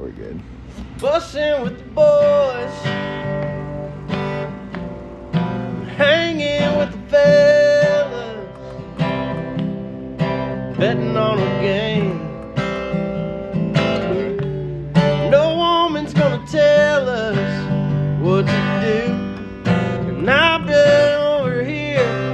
we're good. Bussin' with the boys, hanging with the fellas, betting on a game. No woman's gonna tell us what to do, and I've been over here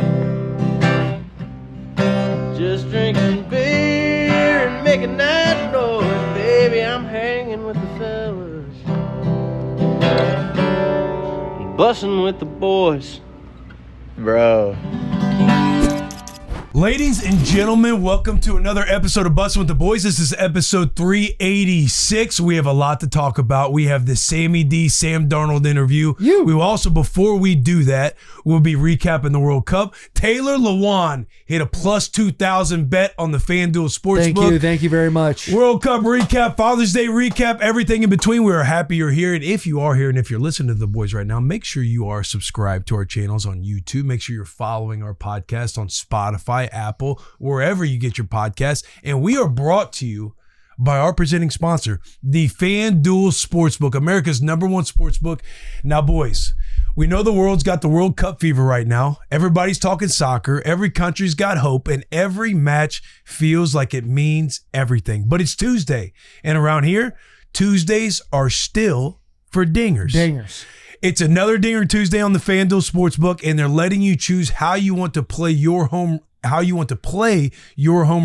just drinking beer and making that noise. Baby, I'm hanging with the fellas, bussin' with the boys. Bro. Ladies and gentlemen, welcome to another episode of Bussin' with the Boys. This is episode 386. We have a lot to talk about. We have the Sammy D, Sam Darnold interview. We will also, before we do that, we'll be recapping the World Cup. Taylor Lewan hit a plus 2,000 bet on the FanDuel Sportsbook. Thank you very much. World Cup recap, Father's Day recap, everything in between. We are happy you're here. And if you are here and if you're listening to the boys right now, make sure you are subscribed to our channels on YouTube. Make sure you're following our podcast on Spotify, Apple, wherever you get your podcasts. And we are brought to you by our presenting sponsor, the FanDuel Sportsbook, America's #1 sportsbook. Now, boys, we know the world's got the World Cup fever right now. Everybody's talking soccer. Every country's got hope, and every match feels like it means everything. But it's Tuesday, and around here, Tuesdays are still for dingers. It's another Dinger Tuesday on the FanDuel Sportsbook, and they're letting you choose how you want to play your home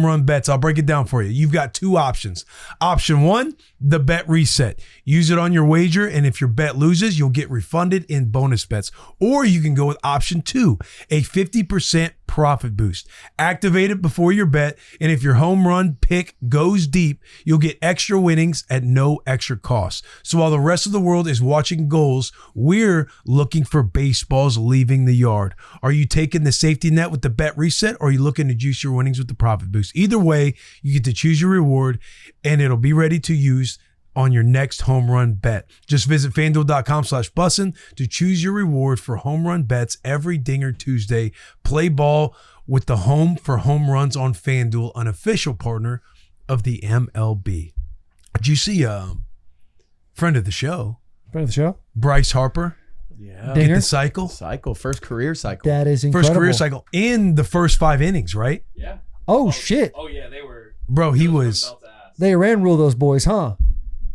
run bets. I'll break it down for you. You've got two options. Option one, the bet reset. Use it on your wager, and if your bet loses, you'll get refunded in bonus bets. Or you can go with option two, a 50% profit boost. Activate it before your bet, and if your home run pick goes deep, you'll get extra winnings at no extra cost. So while the rest of the world is watching goals, we're looking for baseballs leaving the yard. Are you taking the safety net with the bet reset, or are you looking to juice your winnings with the profit boost? Either way, you get to choose your reward, and it'll be ready to use on your next home run bet. Just visit FanDuel.com/bussin to choose your reward for home run bets every Dinger Tuesday. Play ball with the home for home runs on FanDuel, an official partner of the MLB. Did you see friend of the show, Bryce Harper? Yeah. Get the cycle? First career cycle. That is incredible. First career cycle in the first 5 innings, right? Yeah. Oh, shit. Oh, yeah, they were. Bro, he was. They ran rule those boys, huh?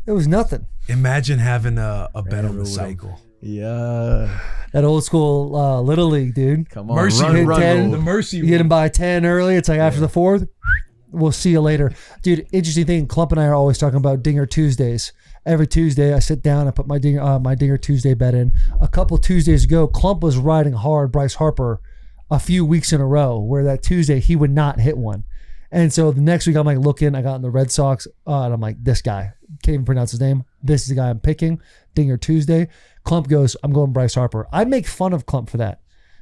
It was nothing. Imagine having a bet on the cycle. Yeah. That old school Little League, dude. Come on. Mercy run, rule. 10, The mercy You rule. get them by 10 early. It's like after the fourth, we'll see you later. Dude, interesting thing. Klump and I are always talking about Dinger Tuesdays. Every Tuesday, I sit down, I put my Dinger Tuesday bet in. A couple Tuesdays ago, Klump was riding hard Bryce Harper a few weeks in a row, where that Tuesday he would not hit one. And so the next week, I'm like looking, I got in the Red Sox, and I'm like, this guy, can't even pronounce his name. This is the guy I'm picking. Dinger Tuesday. Klump goes, I'm going Bryce Harper. I make fun of Klump for that.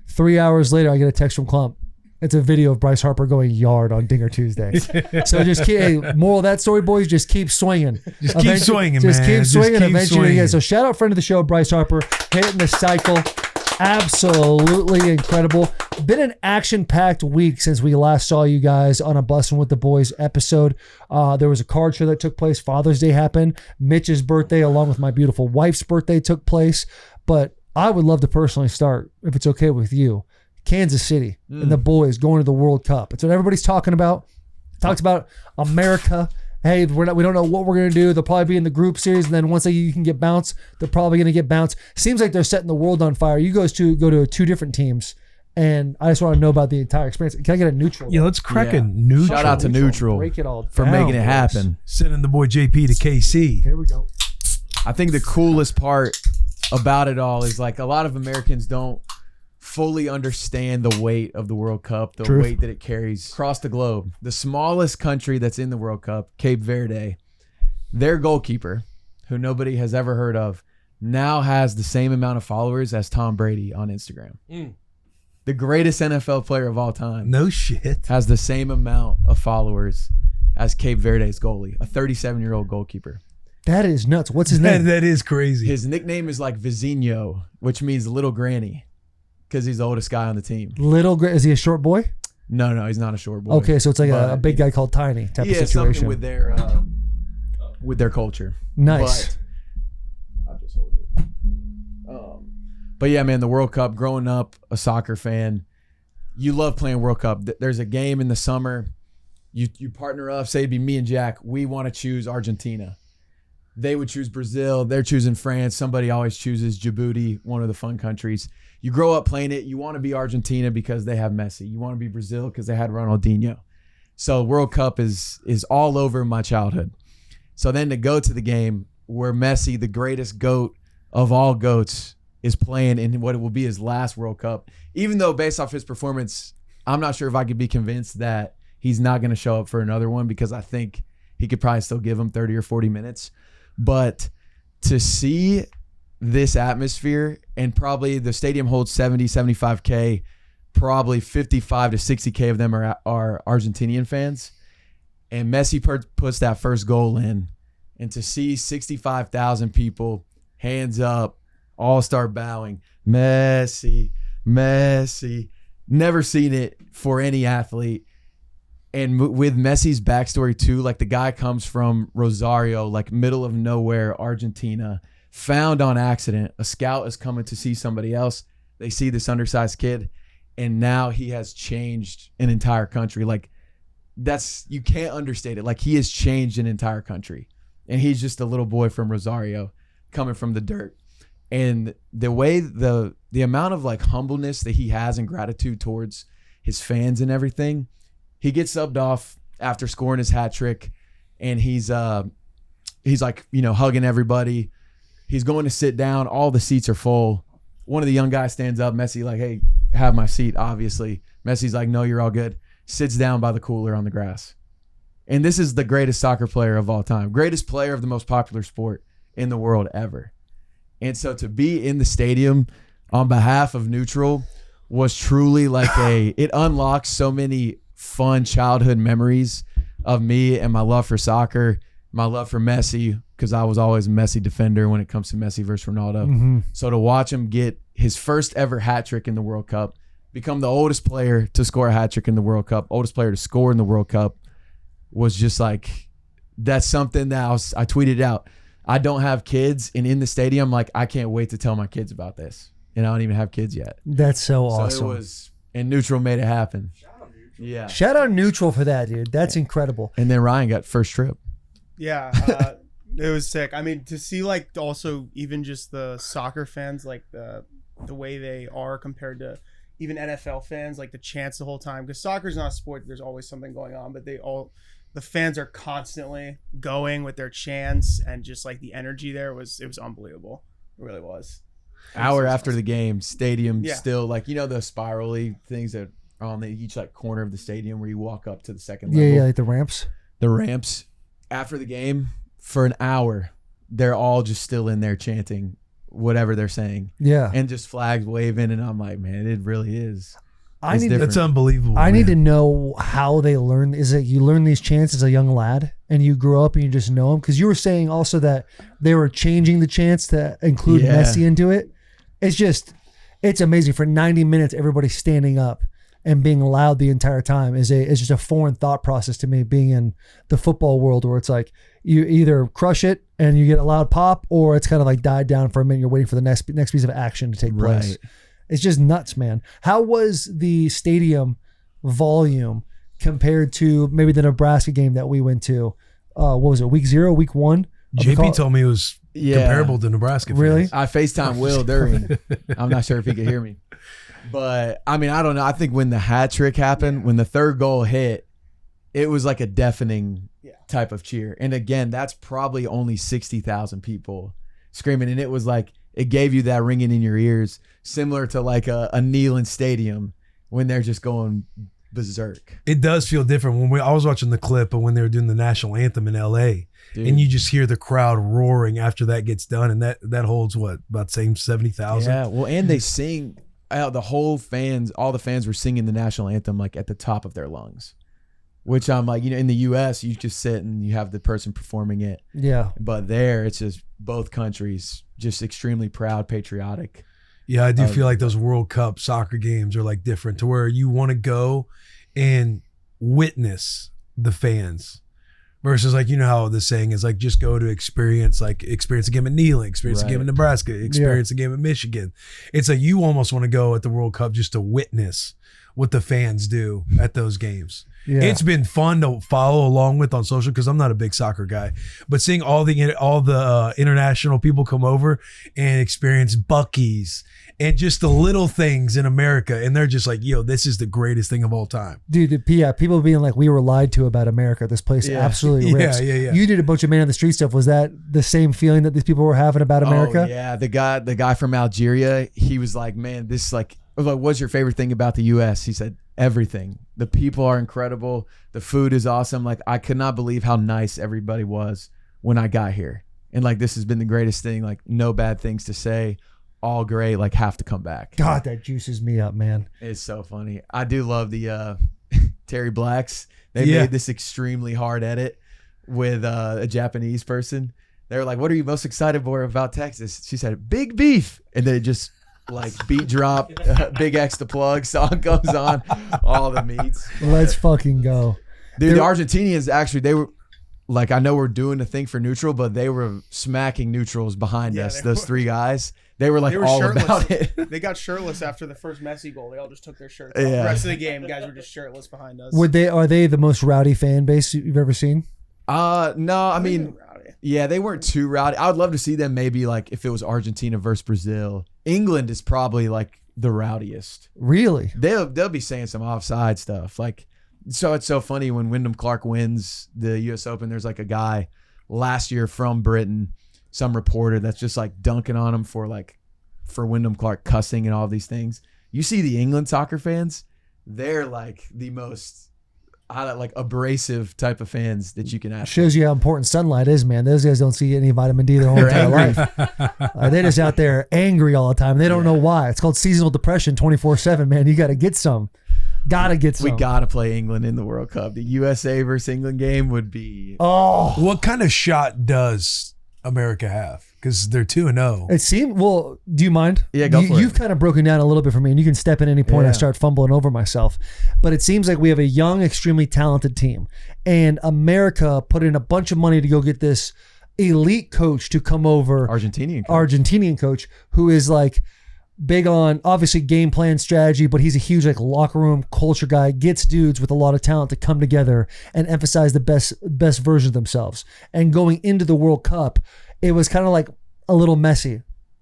3 hours later, I get a text from Klump. It's a video of Bryce Harper going yard on Dinger Tuesday. So just keep, hey, moral of that story, boys, just keep swinging. Just keep swinging, just man. Keep swinging. Keep Eventually, swinging. yeah. So shout out friend of the show, Bryce Harper, hitting the cycle. Absolutely incredible. Been an action-packed week since we last saw you guys on a Bussin' with the Boys episode. There was a card show that took place. Father's Day happened. Mitch's birthday, along with my beautiful wife's birthday, took place. But I would love to personally start, if it's okay with you, Kansas City and the boys going to the World Cup. It's what everybody's talking about. Talks about America. Hey, we don't know what we're going to do. They'll probably be in the group series, and then once you can get bounced, they're probably going to get bounced. Seems like they're setting the world on fire. You guys go to two different teams, and I just want to know about the entire experience. Can I get a neutral? Yeah, let's crack a neutral. Shout out to Neutral Break it all for down, making it boys. happen. Sending the boy JP to KC. Here we go. I think the coolest part about it all is like a lot of Americans don't fully understand the weight of the World Cup, the weight that it carries across the globe. The smallest country that's in the World Cup, Cape Verde, their goalkeeper, who nobody has ever heard of, now has the same amount of followers as Tom Brady on Instagram. The greatest NFL player of all time. No shit. Has the same amount of followers as Cape Verde's goalie, a 37-year-old goalkeeper. That is nuts. What's his name? That is crazy. His nickname is like Vizinho, which means little granny, because he's the oldest guy on the team. Is he a short boy? No, he's not a short boy. Okay, so it's like a big guy called Tiny type of situation. Something with their with their culture. Nice. But I'll just hold it. But yeah, man, the World Cup, growing up a soccer fan, you love playing World Cup. There's a game in the summer. You partner up, say it'd be me and Jack. We want to choose Argentina. They would choose Brazil. They're choosing France. Somebody always chooses Djibouti, one of the fun countries. You grow up playing it. You want to be Argentina because they have Messi. You want to be Brazil because they had Ronaldinho. So World Cup is all over my childhood. So then to go to the game where Messi, the greatest GOAT of all GOATs, is playing in what it will be his last World Cup, even though based off his performance, I'm not sure if I could be convinced that he's not going to show up for another one, because I think he could probably still give him 30 or 40 minutes. But to see this atmosphere, and probably the stadium holds 70, 75K, probably 55 to 60K of them are Argentinian fans. And Messi puts that first goal in, and to see 65,000 people, hands up, all start bowing, Messi, Messi. Never seen it for any athlete. And with Messi's backstory too, like the guy comes from Rosario, like middle of nowhere, Argentina, found on accident. A scout is coming to see somebody else. They see this undersized kid, and now he has changed an entire country. Like you can't understate it. Like he has changed an entire country, and he's just a little boy from Rosario coming from the dirt. And the way the amount of like humbleness that he has and gratitude towards his fans and everything. He gets subbed off after scoring his hat trick, and he's like, hugging everybody. He's going to sit down. All the seats are full. One of the young guys stands up. Messi like, hey, have my seat, obviously. Messi's like, no, you're all good. Sits down by the cooler on the grass. And this is the greatest soccer player of all time. Greatest player of the most popular sport in the world ever. And so to be in the stadium on behalf of NUTRL was truly like it unlocks so many fun childhood memories of me and my love for soccer, my love for Messi, because I was always a Messi defender when it comes to Messi versus Ronaldo. Mm-hmm. So to watch him get his first ever hat trick in the World Cup, become the oldest player to score a hat trick in the World Cup, oldest player to score in the World Cup, was just like, that's something that I tweeted out. I don't have kids, and in the stadium, like, I can't wait to tell my kids about this. And I don't even have kids yet. That's so awesome. So it was, and NUTRL made it happen. Yeah. Shout out NUTRL for that, dude. That's incredible. And then Ryan got first trip. Yeah. It was sick. I mean, to see like also even just the soccer fans, like the way they are compared to even NFL fans, like the chants the whole time, because soccer's not a sport. There's always something going on, but the fans are constantly going with their chants, and just like the energy there it was unbelievable. It really was. Hour after the game, stadium still like, the spirally things that are on each like corner of the stadium where you walk up to the second level. Yeah, like the ramps. The ramps. After the game, for an hour, they're all just still in there chanting whatever they're saying. Yeah. And just flags waving, and I'm like, man, it really is. That's unbelievable. I need to know how they learn. Is it you learn these chants as a young lad and you grew up and you just know them? Because you were saying also that they were changing the chants to include Messi into it. It's amazing. For 90 minutes, everybody's standing up and being loud the entire time is just a foreign thought process to me, being in the football world, where it's like you either crush it and you get a loud pop, or it's kind of like died down for a minute. You're waiting for the next piece of action to take place. Right. It's just nuts, man. How was the stadium volume compared to maybe the Nebraska game that we went to? What was it, week 0, week 1? JP told me it was comparable to Nebraska fans. Really? I FaceTime Will during. I'm not sure if he could hear me. But, I mean, I don't know. I think when the hat trick happened, when the third goal hit, it was like a deafening type of cheer. And again, that's probably only 60,000 people screaming. And it was like, it gave you that ringing in your ears, similar to like a Neyland Stadium when they're just going berserk. It does feel different. I was watching the clip of when they were doing the national anthem in LA, and you just hear the crowd roaring after that gets done, and that holds what, about same 70,000? Yeah, well, and they sing, all the fans were singing the national anthem like at the top of their lungs, which I'm like, in the US, you just sit and you have the person performing it. Yeah. But there, it's just both countries just extremely proud, patriotic. Yeah, I do feel like those World Cup soccer games are like different, to where you want to go and witness the fans Versus like, you know how the saying is like, just go to experience a game at Neyland, experience a game in Nebraska, experience a game at Michigan. It's like you almost want to go at the World Cup just to witness what the fans do at those games. Yeah. It's been fun to follow along with on social because I'm not a big soccer guy, but seeing all the international people come over and experience Buc-ee's and just the little things in America, and they're just like, yo, this is the greatest thing of all time. Dude, yeah, people being like, we were lied to about America. This place absolutely rips. Yeah. You did a bunch of man on the street stuff. Was that the same feeling that these people were having about America? Oh, yeah, the guy from Algeria, he was like, man, this is like, I was like, what's your favorite thing about the U.S.? He said, everything. The people are incredible. The food is awesome. Like, I could not believe how nice everybody was when I got here. And like, this has been the greatest thing. Like, no bad things to say. All great. Like, have to come back. God, that juices me up, man. It's so funny. I do love the Terry Blacks. They made this extremely hard edit with a Japanese person. They were like, what are you most excited for about Texas? She said, big beef. And then it just like beat drop, Big X the Plug song comes on, all the meats. Let's fucking go. Dude, the Argentinians actually, they were like, I know we're doing a thing for NUTRL, but they were smacking neutrals behind us. Those three guys, they were like all shirtless. about it. They got shirtless after the first Messi goal. They all just took their shirts off. The rest of the game, guys were just shirtless behind us. Are they the most rowdy fan base you've ever seen? No, I mean, yeah, they weren't too rowdy. I would love to see them maybe like if it was Argentina versus Brazil. England is probably like the rowdiest. Really? They'll be saying some offside stuff. Like, so it's so funny when Wyndham Clark wins the US Open, there's like a guy last year from Britain, some reporter that's just like dunking on him for Wyndham Clark cussing and all these things. You see the England soccer fans, they're like the most like abrasive type of fans that you can ask. Shows you how important sunlight is, man. Those guys don't see any vitamin D their whole entire life. They're just out there angry all the time. They don't know why. It's called seasonal depression 24/7, man. You got to get some. Gotta get some. We gotta play England in the World Cup. The USA versus England game would be. Oh, what kind of shot does America have? Because they're 2-0. It seemed. Well, do you mind? Yeah, go for it. You've kind of broken down a little bit for me, and you can step in any point. I start fumbling over myself, but it seems like we have a young, extremely talented team, and America put in a bunch of money to go get this elite coach to come over. Argentinian coach who is like big on obviously game plan strategy, but he's a huge like locker room culture guy, gets dudes with a lot of talent to come together and emphasize the best version of themselves. And going into the World Cup, it was kind of like a little messy.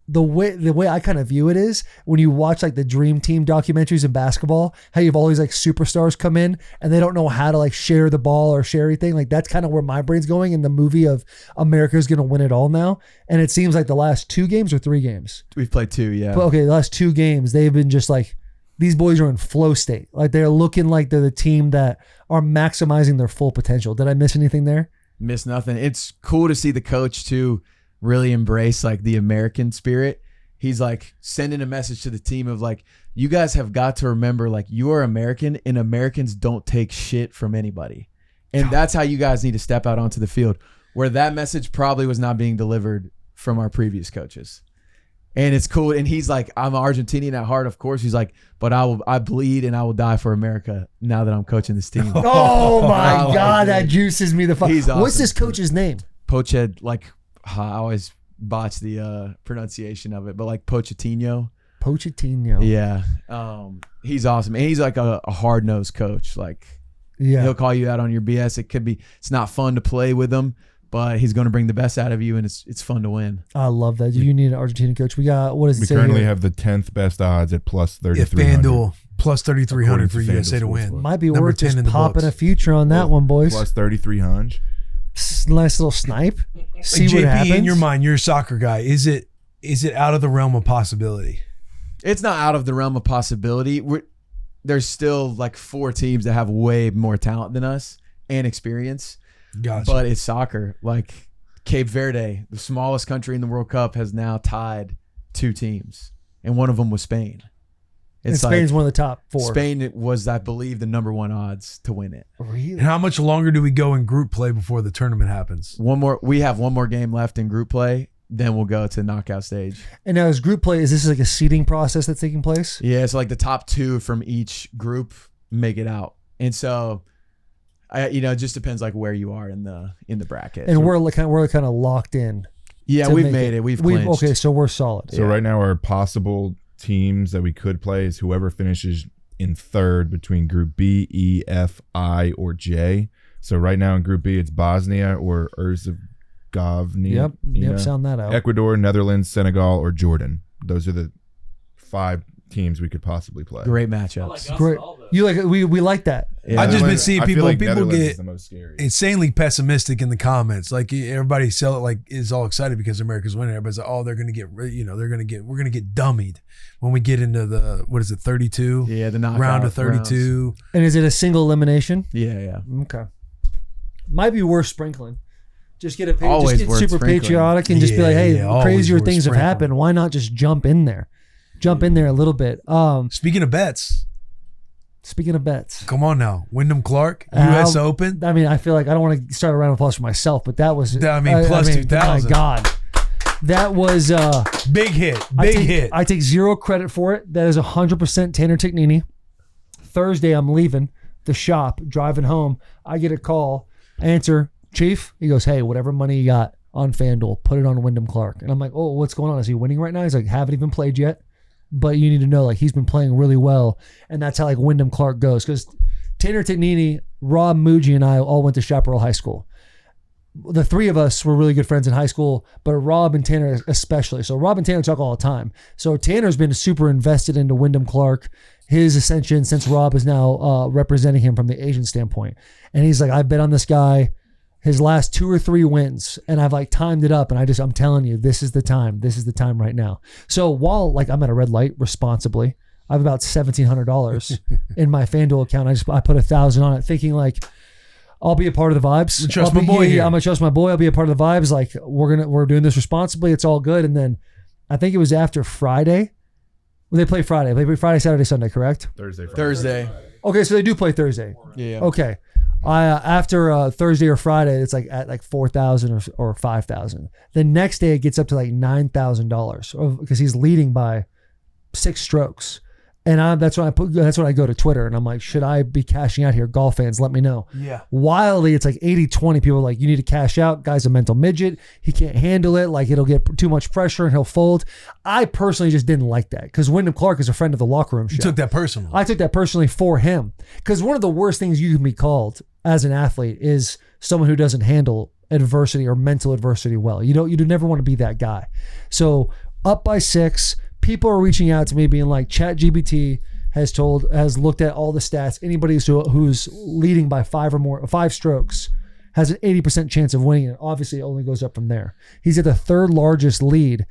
The way I kind of view it is when you watch like the Dream Team documentaries in basketball, how you have all these like superstars come in and they don't know how to like share the ball or share anything. Like that's kind of where my brain's going in the movie of America's going to win it all now. And it seems like the last 2 games or 3 games. We've played 2, yeah. But okay, the last 2 games, they've been just like, these boys are in flow state. Like they're looking like they're the team that are maximizing their full potential. Did I miss anything there? Miss nothing. It's cool to see the coach too really embrace like the American spirit. He's like sending a message to the team of like, you guys have got to remember like you are American and Americans don't take shit from anybody. And that's how you guys need to step out onto the field, where that message probably was not being delivered from our previous coaches. And it's cool. And he's like, I'm Argentinian at heart, of course. He's like, but I bleed and I will die for America now that I'm coaching this team. Oh my God, that juices me the fuck. He's awesome. What's this coach's name? Poached, like I always botch the pronunciation of it, but like Pochettino. Yeah. He's awesome. And he's like a hard-nosed coach. Like he'll call you out on your BS. It's not fun to play with him, but he's going to bring the best out of you, and it's fun to win. I love that. You need an Argentinian coach. We got, what does it say? We currently here? have the 10th best odds at plus 3,300. Yeah, FanDuel plus 3,300 for USA to win. Might be worth just popping a future on that one, boys. Plus 3,300. Nice little snipe. See JP, what happens. in your mind, you're a soccer guy. Is it out of the realm of possibility? It's not out of the realm of possibility. There's still like 4 teams that have way more talent than us and experience. Gotcha. But it's soccer. Like Cape Verde, the smallest country in the World Cup, has now tied 2 teams, and one of them was Spain. And Spain's one of the top 4. Spain was, I believe, the number 1 odds to win it. Really? And how much longer do we go in group play before the tournament happens? We have one more game left in group play, then we'll go to knockout stage. And now, as group play, is this like a seeding process that's taking place? Yeah, so like the top 2 from each group make it out. And so It just depends like where you are in the bracket. And we're kind of locked in. Yeah, we've made it. We've clinched. Okay, so we're solid. So right now our possible teams that we could play is whoever finishes in third between Group B, E, F, I, or J. So right now in Group B, it's Bosnia or Herzegovina. Yep. Sound that out. Ecuador, Netherlands, Senegal, or Jordan. Those are the 5 teams we could possibly play. Great matchups. Great. You like we like that. Yeah. I've just been seeing I feel people like people Netherlands get is the most scary. insanely pessimistic in the comments. Like everybody is all excited because America's winning. Everybody's like, oh, we're gonna get dummied when we get into the 32? Yeah, the knockout round of 32. rounds. And is it a single elimination? Yeah. Okay. Might be worth sprinkling. Just get a Always just get worth super sprinkling. patriotic and just be like, hey, always crazier worth things have sprinkling. happened. Why not just jump in there? Jump in there a little bit. Speaking of bets, Speaking of bets. come on now, Wyndham Clark US Open. I mean, I feel like I don't want to start a round of applause for myself, but that was plus 2,000. My God. That was Big hit. I take zero credit for it. That is 100% Tanner Tignini. Thursday, I'm leaving the shop, driving home. I get a call. Answer, Chief. He goes, hey, whatever money you got on FanDuel, put it on Wyndham Clark. And I'm like, oh, what's going on? Is he winning right now? He's like, haven't even played yet. But you need to know, like, he's been playing really well. And that's how, like, Wyndham Clark goes. Because Tanner Tignini, Rob Muji, and I all went to Chaparral High School. The 3 of us were really good friends in high school, but Rob and Tanner especially. So Rob and Tanner talk all the time. So Tanner's been super invested into Wyndham Clark, his ascension since Rob is now representing him from the Asian standpoint. And he's like, I bet on this guy his last 2 or 3 wins, and I've like timed it up, and I'm telling you, this is the time right now. So while like I'm at a red light responsibly, I have about $1,700 in my FanDuel account. I put 1,000 on it, thinking like, I'll be a part of the vibes. Trust my boy here. I'm gonna trust my boy. I'll be a part of the vibes. Like we're doing this responsibly. It's all good. And then I think it was after Friday. Well, they play Friday. They play Friday, Saturday, Sunday, correct? Thursday. Okay, so they do play Thursday. Yeah. Okay. After Thursday or Friday, it's like at like 4,000 or 5,000. The next day it gets up to like $9,000 because he's leading by 6 strokes. And that's when I go to Twitter and I'm like, should I be cashing out here? Golf fans, let me know. Yeah. Wildly, it's like 80-20. People are like, you need to cash out. Guy's a mental midget. He can't handle it. Like it'll get too much pressure and he'll fold. I personally just didn't like that because Wyndham Clark is a friend of the locker room show. You took that personally. I took that personally for him because one of the worst things you can be called as an athlete is someone who doesn't handle adversity or mental adversity well. You do never want to be that guy. So up by 6. People are reaching out to me being like, ChatGPT has looked at all the stats. Anybody who's leading by 5 strokes has an 80% chance of winning. And obviously it only goes up from there. He's at the 3rd largest lead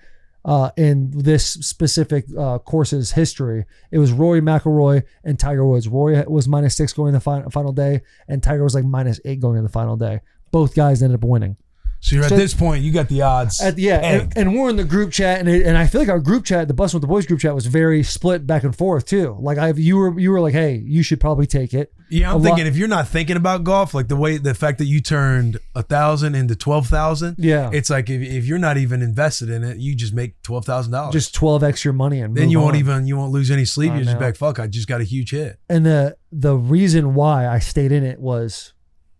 in this specific course's history. It was Rory McIlroy and Tiger Woods. Rory was -6 going to the final day, and Tiger was like -8 going to the final day. Both guys ended up winning. So at this point, you got the odds. And we're in the group chat, and I feel like our group chat, the Bussin with the Boys group chat, was very split back and forth too. Like you were like, hey, you should probably take it. Yeah, I'm thinking if you're not thinking about golf, like the fact that you turned 1,000 into 12,000. Yeah, it's like if you're not even invested in it, you just make $12,000. Just 12x your money, and then you won't lose any sleep. You're just like, fuck, I just got a huge hit. And the reason why I stayed in it was,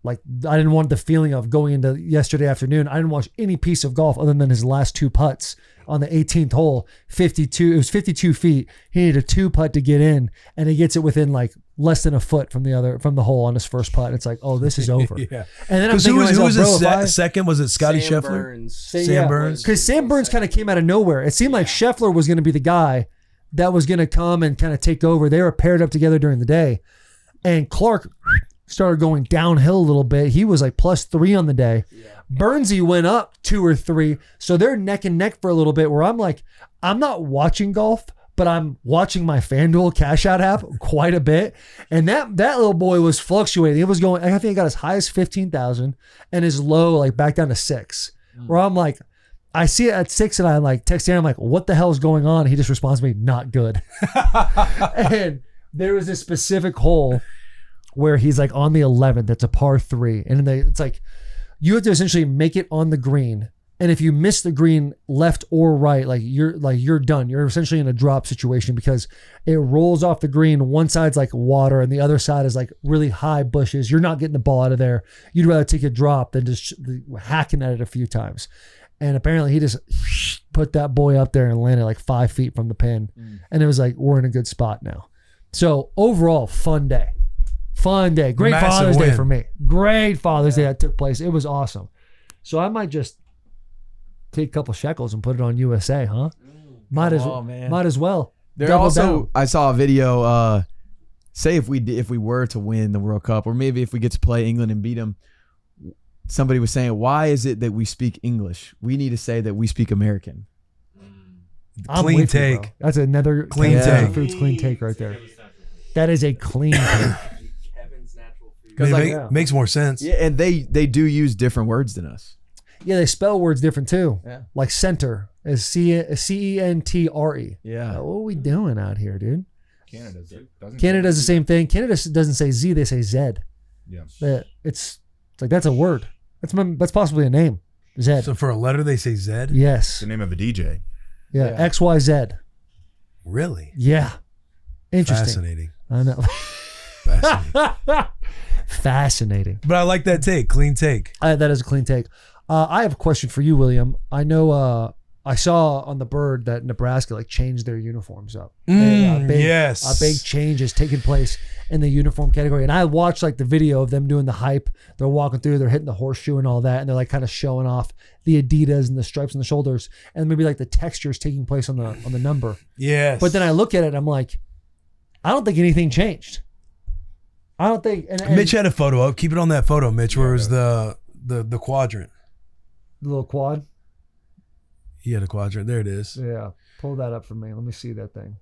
like, I didn't want the feeling of going into yesterday afternoon. I didn't watch any piece of golf other than his last 2 putts on the 18th hole. 52. It was 52 feet. He needed a 2 putt to get in, and he gets it within like less than a foot from the hole on his first putt. It's like, oh, this is over. Yeah. And then I'm thinking, who was second? Was it Scotty Scheffler? Sam Burns. Because Sam Burns kind of came out of nowhere. It seemed like Scheffler was going to be the guy that was going to come and kind of take over. They were paired up together during the day, and Clark started going downhill a little bit. He was like +3 on the day. Yeah. Burnsy went up 2 or 3. So they're neck and neck for a little bit, where I'm like, I'm not watching golf, but I'm watching my FanDuel cash out app quite a bit. And that little boy was fluctuating. It was going, I think it got as high as 15,000 and as low, like back down to 6, where I'm like, I see it at 6 and I like text him. I'm like, what the hell is going on? He just responds to me, not good. And there was a specific hole where he's like on the 11th, that's a par 3. And it's like, you have to essentially make it on the green And if you miss the green left or right, you're done. You're essentially in a drop situation because it rolls off the green. One side's like water and the other side is like really high bushes. You're not getting the ball out of there. You'd rather take a drop than just hacking at it a few times. And apparently he just put that boy up there and landed like 5 feet from the pin. And it was like, we're in a good spot now. So overall, fun day. Great Massive Father's Day win. for me. Great Father's Day that took place. It was awesome. So I might just take a couple shekels and put it on USA, huh? Might as well. There Double also, down. I saw a video. Say if we were to win the World Cup, or maybe if we get to play England and beat them, somebody was saying, "Why is it that we speak English? We need to say that we speak American." I'm Clean with you, take. bro. That's another Clean Kevin take. Foods clean take right there. That is a clean take. Kevin's natural food. Because It makes more sense. yeah, and they do use different words than us. Yeah, they spell words different too. Yeah. Like center is CENTRE. Yeah. What are we doing out here, dude? Canada Canada does the same thing. Canada doesn't say Z, they say Z. Yeah. It's like that's a word. That's possibly a name. Z. So for a letter, they say Z? Yes. It's the name of a DJ. Yeah. Yeah. XYZ. Really? Yeah. Interesting. Fascinating. I know. Fascinating. Fascinating. But I like that take. Clean take. That is a clean take. I have a question for you, William. I know I saw on the Bird that Nebraska changed their uniforms up. Yes. A big change is taking place in the uniform category. And I watched the video of them doing the hype. They're walking through, they're hitting the horseshoe and all that. And they're kind of showing off the Adidas and the stripes on the shoulders. And maybe the textures taking place on the number. Yes. But then I look at it and I'm like, I don't think anything changed. I don't think. And Mitch had a photo up. Keep it on that photo, Mitch, where it was the quadrant. the little quad. He had a quadrant. There it is. Yeah. Pull that up for me. Let me see that thing.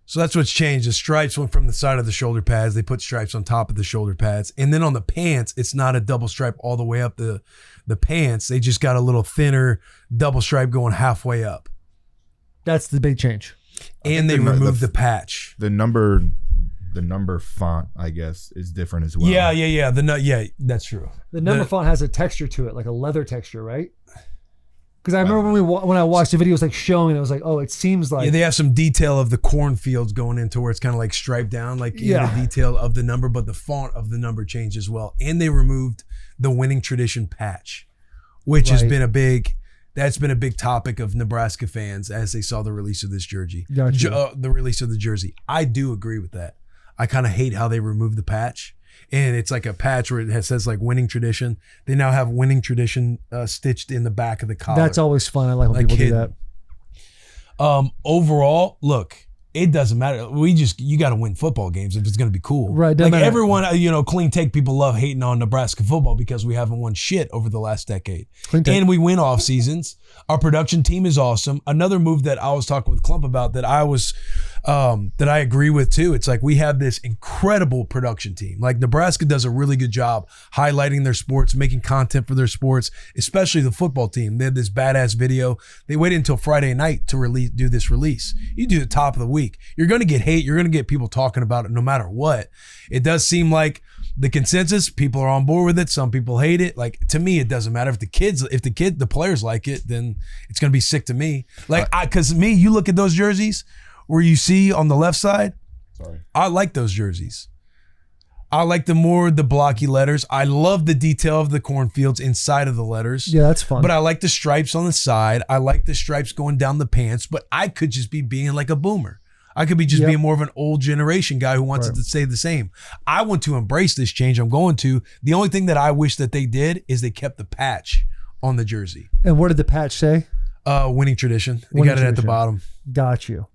So that's what's changed. The stripes went from the side of the shoulder pads. They put stripes on top of the shoulder pads. And then on the pants, it's not a double stripe all the way up the pants. They just got a little thinner double stripe going halfway up. That's the big change. And they removed the patch. The number font, I guess, is different as well. Yeah. That's true. The number font has a texture to it, like a leather texture, right? Because I remember when I watched the video, it was showing. It was it seems like they have some detail of the cornfields going into where it's kind of striped down, in the detail of the number, but the font of the number changed as well. And they removed the winning tradition patch, which has been a big topic of Nebraska fans as they saw the release of this jersey. Gotcha. The release of the jersey. I do agree with that. I kind of hate how they removed the patch. And it's like a patch where it says winning tradition. They now have winning tradition stitched in the back of the collar. That's always fun. I like when people do that. Overall, look, it doesn't matter. You got to win football games if it's going to be cool. Right. doesn't matter. Everyone, clean take people love hating on Nebraska football because we haven't won shit over the last decade. Clean take. And we win off seasons. Our production team is awesome. Another move that I was talking with Clump about that I agree with too. It's we have this incredible production team. Nebraska does a really good job highlighting their sports, making content for their sports, especially the football team. They had this badass video. They waited until Friday night to do this release. You do the top of the week. You're going to get hate. You're going to get people talking about it no matter what. It does seem like the consensus, people are on board with it. Some people hate it. To me, it doesn't matter if the players like it, then it's going to be sick to me. You look at those jerseys where you see on the left side, I like those jerseys. I like the blocky letters. I love the detail of the cornfields inside of the letters. Yeah, that's fun. But I like the stripes on the side. I like the stripes going down the pants, but I could just be being like a boomer. I could be just being more of an old generation guy who wants it to stay the same. I want to embrace this change. I'm going to. The only thing that I wish that they did is they kept the patch on the jersey. And what did the patch say? Winning tradition. They got it at the bottom. Got you.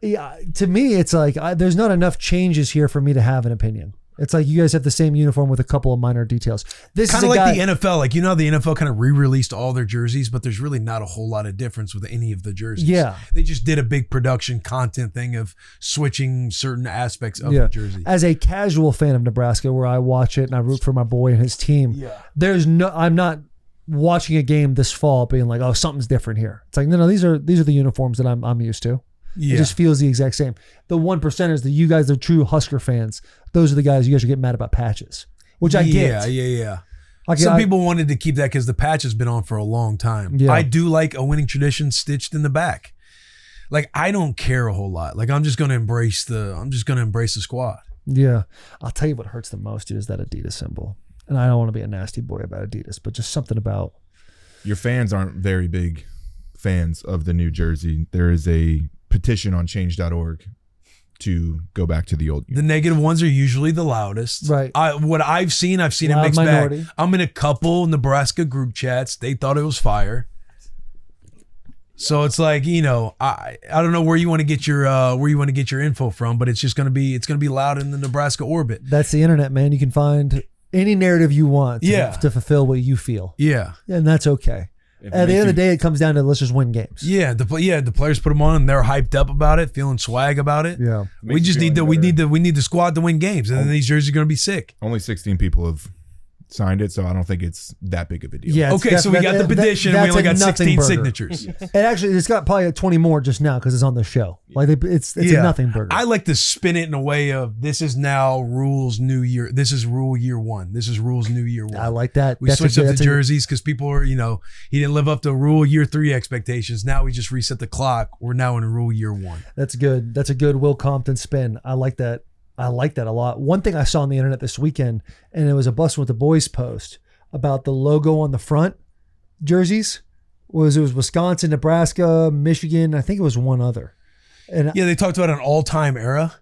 Yeah, to me, it's there's not enough changes here for me to have an opinion. It's you guys have the same uniform with a couple of minor details. This kind is of guy, the NFL. How the NFL kind of re-released all their jerseys, but there's really not a whole lot of difference with any of the jerseys. Yeah. They just did a big production content thing of switching certain aspects of the jersey. As a casual fan of Nebraska, where I watch it and I root for my boy and his team, I'm not watching a game this fall being oh, something's different here. It's no, these are the uniforms that I'm used to. Yeah. It just feels the exact same. The 1%ers, you guys are true Husker fans. Those are the guys you guys are getting mad about patches, which I get. Yeah. Some people wanted to keep that because the patch has been on for a long time. Yeah. I do like a winning tradition stitched in the back. Like, I don't care a whole lot. Like, I'm just gonna embrace the squad. Yeah. I'll tell you what hurts the most, dude, is that Adidas symbol. And I don't want to be a nasty boy about Adidas, but just something about Your fans aren't very big fans of the new jersey. There is a petition on change.org to go back to the old. The negative ones are usually the loudest. Right. What I've seen a Loud mixed minority. bag. I'm in a couple Nebraska group chats. They thought it was fire. So it's like, I don't know where you want to get your info from, but it's gonna be loud in the Nebraska orbit. that's the internet, man. You can find any narrative you want to fulfill what you feel. Yeah. And that's okay. At the end of the day, it comes down to let's just win games. Yeah, the players put them on and they're hyped up about it, feeling swag about it. Yeah. We just need the squad to win games, and then these jerseys are going to be sick. Only 16 people have signed it, so I don't think it's that big of a deal. Yeah. Okay, so we got the petition. We only got 16 signatures. And actually, it's got probably 20 more just now because it's on the show. Like it's a nothing burger. I like to spin it in a way of this is now rules new year. This is rule year one. This is rules new year one. I like that. We switched up the jerseys because people are, he didn't live up to rule year 3 expectations. Now we just reset the clock. We're now in rule year 1. That's good. That's a good Will Compton spin. I like that. I like that a lot. One thing I saw on the internet this weekend, and it was a Bussin with the Boys post about the logo on the front jerseys. It was Wisconsin, Nebraska, Michigan. I think it was one other. And yeah, they talked about an all-time era.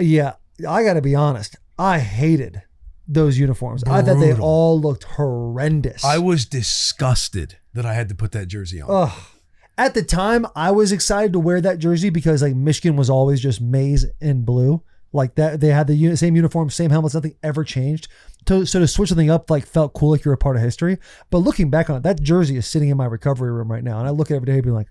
Yeah, I got to be honest. I hated those uniforms. I thought they all looked horrendous. I was disgusted that I had to put that jersey on. Ugh. At the time, I was excited to wear that jersey because like Michigan was always just maize and blue. Like that, they had the same uniform, same helmets, nothing ever changed. So to switch something up like felt cool, like you're a part of history. But looking back on it, that jersey is sitting in my recovery room right now, and I look at it every day and be like,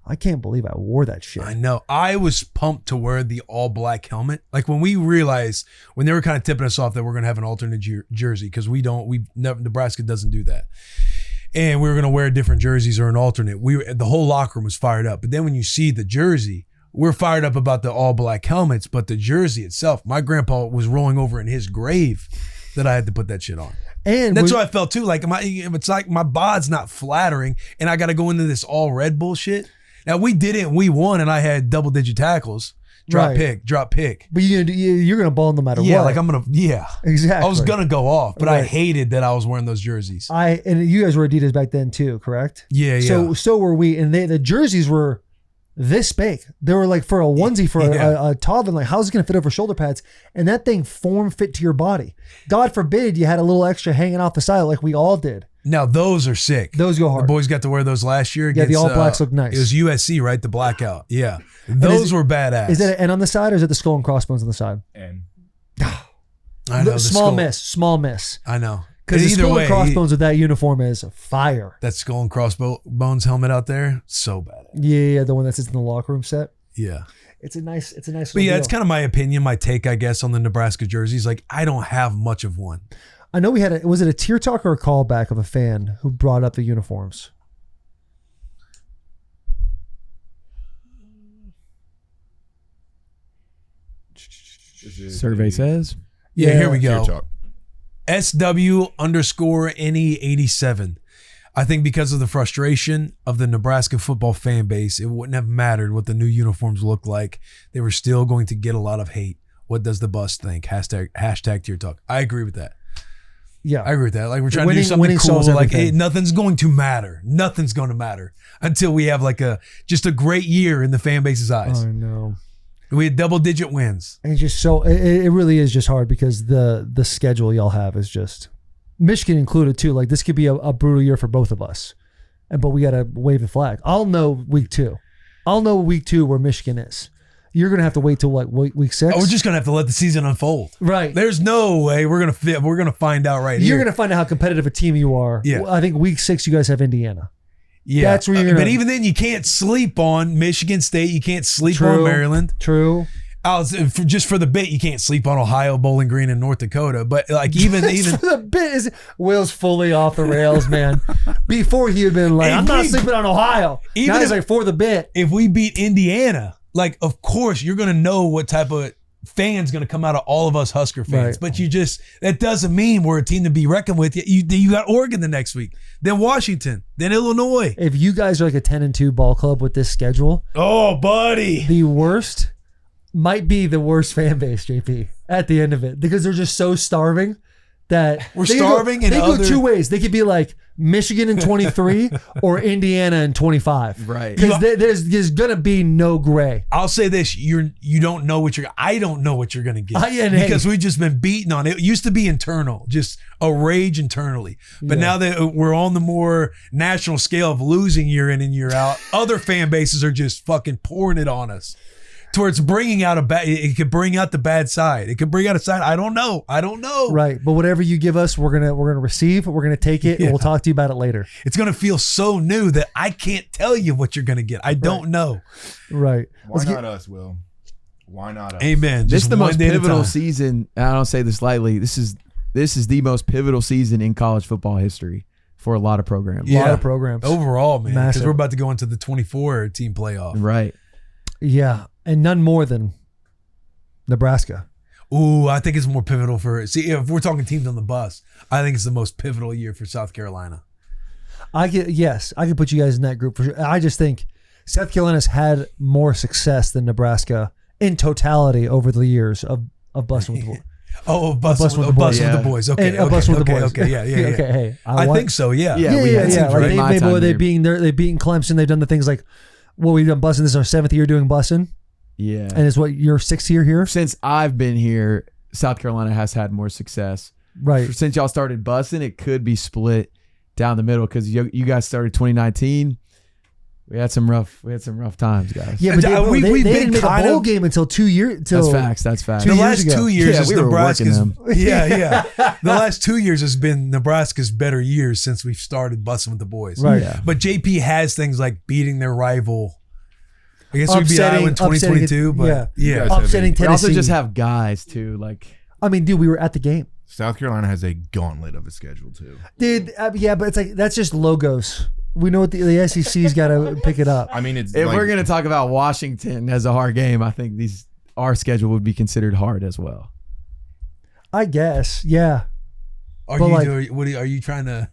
I can't believe I wore that shit. I know. I was pumped to wear the all black helmet. Like when we realized, when they were kind of tipping us off that we're going to have an alternate jersey, because Nebraska doesn't do that. And we were going to wear different jerseys or an alternate. The whole locker room was fired up. But then when you see the jersey, we're fired up about the all black helmets, but the jersey itself, my grandpa was rolling over in his grave that I had to put that shit on. And that's what I felt too. Like it's like my bod's not flattering and I got to go into this all red bullshit. Now we did it and we won and I had double-digit tackles. Drop pick. But you're going to ball no matter what. Yeah, like I'm going to, Exactly. I was going to go off, but I hated that I was wearing those jerseys. And you guys were Adidas back then too, correct? Yeah. So were we. And the jerseys were this big. They were like for a onesie for a toddler. Like, how's it going to fit over shoulder pads? And that thing fit to your body. God forbid you had a little extra hanging off the side like we all did. Now, those are sick. Those go hard. The boys got to wear those last year. Against, the all blacks look nice. It was USC, right? The blackout. Yeah. Those were badass. Is that an N on the side or is it the skull and crossbones on the side? N. I know. Small miss. I know. Because the skull and crossbones with that uniform is fire. That skull and crossbones helmet out there, so badass. Yeah, the one that sits in the locker room set. Yeah. It's a nice But yeah, it's kind of my opinion, my take, I guess, on the Nebraska jerseys. Like, I don't have much of one. I know we had was it a tier talk or a callback of a fan who brought up the uniforms? Survey says. Yeah, here we Tier go. talk. SW_NE87. I think because of the frustration of the Nebraska football fan base, it wouldn't have mattered what the new uniforms looked like. They were still going to get a lot of hate. What does the bus think? Hashtag tier talk. I agree with that. Yeah, I agree with that. Like, we're trying to do something cool. Like, hey, nothing's going to matter. Nothing's going to matter until we have like just a great year in the fan base's eyes. I know. We had double-digit wins. And it's just it really is just hard because the schedule y'all have is just Michigan included too. Like, this could be a brutal year for both of us, but we got to wave the flag. I'll know week 2. I'll know week 2 where Michigan is. You're gonna have to wait till like week 6. Oh, we're just gonna have to let the season unfold. Right. There's no way we're gonna find out here. You're gonna find out how competitive a team you are. Yeah. I think week 6 you guys have Indiana. Yeah. That's where you're but even then, you can't sleep on Michigan State. You can't sleep on Maryland. True. Just for the bit, you can't sleep on Ohio, Bowling Green, and North Dakota. But like even for the bit is Will's fully off the rails, man. Before he had been like, I'm not sleeping on Ohio. Now he's like, for the bit. If we beat Indiana, like, of course you're gonna know what type of fans going to come out of all of us Husker fans. Right. But that doesn't mean we're a team to be reckoned with. You got Oregon the next week, then Washington, then Illinois. If you guys are like a 10-2 ball club with this schedule, Oh, buddy. the worst might be the worst fan base, JP, at the end of it, because they're just so starving that We're they could starving They and go other- two ways. They could be like Michigan in 23 or Indiana in 25. Right. Because there's gonna be no gray. I'll say this: you don't know what I don't know what you're going to get Hey. because we've just been beaten on it. It used to be internal, just a rage internally, but now that we're on the more national scale of losing year in and year out, other fan bases are just fucking pouring it on us. Towards bringing out it could bring out the bad side. It could bring out a side. I don't know. Right. But whatever you give us, we're gonna receive. We're gonna take it, and we'll talk to you about it later. It's gonna feel so new that I can't tell you what you're gonna get. I don't know. Right. Why not us, Will? Why not us? Amen. This Just is the one most day at a pivotal time. season. And I don't say this lightly. This is the most pivotal season in college football history for a lot of programs. A lot of programs. overall, man. Because Massive. we're about to go into the 24 team playoff. Right. Yeah, and none more than Nebraska. Ooh, I think it's more pivotal if we're talking teams on the bus, I think it's the most pivotal year for South Carolina. I could put you guys in that group for sure. I just think South Carolina's had more success than Nebraska in totality over the years of busting with the boys. Oh, Bussin with the boys. Okay, And Bussin with the boys. Okay, yeah. Okay, hey, I think so. Yeah. Yeah, we had yeah. some Like great time they've here. beaten Clemson. They've done the things like, well, we've done Bussin. This is our 7th year doing Bussin, Yeah. and it's what your 6th year here, Since I've been here, South Carolina has had more success. right? Since y'all started busing, it could be split down the middle because you guys started 2019. We had some rough times, guys. Yeah, but We've they been didn't make a kind bowl of- game until 2 years. That's facts. That's facts. The 2 years last ago. 2 years Yeah, is we were Nebraska's. working Yeah. The last 2 years has been Nebraska's better years since we've started Bussin with the boys. Right. Yeah. But JP has things like beating their rival. I guess we beat Upsetting- Iowa in 2022, upsetting- but yeah. yeah. guys have Upsetting a- We also Tennessee. just have guys too. Like I mean, dude, we were at the game, South Carolina has a gauntlet of a schedule too. dude. Yeah, but it's like that's just logos. We know what the SEC's got to pick it up. I mean, it's if like, we're gonna talk about Washington as a hard game, I think our schedule would be considered hard as well. I guess, yeah. Are But you like- doing? What are you trying to?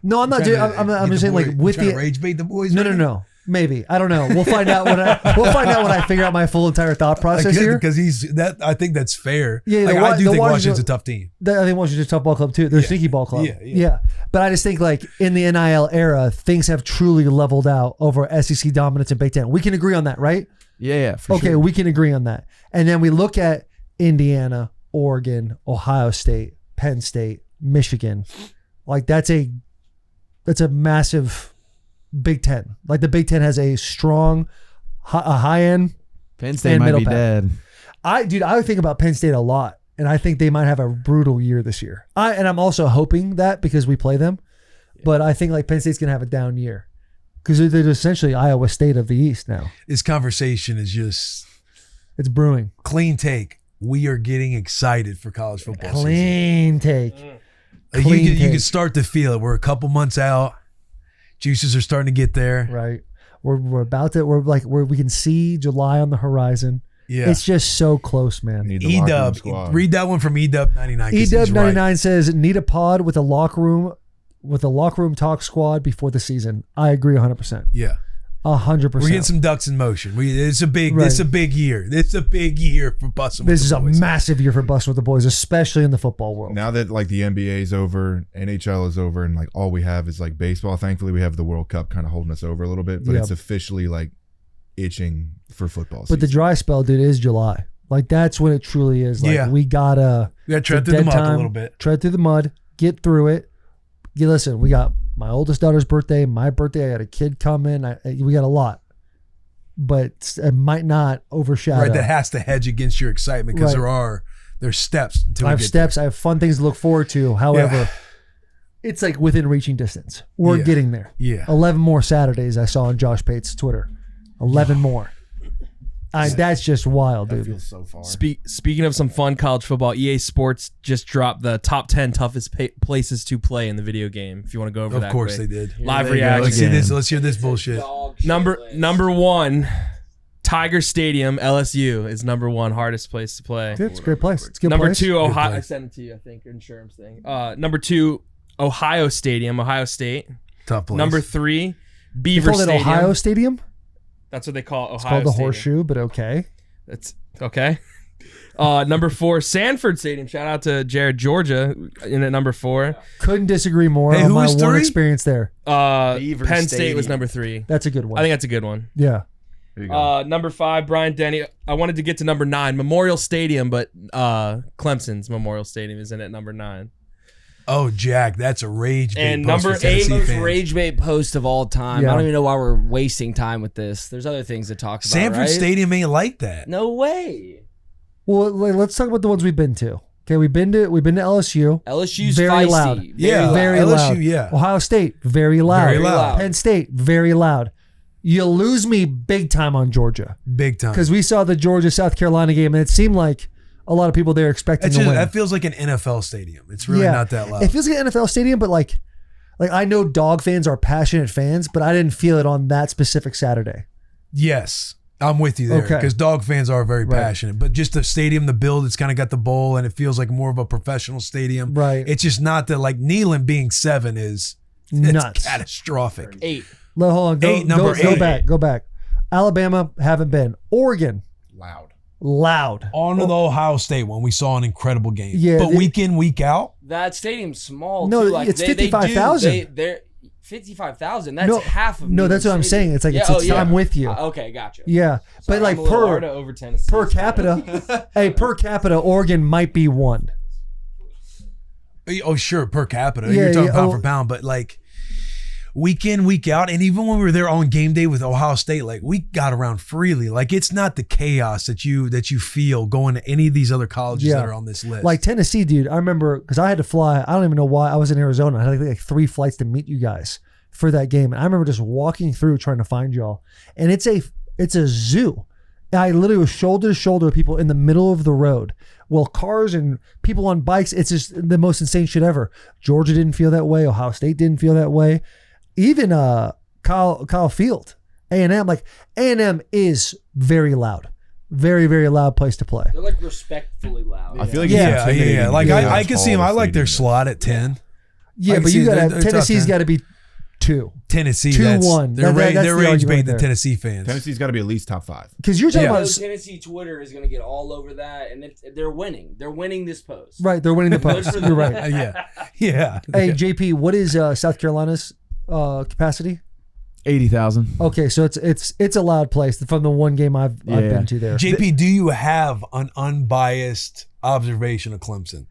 No, I'm not. trying Doing, to I'm get just the saying, boy- like with trying to the rage bait the boys. no, right no, now? no. Maybe I don't know. We'll find out when I figure out my full entire thought process here. Because I think that's fair. Yeah, like, the I do think Washington- Washington's a tough team. I think Washington's a tough ball club too. They're a sneaky ball club. Yeah. But I just think like in the NIL era, things have truly leveled out over SEC dominance and Big Ten. We can agree on that, right? Yeah, for Okay, sure. we can agree on that. And then we look at Indiana, Oregon, Ohio State, Penn State, Michigan. Like that's a massive Big Ten. Like the Big Ten has a strong, a high end. Penn State and might middle be pack. dead. I would think about Penn State a lot, and I think they might have a brutal year this year. And I'm also hoping that because we play them, but I think like Penn State's gonna have a down year because they're essentially Iowa State of the East now. This conversation is just It's brewing. clean take. We are getting excited for college football season. Clean take. Like, Clean you take. can start to feel it. We're a couple months out. Juices are starting to get there. Right. We're about to. We can see July on the horizon. Yeah. It's just so close, man. need the locker room E-Dub. squad. Read that one from E-Dub 99. 'cause he's EW 99 right. says need a pod with a locker room talk squad before the season. I agree 100%. Yeah. 100%. We're getting some ducks in motion. It's a big Right. It's a big year. It's a big year for Bussin. This is a massive year for Bussin with the Boys, especially in the football world. Now that like the NBA is over, NHL is over, and like all we have is like baseball. Thankfully, we have the World Cup kind of holding us over a little bit, but Yep. it's officially like itching for football. But the season. dry spell, dude, is July. Like that's when it truly is. Like Yeah. we gotta tread it's through the dead muck a time, little bit. Tread through the mud, get through it. Listen, we got my oldest daughter's birthday, my birthday. I got a kid coming. We got a lot, but it might not overshadow. Right, that has to hedge against your excitement because Right. there's steps. Until I we have get steps. I have fun things to look forward to. However, it's like within reaching distance. We're Yeah. getting there. Yeah. 11 more Saturdays I saw on Josh Pate's Twitter. 11 more. That's just wild, that dude. feels so far. Speaking of some fun college football, EA Sports just dropped the top 10 toughest places to play in the video game. If you want to go over Of that, course quick. they did. Live There you go reaction. Let's see again. this. Let's hear this bullshit. Number one, Tiger Stadium, LSU is number 1 hardest place to play. Dude, it's a great place. It's a good Number place. 2, Ohio. place. I sent it to you, I think, insurance thing. Number 2, Ohio Stadium, Ohio State. Tough place. Number 3, They Beaver call it Stadium. Ohio Stadium. That's what they call Ohio It's called the Stadium. Horseshoe, but okay. That's okay. Number 4, Sanford Stadium. Shout out to Jared, Georgia, in at number 4. Couldn't disagree more Hey, on who my was one 3? experience there. Beaver Penn State Stadium. was number 3. That's a good one. I think that's a good one. Yeah. There you go. Number 5, Brian Denny. I wanted to get to number 9, Memorial Stadium, but Clemson's Memorial Stadium is in at number 9. Oh, Jack, that's a rage bait And post number for 8, Tennessee Most fans. rage bait post of all time. Yeah. I don't even know why we're wasting time with this. There's other things to talk about. Sanford right? Stadium ain't like that. No way. Well, let's talk about the ones we've been to. Okay, we've been to LSU. LSU's Very feisty. loud. Very Yeah, loud. Very LSU, loud. yeah. Ohio State, very loud. Very loud. Penn State, very loud. You lose me big time on Georgia Big time. because we saw the Georgia-South Carolina game, and it seemed like a lot of people there expecting That's to just, win. that feels like an NFL stadium. It's really Yeah. not that loud. It feels like an NFL stadium, but like I know dog fans are passionate fans, but I didn't feel it on that specific Saturday. Yes, I'm with you there Okay. because dog fans are very Right. passionate. But just the stadium, the build, it's kind of got the bowl and it feels like more of a professional stadium. Right. It's just not that like Neyland being 7 is it's Nuts. catastrophic. 8. Hold on, Number go 8. back. Alabama, haven't been. Oregon, loud. On to the Ohio State one, we saw an incredible game. Yeah, but week in, week out, That stadium's small. No, too. Like, it's they 55,000. They're 55,000. That's No, half of. no, that's what I'm Stadium. saying. It's like Yeah, I'm with you. Okay, gotcha. Yeah, Sorry, but like I'm a little per Florida over Tennessee. per capita, per capita, Oregon might be 1. oh sure, per capita, Yeah, you're talking yeah, pound for pound, but like week in, week out, and even when we were there on game day with Ohio State, like we got around freely. Like it's not the chaos that you feel going to any of these other colleges Yeah. that are on this list. Like Tennessee, dude. I remember because I had to fly. I don't even know why. I was in Arizona. I had like 3 flights to meet you guys for that game, and I remember just walking through trying to find y'all. And it's a zoo. I literally was shoulder to shoulder with people in the middle of the road. Well, cars and people on bikes. It's just the most insane shit ever. Georgia didn't feel that way. Ohio State didn't feel that way. Even Kyle Field, A&M. Like A&M is very loud, very very loud place to play. They're like respectfully loud. I feel like yeah. it's intimidating Like because I can see them. I like their stadium. slot at 10. Yeah, I can but see you got they're Tennessee's tough, got to be 2 Tennessee, 2-1. They're That's they're the rage argument baiting the there. Tennessee fans. Tennessee's got to be at least top 5. because you're talking Yeah. about Tennessee Twitter is going to get all over that, and they're winning. They're winning this post. right. They're winning the Good post. for You're them. right. Yeah. Hey JP, what is South Carolina's capacity? 80,000. Okay, so it's a loud place from the one game I've been to there. JP, do you have an unbiased observation of Clemson?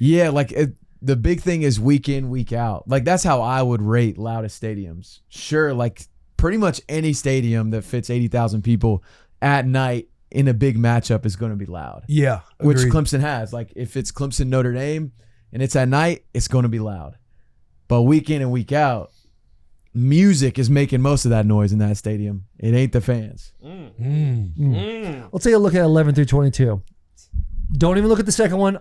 Yeah, like the big thing is week in, week out. Like that's how I would rate loudest stadiums. Sure, like pretty much any stadium that fits 80,000 people at night in a big matchup is going to be loud. Yeah, Which agreed. Clemson has. Like if it's Clemson Notre Dame and it's at night, it's going to be loud. But week in and week out, music is making most of that noise in that stadium. It ain't the fans. Let's take a look at 11 through 22. Don't even look at the second one.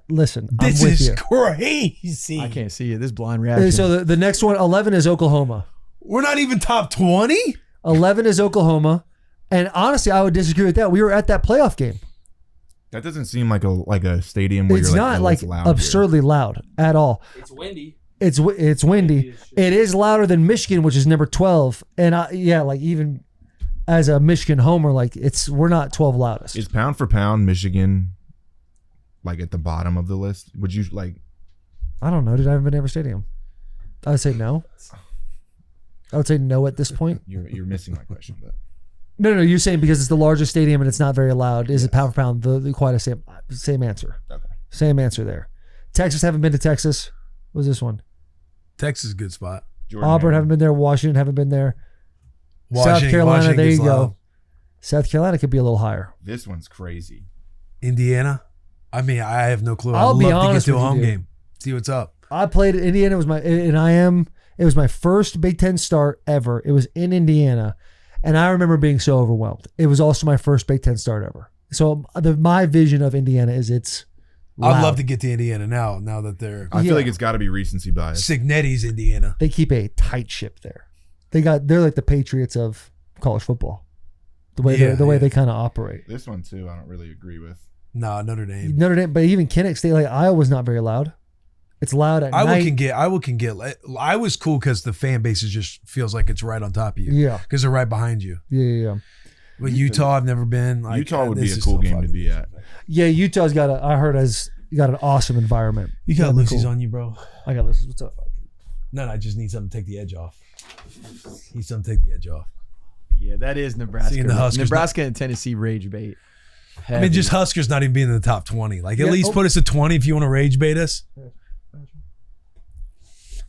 Listen. This I'm with is you. crazy. I can't see it. This blind reaction. So the next one, 11 is Oklahoma. We're not even top 20. 11 is Oklahoma, and honestly, I would disagree with that. We were at that playoff game. That doesn't seem like a stadium where It's you're not like, like oh, it's loud here. absurdly loud at all. It's windy. It's windy. It is louder than Michigan, which is number 12. And like even as a Michigan homer, like we're not 12 loudest. Is pound for pound Michigan like at the bottom of the list? Would you like? I don't know, dude. I haven't been to every stadium. I would say no. I would say no at this point. You're missing my question, but No. You're saying because it's the largest stadium and it's not very loud. Is it pound for pound? The quite a same answer. okay. Same answer there. Texas, haven't been to Texas. What was this one? Texas is a good spot. Jordan Auburn, Hare. haven't been there. Washington, haven't been there. Washington, South Carolina, Washington there you gets go. loud. South Carolina could be a little higher. This one's crazy. Indiana. I mean, I have no clue. I'll I'd be love to get honest to a with you, home dude. game. See what's up. I played at Indiana. It was my first Big Ten start ever. It was in Indiana, and I remember being so overwhelmed. It was also my first Big Ten start ever. So my vision of Indiana is it's loud. I'd love to get to Indiana now that they're I Yeah. feel like it's got to be recency bias. Signetti's Indiana. They keep a tight ship there. They're like the Patriots of college football. The way they kind of operate. This one too, I don't really agree with. No, Notre Dame. Notre Dame, but even Kinnick State, like Iowa's not very loud. It's loud at Iowa night. can get. Iowa's cool because the fan base just feels like it's right on top of you. Yeah, because they're right behind you. Yeah. But Utah, I've never been. Like, Utah would be this a is cool so game fun. to be at. Yeah, Utah's got got an awesome environment. You got That'd be Lucy's cool. on you, bro. I got Lucy's. What's up? No, I just need something to take the edge off. Need something to take the edge off. Yeah, that is Nebraska. Seeing the Huskers Nebraska and Tennessee rage bait. I mean, just Huskers not even being in the top 20. Like, at least put us at 20 if you want to rage bait us.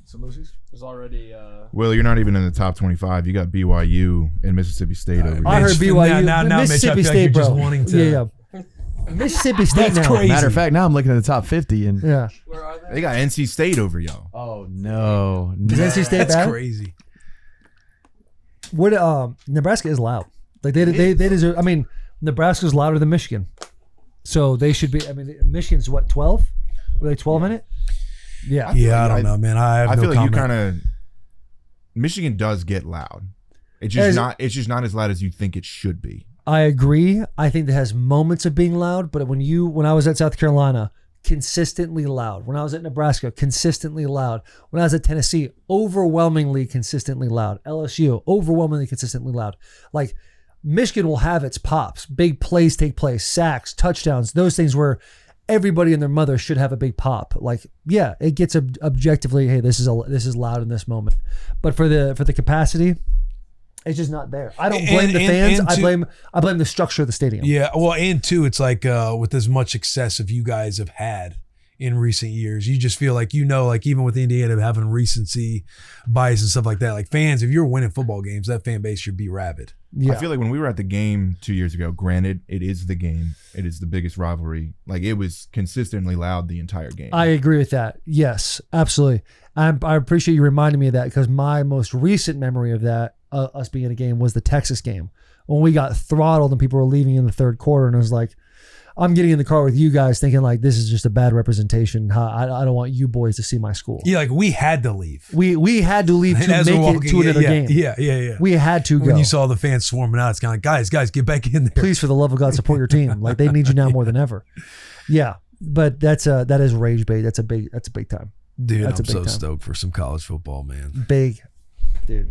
Some Lucy's? There's already. Well, you're not even in the top 25. You got BYU and Mississippi State over I here. heard BYU. Now, Mitch, I Mississippi feel like State, you're bro. just wanting to. Yeah. Mississippi State That's now. crazy. Matter of fact, now I'm looking at the top 50 and Yeah. Where are they? They got NC State over y'all. oh no. Is NC State That's bad? crazy. What? Nebraska is loud. Like they deserve. I mean, Nebraska's louder than Michigan, so they should be. I mean, Michigan's what 12? Were they 12 in it? Yeah. Yeah, I don't know, man. I have I no feel like comment. you kind of. Michigan does get loud. It's just not as loud as you think it should be. I agree. I think that has moments of being loud, but when I was at South Carolina, consistently loud. When I was at Nebraska, consistently loud. When I was at Tennessee, overwhelmingly consistently loud. LSU, overwhelmingly consistently loud. Like Michigan will have its pops. Big plays take place, sacks, touchdowns, those things where everybody and their mother should have a big pop. Like, yeah, it gets objectively, hey, this is loud in this moment. But for the capacity, it's just not there. I don't blame the fans. I blame the structure of the stadium. Yeah, well, and two, it's like with as much success as you guys have had in recent years, you just feel like, like even with Indiana having recency bias and stuff like that, like fans, if you're winning football games, that fan base should be rabid. Yeah. I feel like when we were at the game 2 years ago, granted, it is the game. It is the biggest rivalry. Like, it was consistently loud the entire game. I agree with that. Yes, absolutely. I appreciate you reminding me of that because my most recent memory of that, us being in a game, was the Texas game when we got throttled and people were leaving in the third quarter. And I was like, I'm getting in the car with you guys thinking like, this is just a bad representation. I don't want you boys to see my school. Yeah, like we had to leave. We had to leave And to as make we're it walking, to another game. Yeah. We had to go. When you saw the fans swarming out, it's kind of like, guys, get back in there. Please, for the love of God, support your team. Like they need you now more than ever. Yeah, but that is rage bait. That's a big time. Dude, That's I'm a big so time. stoked for some college football, man. Big, dude.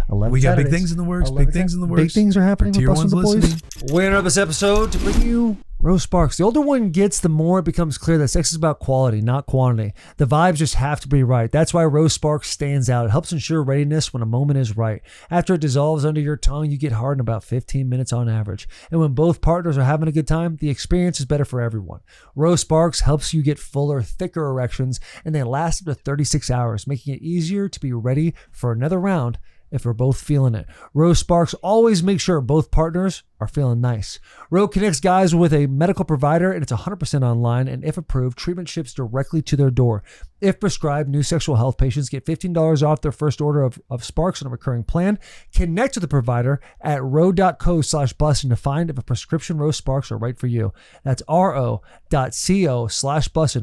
11 We got big Saturdays. things in the works. 11 Big things in the works. Big things are happening For with tier Bussin' ones the Boys. listening. Winner of this episode to bring you Rose Sparks. The older one gets, the more it becomes clear that sex is about quality, not quantity. The vibes just have to be right. That's why Rose Sparks stands out. It helps ensure readiness when a moment is right. After it dissolves under your tongue, you get hard in about 15 minutes on average. And when both partners are having a good time, the experience is better for everyone. Rose Sparks helps you get fuller, thicker erections, and they last up to 36 hours, making it easier to be ready for another round if we're both feeling it. Rose Sparks always make sure both partners are feeling nice. Rose connects guys with a medical provider, and it's 100% online, and if approved, treatment ships directly to their door. If prescribed, new sexual health patients get $15 off their first order of Sparks on a recurring plan. Connect with the provider at ro.co/bussin to find if a prescription Rose Sparks are right for you. That's ro.co/bussin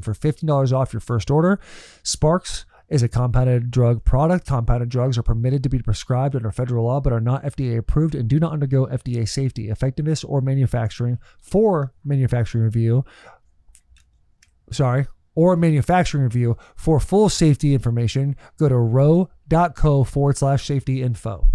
for $15 off your first order. Sparks is a compounded drug product. Compounded drugs are permitted to be prescribed under federal law, but are not FDA approved and do not undergo FDA safety, effectiveness, or manufacturing review. For full safety information, go to ro.co/safety info.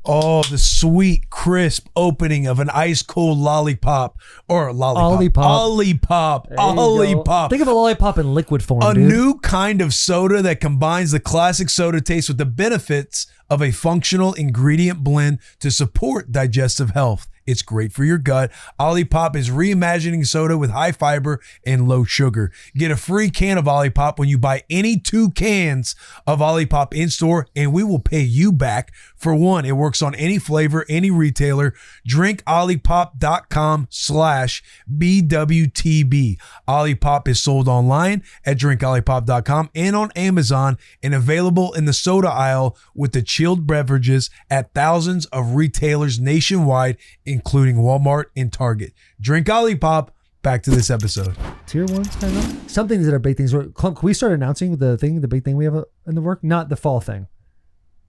Oh, the sweet, crisp opening of an ice cold lollipop or lollipop. Lollipop. Think of a lollipop in liquid form, A dude. new kind of soda that combines the classic soda taste with the benefits of a functional ingredient blend to support digestive health. It's great for your gut. Olipop is reimagining soda with high fiber and low sugar. Get a free can of Olipop when you buy any 2 cans of Olipop in store, and we will pay you back for one. It works on any flavor, any retailer. DrinkOlipop.com/BWTB. Olipop is sold online at drinkolipop.com and on Amazon, and available in the soda aisle with the chilled beverages at thousands of retailers nationwide, including Walmart and Target. Drink Olipop. Back to this episode. Tier 1, kind of. Some things that are big things. Can we start announcing the big thing we have in the work? Not the fall thing.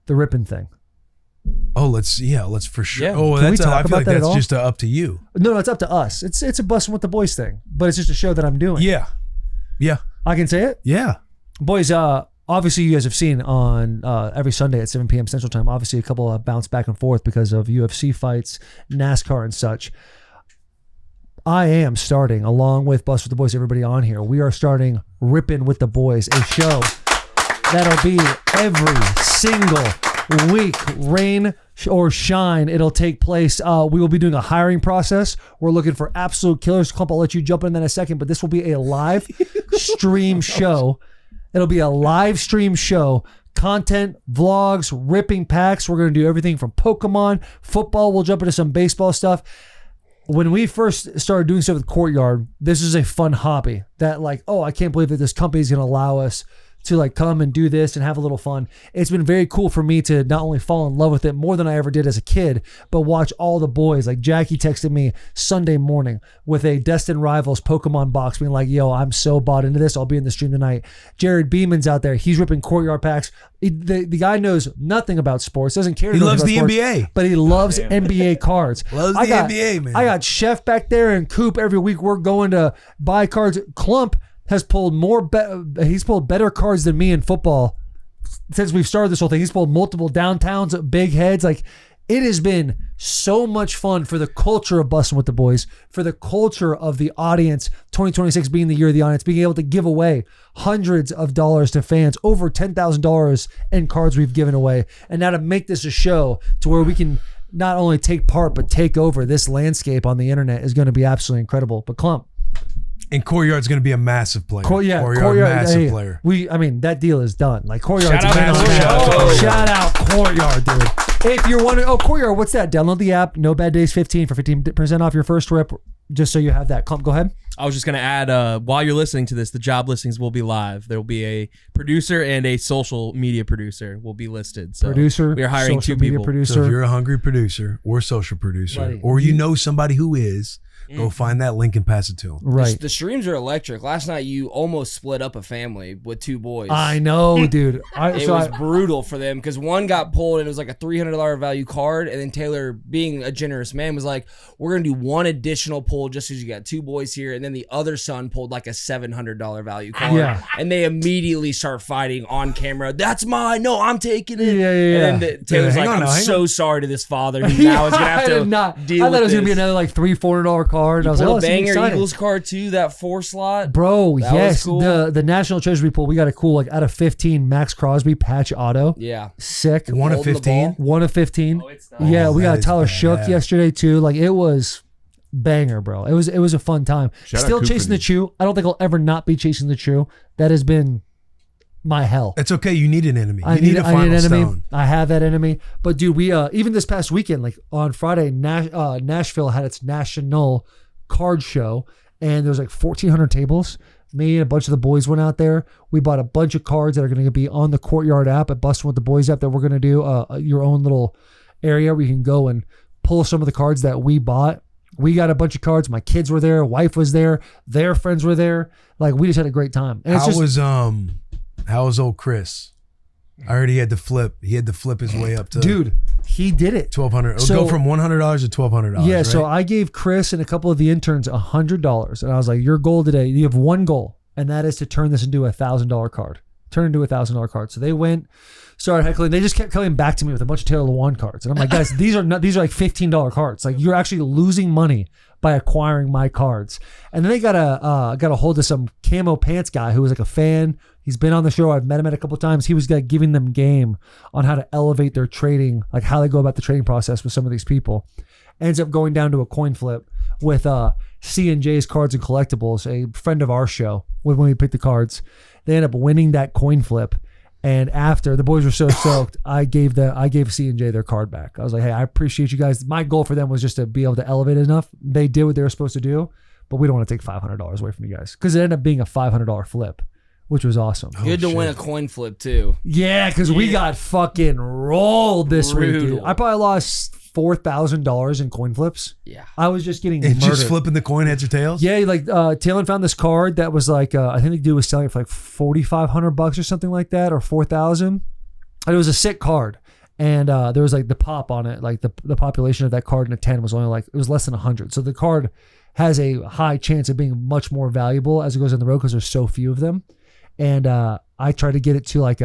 The Rippin thing. Oh, let's for sure. Yeah. Oh, Can we I talk feel about like that at that's all? just up to you. No, it's up to us. It's a Bussin' With The Boys thing, but it's just a show that I'm doing. Yeah. Yeah. I can say it? Yeah. Boys, obviously you guys have seen on every Sunday at 7 p.m. Central Time, obviously a couple of bounce back and forth because of UFC fights, NASCAR and such. I am starting, along with Bussin' With The Boys, everybody on here, we are starting Rippin' With The Boys, a show that'll be every single week, rain or shine, it'll take place. We will be doing a hiring process. We're looking for absolute killers. Clump, I'll let you jump in that in a second, but this will be a live stream show. It'll be a live stream show. Content, vlogs, ripping packs. We're going to do everything from Pokemon, football. We'll jump into some baseball stuff. When we first started doing stuff with Courtyard, this is a fun hobby that I can't believe that this company is going to allow us to come and do this and have a little fun. It's been very cool for me to not only fall in love with it more than I ever did as a kid, but watch all the boys. Like Jackie texted me Sunday morning with a Destined Rivals Pokemon box being like, yo, I'm so bought into this. I'll be in the stream tonight. Jared Beeman's out there. He's ripping Courtyard packs. The guy knows nothing about sports, doesn't care. He loves the sports, NBA. But he loves NBA cards. Loves the NBA, man. I got Chef back there and Coop every week. We're going to buy cards. Clump has pulled he's pulled better cards than me in football since we've started this whole thing. He's pulled multiple downtowns, big heads. It has been so much fun for the culture of Bussin' With The Boys, for the culture of the audience, 2026 being the year of the audience, being able to give away hundreds of dollars to fans, over $10,000 in cards we've given away. And now to make this a show to where we can not only take part, but take over this landscape on the internet is going to be absolutely incredible. But Clump, and Courtyard's going to be a massive player. Courtyard, massive player. That deal is done. Courtyard's Shout out massive. Courtyard. Shout out Courtyard, dude. If you're wondering, Courtyard, what's that? Download the app. No Bad Days 15 for 15% off your first rip. Just so you have that. Clump, go ahead. I was just going to add, while you're listening to this, the job listings will be live. There will be a producer and a social media producer will be listed. So we are hiring two people. Producer. So if you're a hungry producer or social producer, Buddy, or you know somebody who is, go find that link and pass it to them. Right. The streams are electric. Last night you almost split up a family with two boys. I know, dude. It was brutal for them because one got pulled and it was like a $300 value card, and then Taylor, being a generous man, was like, we're going to do one additional pull just because you got two boys here, and then the other son pulled like a $700 value card. Yeah. And they immediately start fighting on camera. That's mine. No, I'm taking it. Yeah. And then Taylor's Hang like, on I'm now, so sorry to this father who now is going to have to deal I thought with it was going to be this. another $300-$400 card. And I was like, Pull oh, a this is banger exciting. Eagles card too, that 4 slot. Bro, That yes. was cool. The National Treasury pool, we got a cool, out of 15, Max Crosby patch auto. Yeah. Sick. 1 of Holding the 15. ball. 1 of 15. Oh, it's Yeah, we that got is Tyler bad. Shook yesterday too. It was banger, bro. It was a fun time. Shout out Still Cooper, chasing the dude. chew. I don't think I'll ever not be chasing the chew. That has been my hell. It's okay. You need an enemy. I You need a final an enemy. stone. I have that enemy. But dude, we even this past weekend, on Friday, Nashville had its national card show, and there was 1,400 tables. Me and a bunch of the boys went out there. We bought a bunch of cards that are going to be on the Courtyard app at Bussin' With The Boys app that we're going to do your own little area where you can go and pull some of the cards that we bought. We got a bunch of cards. My kids were there. Wife was there. Their friends were there. We just had a great time. And How was old Chris? I heard he had to flip. He had to flip his way up to dude, he did it. $1,200. So- Go from $100 to $1,200. Yeah, right? so I gave Chris and a couple of the interns $100, and I was like, "Your goal today, you have one goal, and that is to turn this into a $1,000 card. Turn it into a $1,000 card." So they went, started heckling. They just kept coming back to me with a bunch of Taylor Lewan cards, and I'm like, "Guys, these are $15 cards. You're actually losing money by acquiring my cards." And then they got a hold of some camo pants guy who was a fan. He's been on the show. I've met him a couple times. He was giving them game on how to elevate their trading, how they go about the trading process with some of these people. Ends up going down to a coin flip with C&J's Cards and Collectibles, a friend of our show, when we picked the cards. They end up winning that coin flip. And after, the boys were so stoked, I gave C&J their card back. I was like, "Hey, I appreciate you guys." My goal for them was just to be able to elevate it enough. They did what they were supposed to do, but we don't want to take $500 away from you guys, because it ended up being a $500 flip, which was awesome. Good to win a coin flip too. Yeah, because we got fucking rolled this week, dude. Brutal. I probably lost $4,000 in coin flips. Yeah. I was just getting And murdered. just flipping the coin heads or tails? Yeah, Taylor found this card that was I think the dude was selling it for $4,500 or something like that, or $4,000. And it was a sick card. And there was like the pop on it, like the population of that card in a 10 was only like, it was less than 100. So the card has a high chance of being much more valuable as it goes on the road because there's so few of them. And I tried to get it to like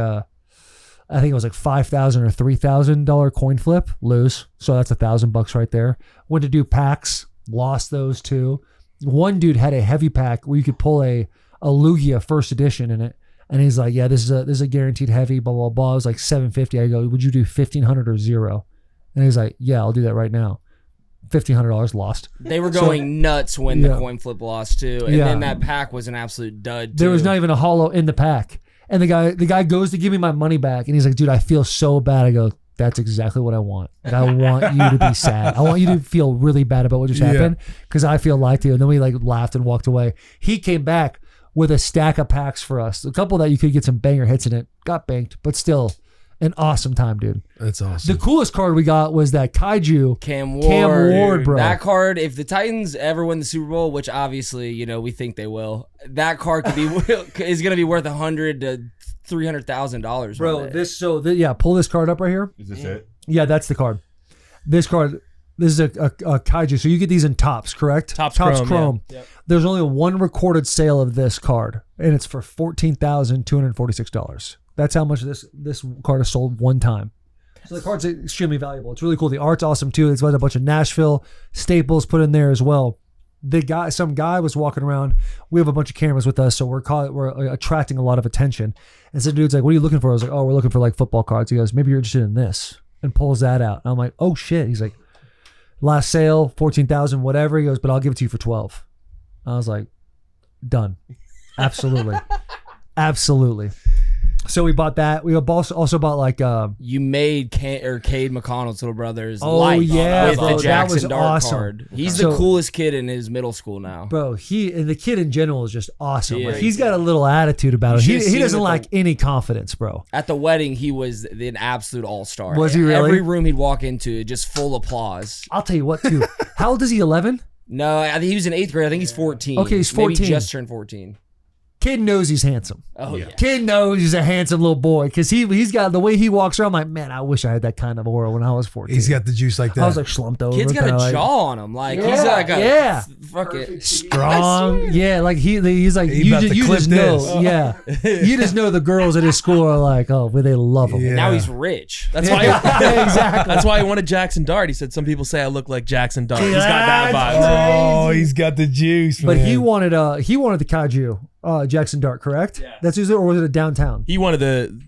I think it was like $5,000 or $3,000 coin flip, lose. So that's $1,000 right there. Went to do packs, lost those two. One dude had a heavy pack where you could pull a Lugia first edition in it. And he's like, yeah, this is a guaranteed heavy, blah, blah, blah. I was like $750. I go, would you do $1,500 or zero? And he's like, yeah, I'll do that right now. $1,500 lost. They were going nuts when the coin flip lost too. And then that pack was an absolute dud too. There was not even a hollow in the pack. And the guy goes to give me my money back. And he's like, dude, I feel so bad. I go, that's exactly what I want. And I want you to be sad. I want you to feel really bad about what just happened because I feel lied to you. And then we like laughed and walked away. He came back with a stack of packs for us. A couple that you could get some banger hits in it. Got banked, but still an awesome time, dude. That's awesome. The coolest card we got was that Kaiju Cam Ward, bro. That card, if the Titans ever win the Super Bowl, which obviously, you know, we think they will, that card could be is going to be worth $100,000 to $300,000. Bro, pull this card up right here. Is this it? Yeah, that's the card. This is a Kaiju. So you get these in Topps, correct? Topps Chrome. Yeah. Yep. There's only one recorded sale of this card, and it's for $14,246. That's how much this card is sold one time. So the card's extremely valuable. It's really cool. The art's awesome too. It's got a bunch of Nashville staples put in there as well. Some guy was walking around. We have a bunch of cameras with us, so we're attracting a lot of attention. And so dude's like, "What are you looking for?" I was like, "Oh, we're looking for like football cards." He goes, "Maybe you're interested in this," and pulls that out. And I'm like, "Oh shit!" He's like, "Last sale, 14,000, whatever." He goes, "But I'll give it to you for 12." I was like, "Done, absolutely, absolutely." So we bought that. We also bought like you made Cade McConnell's little brother's oh life yeah, with bro, the Jackson that was Dart awesome. card. He's the coolest kid in his middle school now. Bro, the kid in general is just awesome. Yeah. Like, he's got a little attitude about him. He doesn't lack any confidence, bro. At the wedding, he was an absolute all-star. Was he really? Every room he'd walk into, just full applause. I'll tell you what, too. How old is he? 11? No, I think he was in 8th grade. I think he's 14. Okay, he's 14. Maybe just turned 14. Kid knows he's handsome. Oh yeah. Kid knows he's a handsome little boy because he's got the way he walks around. I'm like, man, I wish I had that kind of aura when I was 14. He's got the juice like that. I was like slumped over. Kid's got a like, jaw on him. Like he's like a fucking strong. Yeah, like he's like He you about to just clip know. this. Yeah, you just know the girls at his school are like, oh, well, they love him. Yeah. now he's rich. That's why. Exactly. That's why he wanted Jackson Dart. He said some people say I look like Jackson Dart. He's got that vibe. Oh, he's got the juice, But man. he wanted the Kaiju. Jackson Dart, correct? Yeah. That's or was it a downtown? He wanted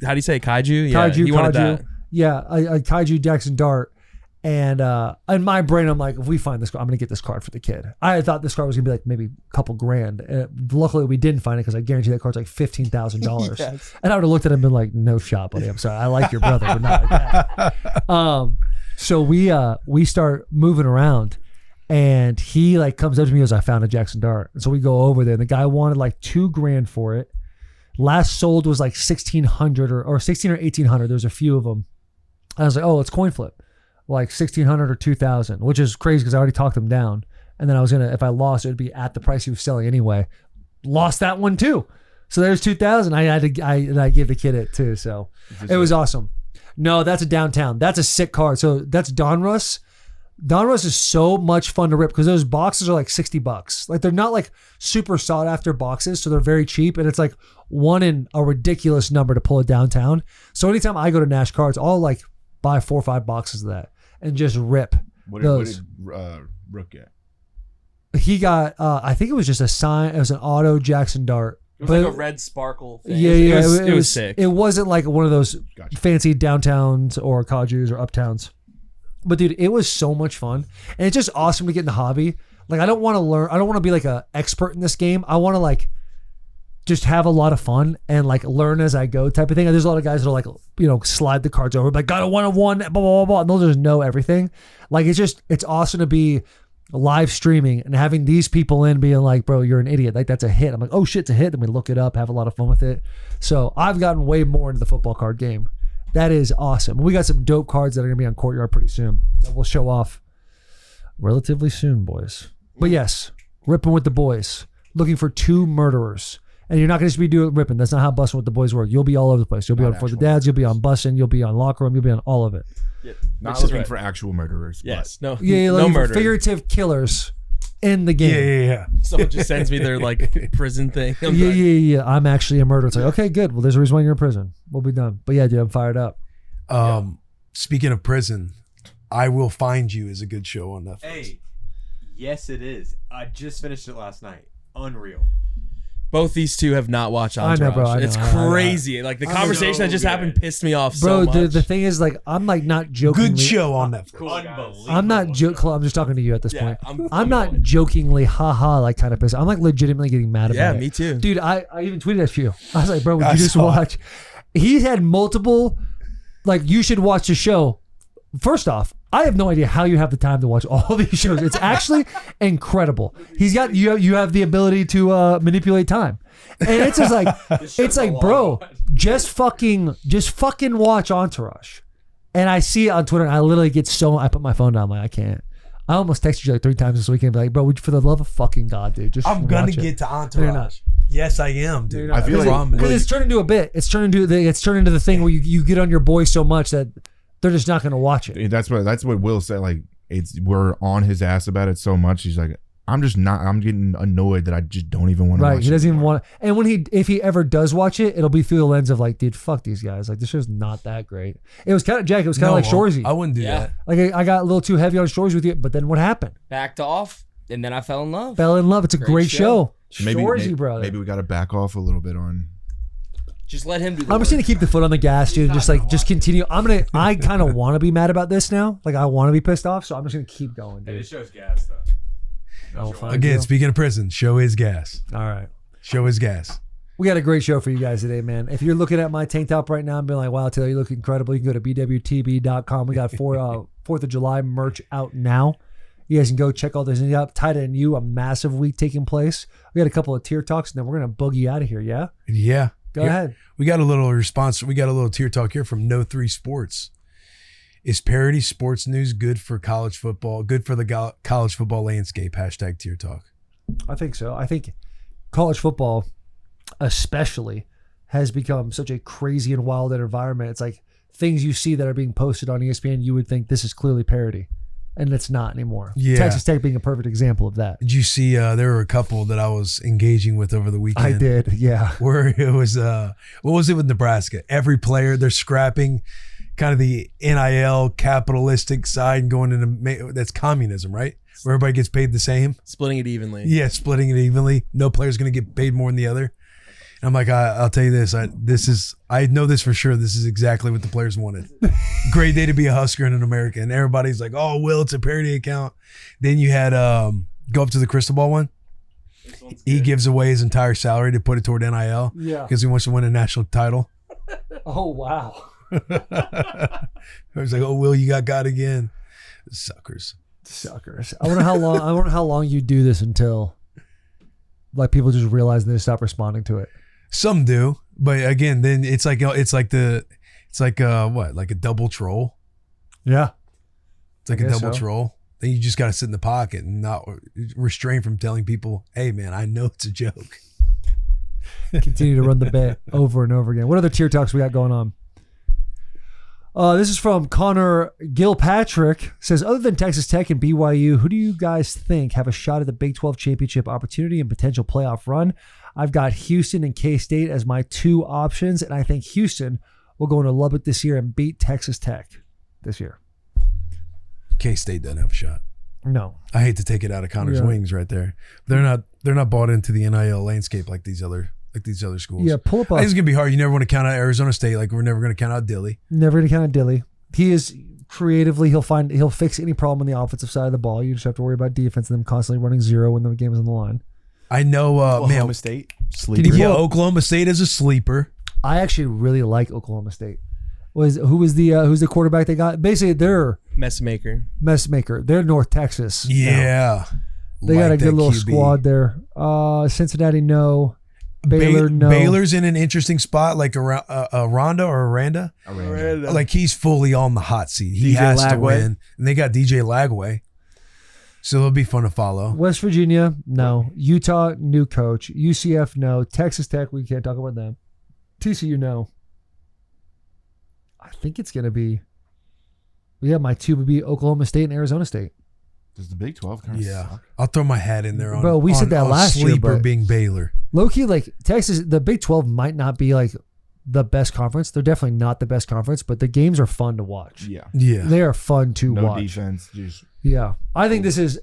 how do you say kaiju? Yeah, Kaiju, he wanted Kaiju. that. Yeah, a Kaiju Jackson Dart. And in my brain, I'm like, if we find this card, I'm going to get this card for the kid. I thought this card was going to be like maybe a couple grand. Luckily, we didn't find it because I guarantee that card's like $15,000. Yes. And I would have looked at him and been like, no shot, buddy. I'm sorry. I like your brother, but not like that. So we start moving around. And he like comes up to me and goes, I found a Jackson Dart. And so we go over there. And the guy wanted like $2,000 for it. Last sold was like 1,600 or 16 or 1,800. There's a few of them. I was like, oh, let's coin flip. Like 1,600 or 2,000, which is crazy because I already talked him down. And then I was if I lost, it would be at the price he was selling anyway. Lost that one too. So there's 2,000. I gave the kid it too. So it was awesome. No, that's a downtown. That's a sick card. So that's Donruss. Donruss is so much fun to rip because those boxes are like $60. Like they're not like super sought after boxes, so they're very cheap, and it's like one in a ridiculous number to pull it downtown. So anytime I go to Nash Cards, I'll like buy 4 or 5 boxes of that and just rip those. What did Rook get? He got, I think it was just a sign. It was an auto Jackson Dart. It was like a red sparkle thing. Yeah, It was sick. It wasn't like one of those fancy downtowns or Kajus or uptowns. But dude, it was so much fun. And it's just awesome to get in the hobby. Like I don't want to learn. I don't want to be like an expert in this game. I want to like just have a lot of fun and like learn as I go type of thing. And there's a lot of guys that are like, slide the cards over, like got a 1-on-1, blah, blah, blah, blah. And they'll just know everything. Like it's awesome to be live streaming and having these people in being like, bro, you're an idiot. Like that's a hit. I'm like, oh shit, it's a hit. Then we look it up, have a lot of fun with it. So I've gotten way more into the football card game. That is awesome. We got some dope cards that are going to be on Courtyard pretty soon that we'll show off relatively soon, boys. But yes, Rippin' With The Boys, looking for 2 murderers. And you're not going to just be doing ripping. That's not how Bussin' With The Boys work. You'll be all over the place. You'll be Not on For the actual Dads. You'll be on Bussin'. You'll be on Locker Room. You'll be on all of it. Not looking for actual murderers. Yes. No. Yeah, no like murder. figurative killers in the game. Yeah. Someone just sends me their like prison thing. I'm Yeah, like, yeah. I'm actually a murderer. It's like, okay, good. Well, there's a reason why you're in prison. We'll be done. But yeah, dude, I'm fired up. Speaking of prison, I Will Find You is a good show on Netflix. Hey, yes, it is. I just finished it last night. Unreal. Both these two have not watched I know, Entourage. bro, I know, It's I know. crazy. Like the conversation that just happened pissed me off Bro, so much. the thing is, like, I'm like not joking. Good show on Netflix. Unbelievable. I'm not joking. I'm just talking to you at this Yeah, point. I'm not jokingly, haha, like kind of pissed. I'm like legitimately getting mad about Yeah, it. me too. Dude, I even tweeted at you. I was like, bro, would I you just saw it. watch? He had multiple, like, you should watch the show. First off, I have no idea how you have the time to watch all these shows. It's actually incredible. He's got you have the ability to manipulate time, and it's just like it's like, bro, just fucking watch Entourage. And I see it on Twitter, and I literally get so I put my phone down, I'm like, I can't. I almost texted you like 3 times this weekend, like, bro, would you, for the love of fucking God, dude, just I'm gonna watch it. get to You're Entourage. not. Yes, I am, dude. You're not. I feel like Because it's turned into a bit. It's turned into the thing where you get on your boys so much that they're just not going to watch it. that's what Will said. Like we're on his ass about it so much. He's like, I'm getting annoyed that I just don't even want to Right. watch He it doesn't even anymore. want to. And if he ever does watch it, it'll be through the lens of like, dude, fuck these guys. Like, this show's not that great. It was kind of, Jack, it was kind of like Shoresy. I wouldn't do Yeah. that. Like, I got a little too heavy on Shoresy with you, but then what happened? Backed off, and then I fell in love. Fell in love. It's a great show. Maybe, Shoresy, brother. Maybe we got to back off a little bit on. Just let him do the I'm just work. gonna keep the foot on the gas, dude. Just continue. I kind of want to be mad about this now. Like, I want to be pissed off, so I'm just gonna keep going, dude. show's gas, though. I'll find Again, you. speaking of prison, show is gas. All right. Show is gas. We got a great show for you guys today, man. If you're looking at my tank top right now and being like, wow, Taylor, you look incredible, you can go to bwtb.com. We got 4th of July merch out now. You guys can go check all this out. Tight End You, a massive week taking place. We got a couple of tier talks, and then we're going to boogie out of here, yeah? Yeah. Go ahead. We got a little response. We got a little tier talk here from No3 Sports. Is parody sports news good for college football? Good for the college football landscape? # tier talk. I think so. I think college football, especially, has become such a crazy and wild environment. It's like things you see that are being posted on ESPN, you would think this is clearly parody, and it's not anymore. Yeah. Texas Tech being a perfect example of that. Did you see? There were a couple that I was engaging with over the weekend. I did, yeah. Where it was, what was it with Nebraska? Every player, they're scrapping kind of the NIL capitalistic side and going into, that's communism, right? Where everybody gets paid the same. Splitting it evenly. Yeah, splitting it evenly. No player's going to get paid more than the other. And I'm like, I'll tell you this. I know this for sure. This is exactly what the players wanted. Great day to be a Husker and an American. And everybody's like, oh, Will, it's a parody account. Then you had go up to the Crystal Ball one. He gives away his entire salary to put it toward NIL. Yeah. Because he wants to win a national title. Oh, wow. I was like, oh, Will, you got again. Suckers. I wonder how long you do this until like people just realize they stop responding to it. Some do, but again, then it's like what, like a double troll. Yeah. It's like I a guess double so. troll. Then you just got to sit in the pocket and not restrain from telling people, hey man, I know it's a joke. Continue to run the bit over and over again. What other tier talks we got going on? This is from Connor Gilpatrick. Says, other than Texas Tech and BYU, who do you guys think have a shot at the Big 12 championship opportunity and potential playoff run? I've got Houston and K-State as my 2 options, and I think Houston will go into Lubbock this year and beat Texas Tech this year. K-State doesn't have a shot. No. I hate to take it out of Connor's wings right there. They're not bought into the NIL landscape like these other schools. Yeah, pull up I think it's gonna be hard. You never want to count out Arizona State, like we're never gonna count out Dilly. Never going to count on Dilly. He is creatively, he'll fix any problem on the offensive side of the ball. You just have to worry about defense and them constantly running zero when the game is on the line. I know, Oklahoma State. Can you yeah, pull up- Oklahoma State is a sleeper. I actually really like Oklahoma State. Who's the quarterback they got? Basically, they're Messmaker. messmaker. They're North Texas. Yeah, They got a Like good that little QB. squad there. Cincinnati, no. Baylor, no. Baylor's in an interesting spot, like Aranda or Aranda. Like he's fully on the hot seat. He DJ has to Lagway. win, and they got DJ Lagway. So it'll be fun to follow. West Virginia, no. Utah, new coach. UCF, no. Texas Tech, we can't talk about them. TCU, no. I think it's going to be, my two would be Oklahoma State and Arizona State. Does the Big 12 kind of suck? I'll throw my hat in there on. Bro, we said that last year, sleeper but being Baylor. low-key, like Texas, the Big 12 might not be like the best conference. They're definitely not the best conference, but the games are fun to watch. Yeah. They are fun to No watch. defense. Just Yeah. I think this is,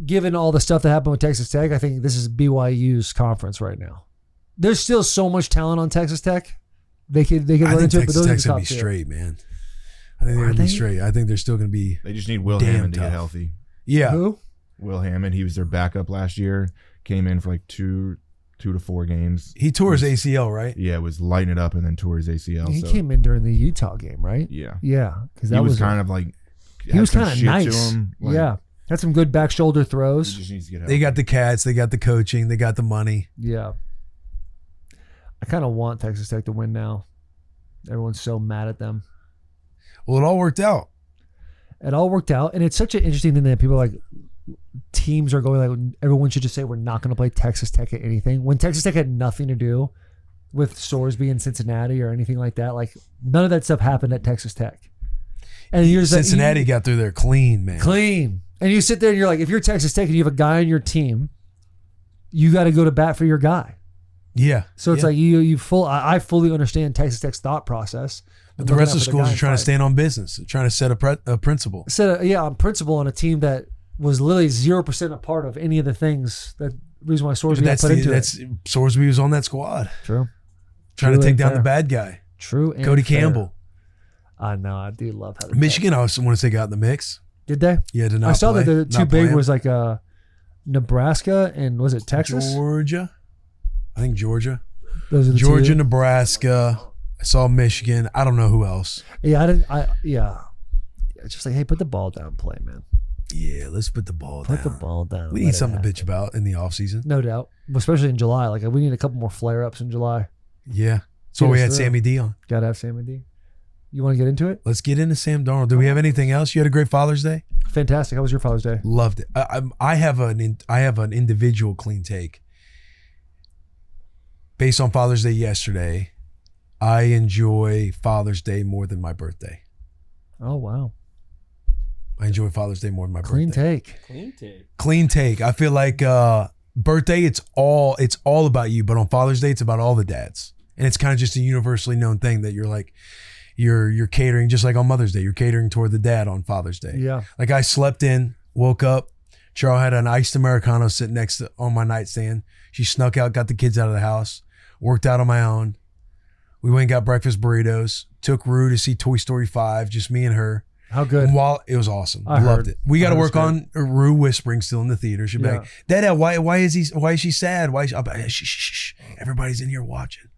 given all the stuff that happened with Texas Tech, I think this is BYU's conference right now. There's still so much talent on Texas Tech. They could I run think into it, but Texas those are the Tech's going top to be two. straight, man. I think they're going to be straight. I think they're still going to be. they just need Will Damn Hammond to tough. get healthy. Yeah. Who? Will Hammond, he was their backup last year. Came in for like two to 4 games. He tore his ACL, right? Yeah, was lighting it up and then tore his ACL. He so, came in during the Utah game, right? Yeah. Yeah. Because He that was kind of like. he was kind of To nice. him. Like, Yeah. Had some good back shoulder He throws. just needs to get healthy. They got the cats. They got the coaching. They got the money. Yeah. I kind of want Texas Tech to win now. Everyone's so mad at them. Well, it all worked out. It all worked out, and it's such an interesting thing that people are like teams are going like everyone should just say we're not going to play Texas Tech at anything when Texas Tech had nothing to do with Sorsby in Cincinnati or anything like that. Like none of that stuff happened at Texas Tech. And you're just Cincinnati like, got through there clean, man. clean, and you sit there and you're like, if you're Texas Tech and you have a guy on your team, you got to go to bat for your guy. Yeah. So it's like I fully understand Texas Tech's thought process. But the rest of the schools are trying to stand on business, trying to set a principle. On principle on a team that was literally 0% a part of any of the things that reason why Sorsby got put into it. Sorsby was on that squad. True. Trying True to take and down fair. the bad guy. True. And Cody fair. Campbell. I know. I do love how Michigan, I also want to say got in the mix. Did they? Yeah, did not I saw play. that the two Not big playing. was like Nebraska and was it Texas? Georgia. I think Georgia. Those are the Georgia, two. Nebraska. I saw Michigan. I don't know who else. Yeah, I didn't. It's just like, hey, put the ball down, play, man. Yeah, let's put the ball down. Put the ball down. We Let need it something to happen. bitch about in the offseason. No doubt, especially in July. Like we need a couple more flare ups in July. Yeah. So Get we us had through. Sammy D on. Gotta have Sammy D. You want to get into it? Let's get into Sam Darnold. Do we have anything else? You had a great Father's Day? Fantastic. How was your Father's Day? Loved it. I have an individual clean take. Based on Father's Day yesterday, I enjoy Father's Day more than my birthday. Oh wow, I enjoy Father's Day more than my clean birthday. take. Clean take. I feel like birthday, it's all about you, but on Father's Day, it's about all the dads, and it's kind of just a universally known thing that you're like, you're catering, just like on Mother's Day, you're catering toward the dad on Father's Day. Yeah. Like I slept in, woke up, Cheryl had an iced Americano sitting on my nightstand. She snuck out, got the kids out of the house, worked out on my own. We went and got breakfast burritos, took Rue to see Toy Story 5, just me and her. How good? And while it was awesome. I Loved heard. it. We got to I work on Rue whispering still in the theater. She'll be Yeah. like, Dad, why is she sad? Why is she, I'll be like, shh. Everybody's in here watching.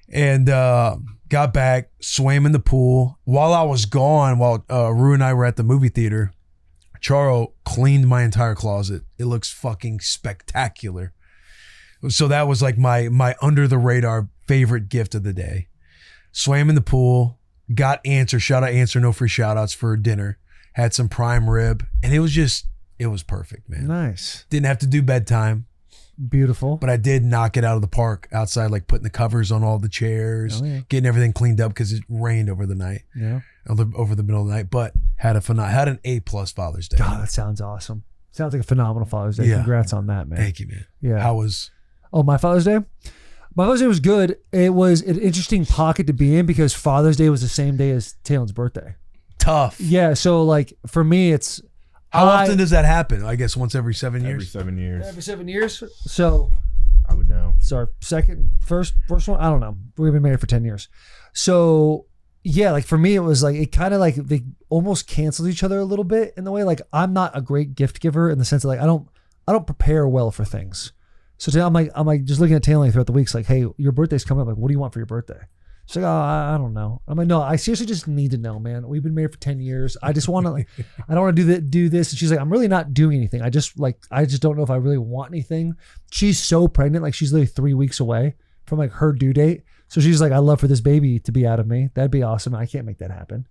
And got back, swam in the pool. While I was gone, while Rue and I were at the movie theater, Charo cleaned my entire closet. It looks fucking spectacular. So that was like my under the radar favorite gift of the day. Swam in the pool, got Answer, shout out Answer, no free shout outs for dinner. Had some prime rib, and it was perfect, man. Nice. Didn't have to do bedtime, Beautiful. but I did knock it out of the park outside, like putting the covers on all the chairs, Oh, yeah. getting everything cleaned up because it rained over the night, Yeah. over the middle of the night. But had an A+ Father's Day. God, that sounds awesome. Sounds like a phenomenal Father's Day. Yeah. Congrats on that, man. Thank you, man. Yeah. How was? Oh, my Father's Day? My Father's Day was good. It was an interesting pocket to be in because Father's Day was the same day as Taylor's birthday. Tough. Yeah, so like for me, it's How often does that happen? I guess once every 7 years. Every 7 years. every 7 years. So I would know. it's our first one. I don't know. We've been married for 10 years. So yeah, like for me, it was like it kind of like they almost canceled each other a little bit in the way. Like I'm not a great gift giver in the sense that like I don't prepare well for things. So today I'm like just looking at Taylor throughout the weeks, like, hey, your birthday's coming up. Like, what do you want for your birthday? She's like, oh, I don't know. I'm like, no, I seriously just need to know, man. We've been married for 10 years. I just want to like, I don't want to do this. And she's like, I'm really not doing anything. I just don't know if I really want anything. She's so pregnant. Like she's literally 3 weeks away from like her due date. So she's like, I'd love for this baby to be out of me. That'd be awesome. I can't make that happen.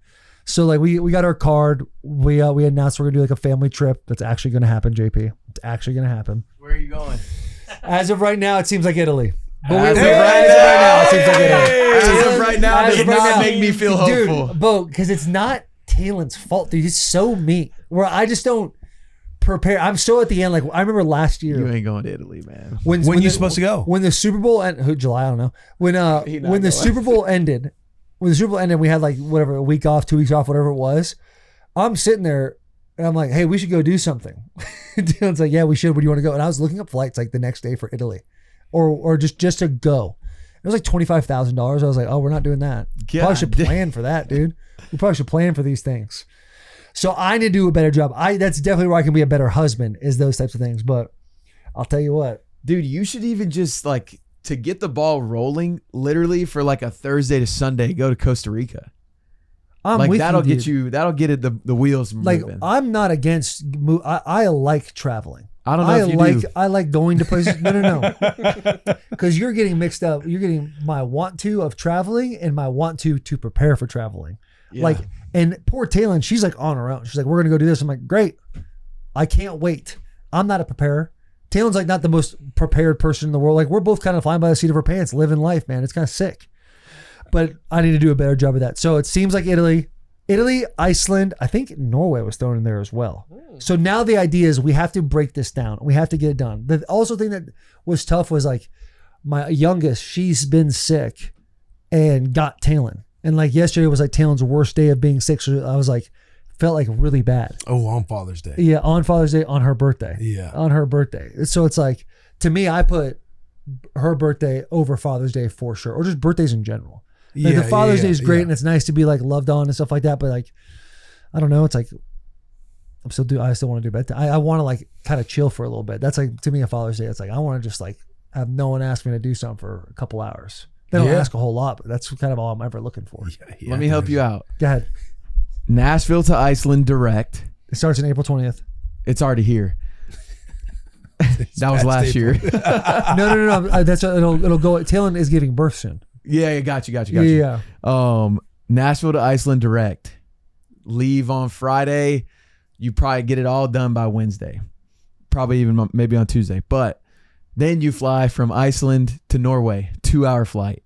So like we got our card. We announced we're gonna do like a family trip. That's actually gonna happen, JP. It's actually gonna happen. Where are you going? As of right now, it seems like Italy. But As of right now, it seems like Italy. As of right now, As does of right not now. make me feel hopeful. Dude, Bo, because it's not Taylor's fault, dude. He's so mean. Where I just don't prepare. I'm so at the end. Like I remember last year. You ain't going to Italy, man. When you supposed to go? When the Super Bowl ended, July, I don't know. When the Super Bowl ended, we had like whatever, a week off, 2 weeks off, whatever it was. I'm sitting there and I'm like, hey, we should go do something. Dylan's like, yeah, we should. Where do you want to go? And I was looking up flights like the next day for Italy, or just to go. It was like $25,000. I was like, oh, we're not doing that. Probably should plan for that, dude. We probably should plan for these things. So I need to do a better job. That's definitely where I can be a better husband, is those types of things. But I'll tell you what. Dude, you should even just like, to get the ball rolling, literally for like a Thursday to Sunday, go to Costa Rica. I'm with that'll you, get dude. you, that'll get it the wheels moving. Like I'm not against. I like traveling. I don't know if you do. I like going to places. No. Because you're getting mixed up. You're getting my want to of traveling and my want to prepare for traveling. Yeah. Like, and poor Taylor, she's like on her own. She's like, we're gonna go do this. I'm like, great. I can't wait. I'm not a preparer. Taylor's like not the most prepared person in the world. Like we're both kind of flying by the seat of our pants, living life, man. It's kind of sick. But I need to do a better job of that. So it seems like Italy, Iceland. I think Norway was thrown in there as well. So now the idea is we have to break this down. We have to get it done. The also thing that was tough was like my youngest, she's been sick and got Talon. And like yesterday was like Talon's worst day of being sick. So I was like, felt like really bad. Oh, on Father's Day. Yeah, on Father's Day, on her birthday. Yeah. On her birthday. So it's like, to me, I put her birthday over Father's Day for sure. Or just birthdays in general. Like the Father's Day is great and it's nice to be like loved on and stuff like that. But like, I don't know. It's like, I still want to do bedtime. I want to like kind of chill for a little bit. That's like, to me, a Father's Day. It's like, I want to just like have no one ask me to do something for a couple hours. They don't ask a whole lot, but that's kind of all I'm ever looking for. Let me help you out. Go ahead. Nashville to Iceland direct. It starts on April 20th. It's already here. That was last year. No. That's it'll go. Talon is giving birth soon. Yeah, got you. Yeah. Nashville to Iceland direct. Leave on Friday. You probably get it all done by Wednesday. Probably even maybe on Tuesday. But then you fly from Iceland to Norway, 2-hour flight.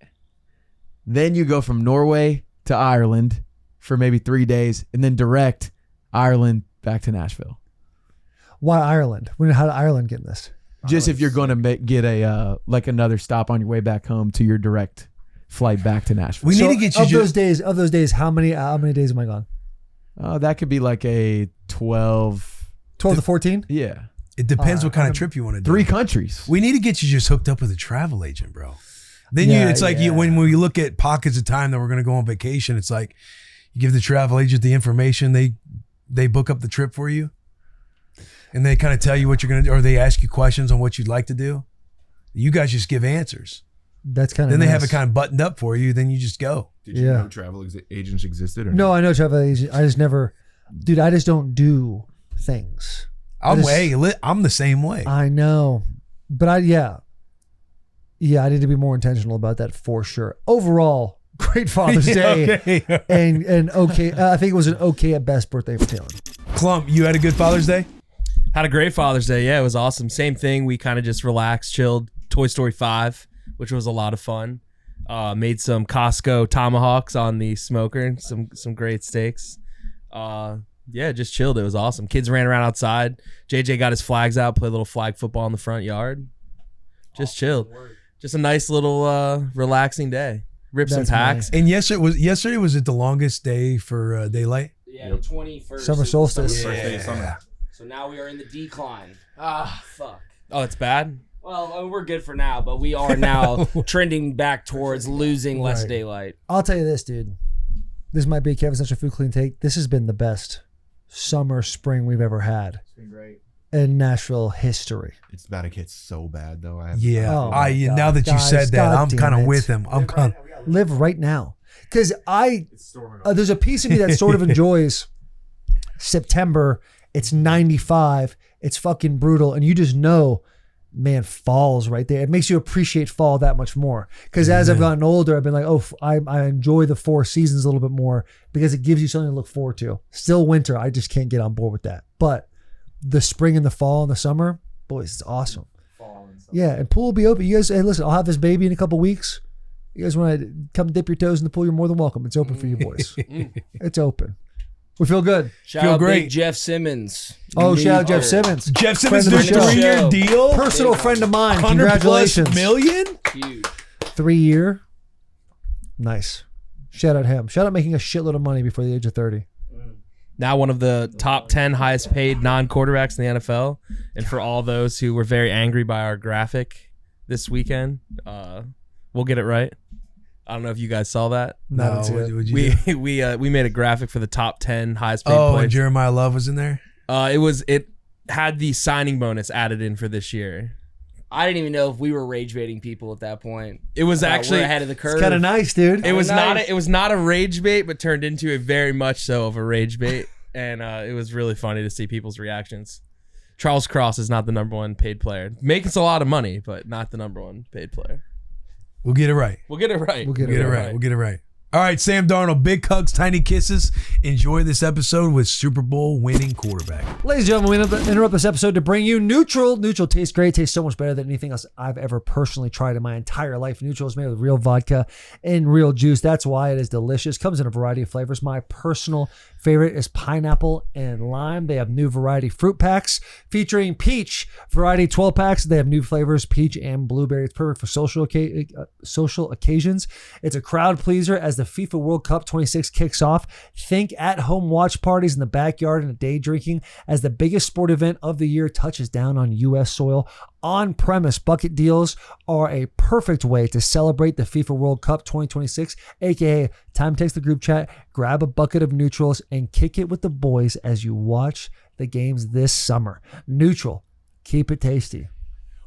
Then you go from Norway to Ireland for maybe 3 days, and then direct Ireland back to Nashville. Why Ireland? How did Ireland get in this? Just if you're going to get a like another stop on your way back home to your direct flight back to Nashville. We need to get you those days. How many days am I gone? That could be like a 12 to 14? Yeah. It depends what kind of trip you want to do. 3 countries. We need to get you just hooked up with a travel agent, bro. Then it's like when we look at pockets of time that we're going to go on vacation, it's like you give the travel agent the information, they book up the trip for you, and they kind of tell you what you're going to do, or they ask you questions on what you'd like to do. You guys just give answers. That's kind of Then they have it kind of buttoned up for you. Then you just go. Did you know travel agents existed? Or No, I know travel agents. I just never, dude. I just don't do things. I'm the same way. I know, but I need to be more intentional about that for sure. Overall, great Father's Day, Okay. and okay. I think it was an okay at best birthday for Taylor. Clump, you had a good Father's Day? Had a great Father's Day. Yeah, it was awesome. Same thing. We kind of just relaxed, chilled. Toy Story 5, which was a lot of fun. Made some Costco tomahawks on the smoker. Some great steaks. Yeah, just chilled. It was awesome. Kids ran around outside. JJ got his flags out, played a little flag football in the front yard. Just chilled. Just a nice little relaxing day. Ripped some packs. And yesterday was it the longest day for daylight? Yeah, the 21st. Summer solstice. First day of summer. So now we are in the decline. Fuck. Oh, it's bad? Well, I mean, we're good for now, but we are now trending back towards losing less daylight. I'll tell you this, dude. This might be a Kevin Central Food Clean take. This has been the best spring we've ever had. It's been great. In Nashville history. It's about to get so bad though. Now that you said that, I'm kind of with him. I'm kind of live right now, because there's a piece of me that sort of enjoys September. It's 95. It's fucking brutal, and you just know man, fall's right there. It makes you appreciate fall that much more. Because as I've gotten older, I've been like, I enjoy the 4 seasons a little bit more because it gives you something to look forward to. Still winter, I just can't get on board with that. But the spring and the fall and the summer, boys, it's awesome. Yeah, and pool will be open. You guys, hey, listen, I'll have this baby in a couple weeks. You guys want to come dip your toes in the pool, you're more than welcome. It's open for you boys. It's open. We feel good. Shout out Big Jeff Simmons. Oh, shout out Jeff Simmons. Jeff Simmons, Friend their of the show. 3-year deal. Personal friend of mine. 100+ Congratulations. million? Huge. 3-year. Nice. Shout out him. Shout out making a shitload of money before the age of 30. Now one of the top 10 highest paid non-quarterbacks in the NFL. And for all those who were very angry by our graphic this weekend, we'll get it right. I don't know if you guys saw that. No, what'd you do? We made a graphic for the top 10 highest paid Oh, players. and Jeremiah Love was in there? It had the signing bonus added in for this year. I didn't even know if we were rage baiting people at that point. It was actually we're ahead of the curve. It's kind of nice, dude. It was nice. it was not a rage bait, but turned into a very much so of a rage bait, and it was really funny to see people's reactions. Charles Cross is not the number 1 paid player, making us a lot of money, but not the number 1 paid player. We'll get it right. We'll get it right. We'll get We'll get it right. All right, Sam Darnold, big hugs, tiny kisses. Enjoy this episode with Super Bowl winning quarterback. Ladies and gentlemen, we interrupt this episode to bring you NUTRL. NUTRL tastes great. Tastes so much better than anything else I've ever personally tried in my entire life. NUTRL is made with real vodka and real juice. That's why it is delicious. Comes in a variety of flavors. My personal favorite is pineapple and lime. They have new variety fruit packs featuring peach variety 12 packs. They have new flavors, peach and blueberry. It's perfect for social occasions. It's a crowd pleaser as the FIFA World Cup 26 kicks off. Think at-home watch parties in the backyard and a day drinking as the biggest sport event of the year touches down on U.S. soil. On-premise bucket deals are a perfect way to celebrate the FIFA World Cup 2026, aka time takes the group chat, grab a bucket of NUTRLs, and kick it with the boys as you watch the games this summer. NUTRL, keep it tasty.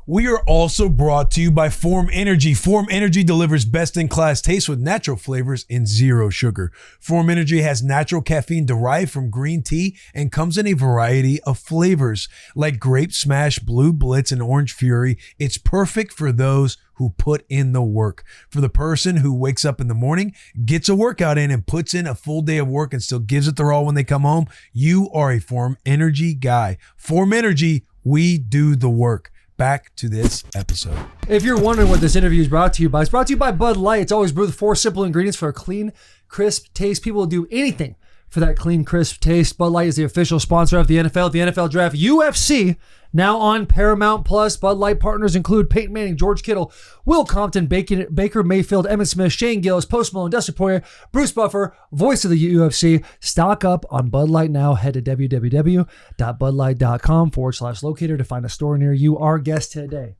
We are also brought to you by Form Energy. Form Energy delivers best-in-class taste with natural flavors and zero sugar. Form Energy has natural caffeine derived from green tea and comes in a variety of flavors like Grape Smash, Blue Blitz, and Orange Fury. It's perfect for those who put in the work. For the person who wakes up in the morning, gets a workout in, and puts in a full day of work and still gives it their all when they come home, you are a Form Energy guy. Form Energy, we do the work. Back to this episode. If you're wondering what this interview is brought to you by, it's brought to you by Bud Light. It's always brewed with 4 simple ingredients for a clean, crisp taste. People will do anything for that clean, crisp taste. Bud Light is the official sponsor of the NFL, the NFL Draft, UFC, now on Paramount Plus. Bud Light partners include Peyton Manning, George Kittle, Will Compton, Baker Mayfield, Emmitt Smith, Shane Gillis, Post Malone, Dustin Poirier, Bruce Buffer, voice of the UFC. Stock up on Bud Light now. Head to www.budlight.com/locator to find a store near you. Our guest today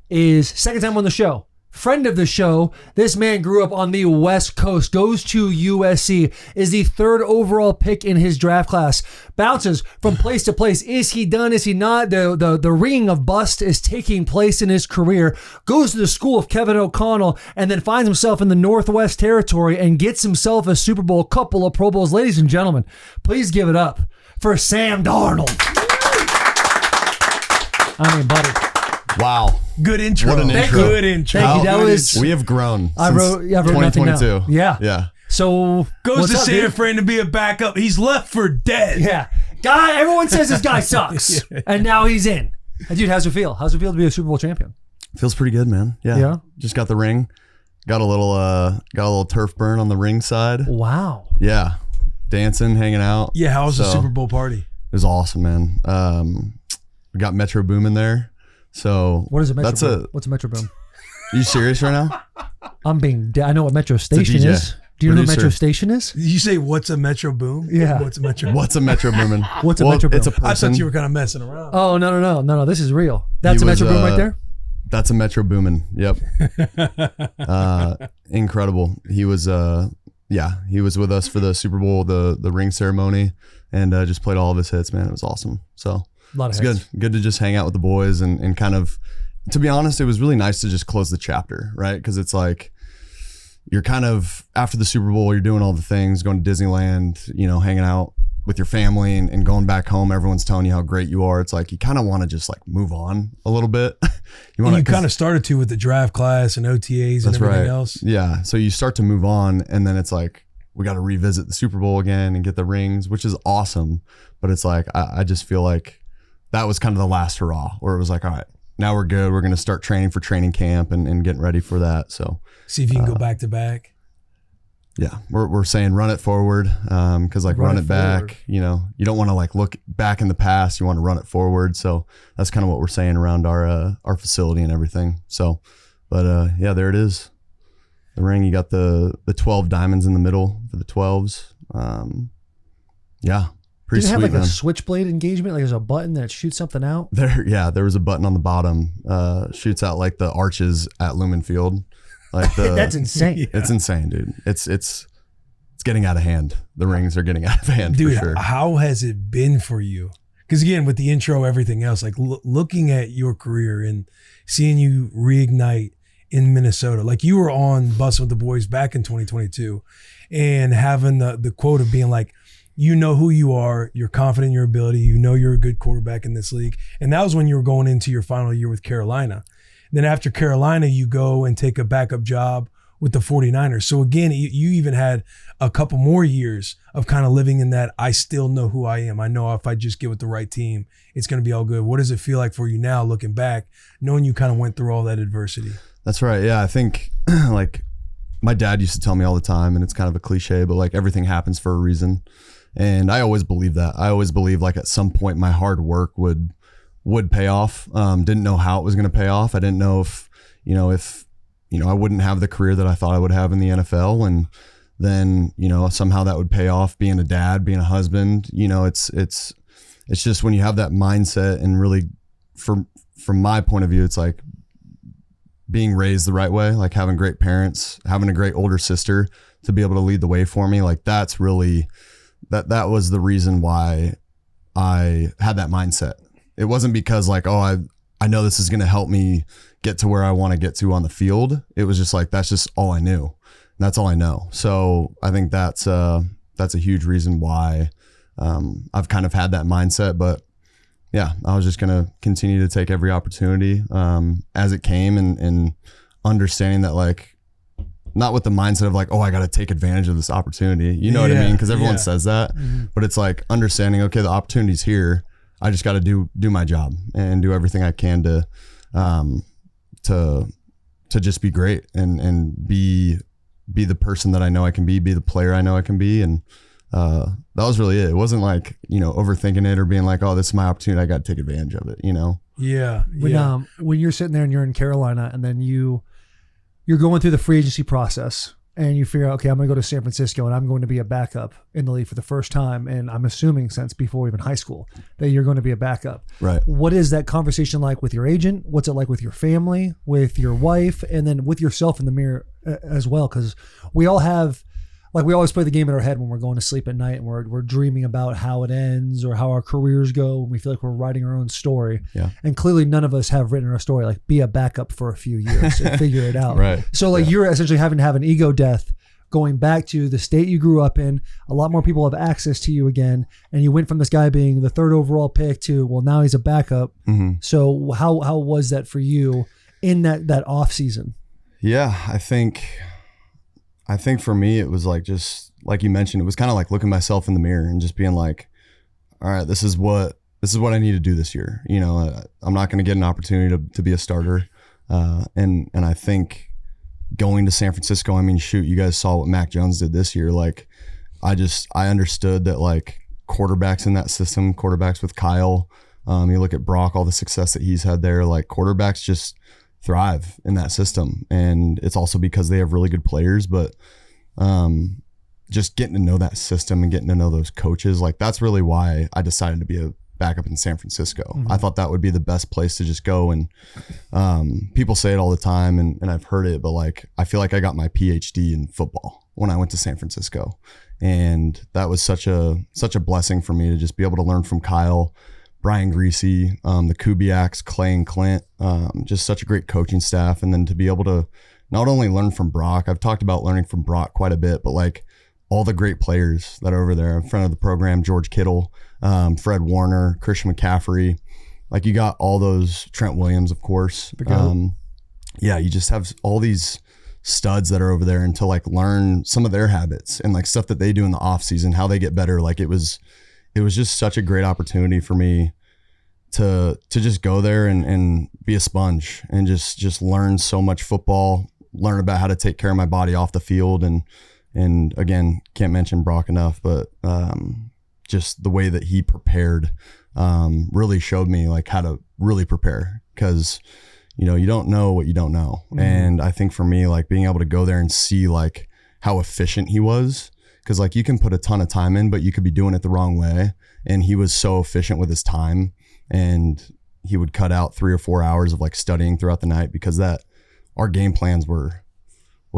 is second time on the show. Friend of the show. This man grew up on the West Coast, goes to USC, is the 3rd overall pick in his draft class, bounces from place to place. Is he done? Is he not? The ringing of bust is taking place in his career, goes to the school of Kevin O'Connell, and then finds himself in the Northwest Territory and gets himself a Super Bowl, couple of Pro Bowls. Ladies and gentlemen, please give it up for Sam Darnold. I mean, buddy. Wow. Good intro. What an intro. Good intro. Thank you. That was. We have grown. I wrote nothing down. 2022. Yeah. Yeah. So Goes what's to up, Santa dude? Fran to be a backup. He's left for dead. Yeah. Guy, everyone says this guy sucks. And now he's in. And dude, how's it feel? How's it feel to be a Super Bowl champion? Feels pretty good, man. Yeah. Yeah? Just got the ring. Got a little turf burn on the ring side. Wow. Yeah. Dancing, hanging out. Yeah, how was the So, Super Bowl party? It was awesome, man. We got Metro Boom in there. So What is a Metro that's Boom? What's a Metro Boom? you serious right now? I know what Metro Station DJ, is. Do you know what producer. Metro Station is? Did you say what's a Metro Boom? Yeah. What's a Metro Boom? What's a Metro Boomin? What's a Metro Boom? It's a I person. thought you were kind of messing around. Oh, no. This is real. That's He a was, Metro Boom right there? That's a Metro Boomin. Yep. Incredible. He was he was with us for the Super Bowl, the ring ceremony, and just played all of his hits, man. It was awesome. So A lot of it's hits. good to just hang out with the boys and kind of, to be honest, it was really nice to just close the chapter, right? Because it's like you're kind of, after the Super Bowl, you're doing all the things, going to Disneyland, hanging out with your family and going back home, everyone's telling you how great you are. It's like you kind of want to just like move on a little bit. You kind of started to with the draft class and OTAs and everything else. Yeah. So you start to move on, and then it's like we got to revisit the Super Bowl again and get the rings, which is awesome. But it's like I just feel like that was kind of the last hurrah, where it was like, all right, now we're good. We're going to start training for training camp and getting ready for that. So see if you can go back to back. Yeah, we're saying run it forward, because like run it back, you know, you don't want to like look back in the past. You want to run it forward. So that's kind of what we're saying around our facility and everything. So, but yeah, there it is, the ring. You got the 12 diamonds in the middle for the 12s. Yeah, pretty Did it sweet. have like man. a switchblade engagement? Like there's a button that shoots something out? There was a button on the bottom, shoots out like the arches at Lumen Field. Like That's insane. It's insane, dude. It's getting out of hand. The rings are getting out of hand, dude. for sure. How has it been for you? Because again, with the intro, everything else, like looking at your career and seeing you reignite in Minnesota, like you were on Bussin with the Boys back in 2022, and having the quote of being like, you know who you are, you're confident in your ability, you know you're a good quarterback in this league, and that was when you were going into your final year with Carolina. Then after Carolina, you go and take a backup job with the 49ers. So again, you even had a couple more years of kind of living in that, I still know who I am. I know if I just get with the right team, it's going to be all good. What does it feel like for you now, looking back, knowing you kind of went through all that adversity? That's right. Yeah, I think like my dad used to tell me all the time, and it's kind of a cliche, but like everything happens for a reason. And I always believe that. I always believe like at some point my hard work would pay off. Didn't know how it was going to pay off. I didn't know if I wouldn't have the career that I thought I would have in the NFL. And then, somehow that would pay off, being a dad, being a husband. It's just when you have that mindset, and really from my point of view, it's like being raised the right way, like having great parents, having a great older sister to be able to lead the way for me. Like that's really, that was the reason why I had that mindset. It wasn't because like, oh, I know this is going to help me get to where I want to get to on the field. It was just like, that's just all I knew. And that's all I know. So I think that's a huge reason why I've kind of had that mindset. But yeah, I was just going to continue to take every opportunity as it came, and understanding that, like, not with the mindset of like, oh, I got to take advantage of this opportunity. You know what I mean? Because everyone says that, but it's like understanding, okay, the opportunity's here. I just got to do my job and do everything I can to just be great and be the person that I know I can be the player I know I can be. And that was really it. It wasn't like, overthinking it or being like, oh, this is my opportunity, I got to take advantage of it, Yeah. When you're sitting there and you're in Carolina, and then you're going through the free agency process, and you figure out, okay, I'm going to go to San Francisco, and I'm going to be a backup in the league for the first time. And I'm assuming since before even high school that you're going to be a backup. Right. What is that conversation like with your agent? What's it like with your family, with your wife, and then with yourself in the mirror as well? Because we all have, like, we always play the game in our head when we're going to sleep at night, and we're dreaming about how it ends or how our careers go, and we feel like we're writing our own story. Yeah. And clearly none of us have written our story, like be a backup for a few years and figure it out. Right. So like you're essentially having to have an ego death going back to the state you grew up in. A lot more people have access to you again. And you went from this guy being the 3rd overall pick to, well, now he's a backup. Mm-hmm. So how was that for you in that off season? Yeah, I think for me, it was like, just like you mentioned, it was kind of like looking myself in the mirror and just being like, all right, this is what I need to do this year. I'm not going to get an opportunity to be a starter. And I think going to San Francisco, I mean, shoot, you guys saw what Mac Jones did this year. Like, I understood that, like, quarterbacks in that system, quarterbacks with Kyle, you look at Brock, all the success that he's had there, like, quarterbacks just thrive in that system. And it's also because they have really good players, but just getting to know that system and getting to know those coaches, like, that's really why I decided to be a backup in San Francisco. Mm-hmm. I thought that would be the best place to just go. And people say it all the time, and I've heard it, but like, I feel like I got my PhD in football when I went to San Francisco. And that was such a blessing for me to just be able to learn from Kyle, Brian Greasy, the Kubiaks, Clay and Clint, just such a great coaching staff. And then to be able to not only learn from Brock, I've talked about learning from Brock quite a bit, but like all the great players that are over there in front of the program, George Kittle, Fred Warner, Christian McCaffrey. Like you got all those, Trent Williams, of course. Yeah, you just have all these studs that are over there, and to like learn some of their habits and like stuff that they do in the off season, how they get better. Like it was just such a great opportunity for me to just go there and be a sponge and just learn so much football, learn about how to take care of my body off the field. And again, can't mention Brock enough, but just the way that he prepared really showed me like how to really prepare, because you know, you don't know what you don't know. And I think for me, like being able to go there and see like how efficient he was, because like you can put a ton of time in, but you could be doing it the wrong way. And he was so efficient with his time, and he would cut out 3 or 4 hours of like studying throughout the night, because that our game plans were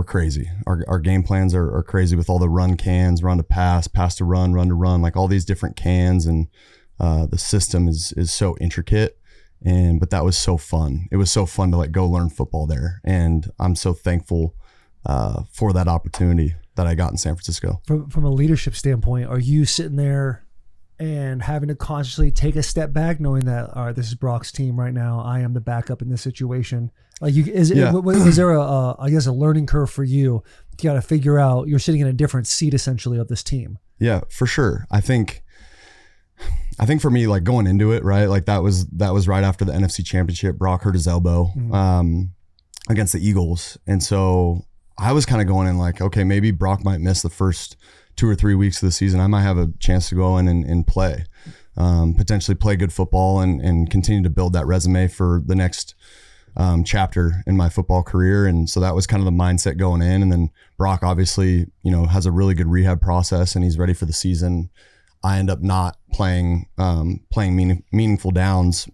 crazy. Our game plans are crazy with all the run cans, run to pass, pass to run to run, like all these different cans. And the system is so intricate. But that was so fun. It was so fun to like go learn football there. And I'm so thankful for that opportunity that I got in San Francisco. From a leadership standpoint, are you sitting there and having to consciously take a step back, knowing that, all right, this is Brock's team right now, I am the backup in this situation? Like, was there I guess a learning curve for you? You got to figure out, you're sitting in a different seat essentially of this team. Yeah, for sure. I think for me, like going into it, right, like that was right after the NFC Championship. Brock hurt his elbow against the Eagles. And so I was kind of going in like, okay, maybe Brock might miss the first 2 or 3 weeks of the season. I might have a chance to go in and play, potentially play good football and continue to build that resume for the next chapter in my football career. And so that was kind of the mindset going in. And then Brock obviously, you know, has a really good rehab process and he's ready for the season. I end up not playing meaningful downs,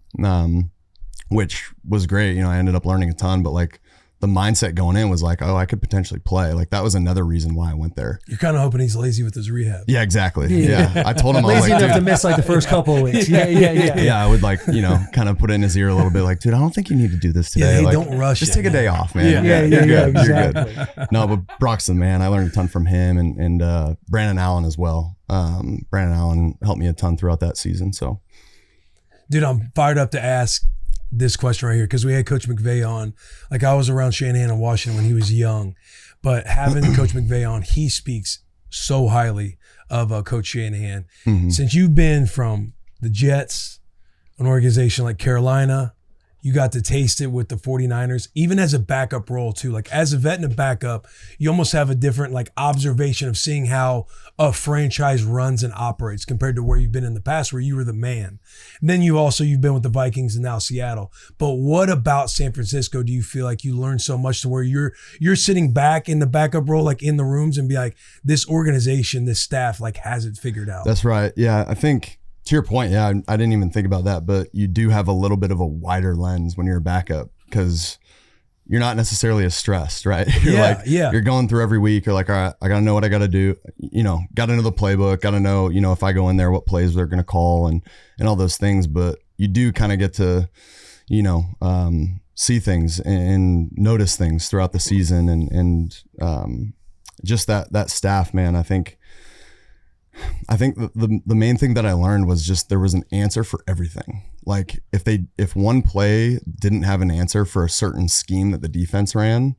which was great. You know, I ended up learning a ton, but like the mindset going in was like, oh, I could potentially play. Like that was another reason why I went there. You're kind of hoping he's lazy with his rehab. Yeah, exactly. Yeah. I told him I was lazy like, enough to miss like the first couple of weeks. Yeah. Yeah, I would like, you know, kind of put it in his ear a little bit like, dude, I don't think you need to do this today. Yeah, like, don't rush just it, take a day off, man. Yeah, exactly. You're good. No, but Brock's the man. I learned a ton from him and Brandon Allen as well. Brandon Allen helped me a ton throughout that season. So, dude, I'm fired up to ask this question right here, because we had Coach McVay on. Like, I was around Shanahan in Washington when he was young, but having Coach McVay on, he speaks so highly of Coach Shanahan. Mm-hmm. Since you've been from the Jets, an organization like Carolina, you got to taste it with the 49ers, even as a backup role too. Like as a vet and a backup, you almost have a different like observation of seeing how a franchise runs and operates compared to where you've been in the past, where you were the man. And then you've been with the Vikings and now Seattle. But what about San Francisco do you feel like you learned so much to where you're sitting back in the backup role, like in the rooms, and be like, this organization, this staff like has it figured out? That's right. Yeah, I think to your point, yeah, I didn't even think about that, but you do have a little bit of a wider lens when you're a backup, because you're not necessarily as stressed, right? You're going through every week. You're like, all right, I got to know what I got to do. You know, got to know the playbook, got to know, you know, if I go in there, what plays they're going to call and all those things. But you do kind of get to, you know, see things and notice things throughout the season and just that staff, man. I think the main thing that I learned was just there was an answer for everything. Like if one play didn't have an answer for a certain scheme that the defense ran,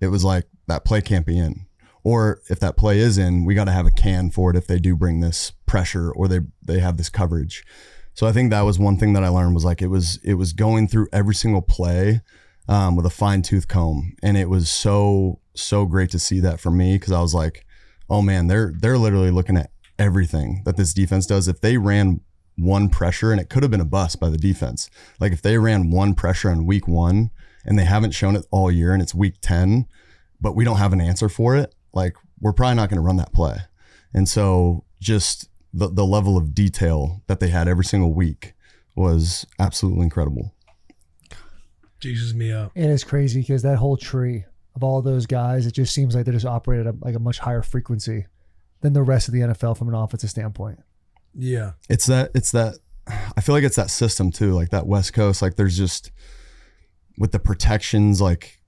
it was like that play can't be in. Or if that play is in, we got to have a can for it if they do bring this pressure or they have this coverage. So I think that was one thing that I learned was like it was going through every single play with a fine tooth comb, and it was so great to see that for me, because I was like, oh man, they're literally looking at everything that this defense does. If they ran one pressure, and it could have been a bust by the defense, like if they ran one pressure in week 1 and they haven't shown it all year and it's week 10, but we don't have an answer for it, like we're probably not going to run that play. And so just the level of detail that they had every single week was absolutely incredible. Jesus me up. It is crazy because that whole tree of all those guys, it just seems like they just operate at a much higher frequency than the rest of the NFL from an offensive standpoint. Yeah. It's that I feel like it's that system too, like that West Coast, like there's just with the protections, like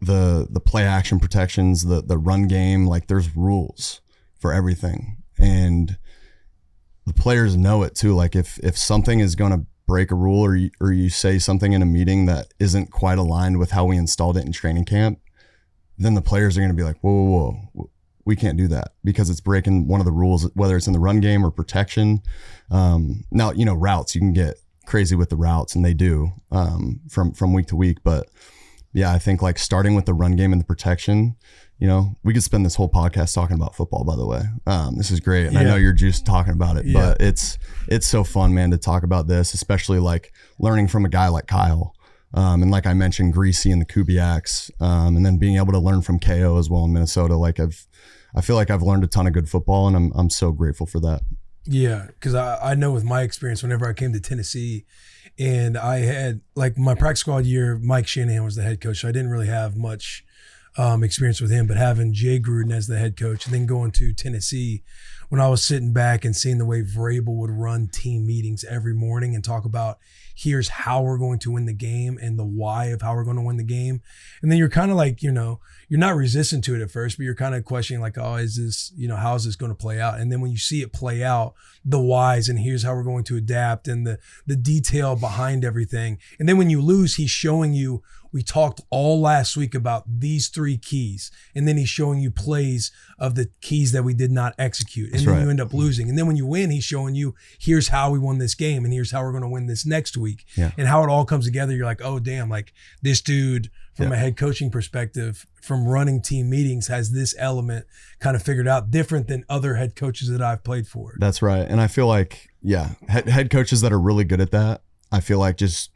the play action protections, the run game, like there's rules for everything. And the players know it too. Like if something is going to break a rule or you say something in a meeting that isn't quite aligned with how we installed it in training camp, then the players are going to be like, whoa, we can't do that because it's breaking one of the rules, whether it's in the run game or protection. Now, routes, you can get crazy with the routes, and they do from week to week. But yeah, I think like starting with the run game and the protection, we could spend this whole podcast talking about football, by the way. This is great. And I know you're just talking about it, but it's so fun, man, to talk about this, especially like learning from a guy like Kyle. And like I mentioned, Greasy and the Kubiaks, and then being able to learn from KO as well in Minnesota. Like I feel like I've learned a ton of good football, and I'm so grateful for that. Yeah, because I know with my experience, whenever I came to Tennessee, and I had like my practice squad year, Mike Shanahan was the head coach, so I didn't really have much experience with him. But having Jay Gruden as the head coach, and then going to Tennessee, when I was sitting back and seeing the way Vrabel would run team meetings every morning and talk about here's how we're going to win the game and the why of how we're going to win the game. And then you're kind of like, you're not resistant to it at first, but you're kind of questioning like, oh, is this, how is this going to play out? And then when you see it play out, the whys and here's how we're going to adapt and the detail behind everything. And then when you lose, he's showing you, we talked all last week about these 3 keys. And then he's showing you plays of the keys that we did not execute. And then you end up losing. And then when you win, he's showing you, here's how we won this game. And here's how we're going to win this next week. Yeah. And how it all comes together. You're like, oh, damn, like this dude from a head coaching perspective, from running team meetings, has this element kind of figured out different than other head coaches that I've played for. That's right. And I feel like, head coaches that are really good at that, I feel like just,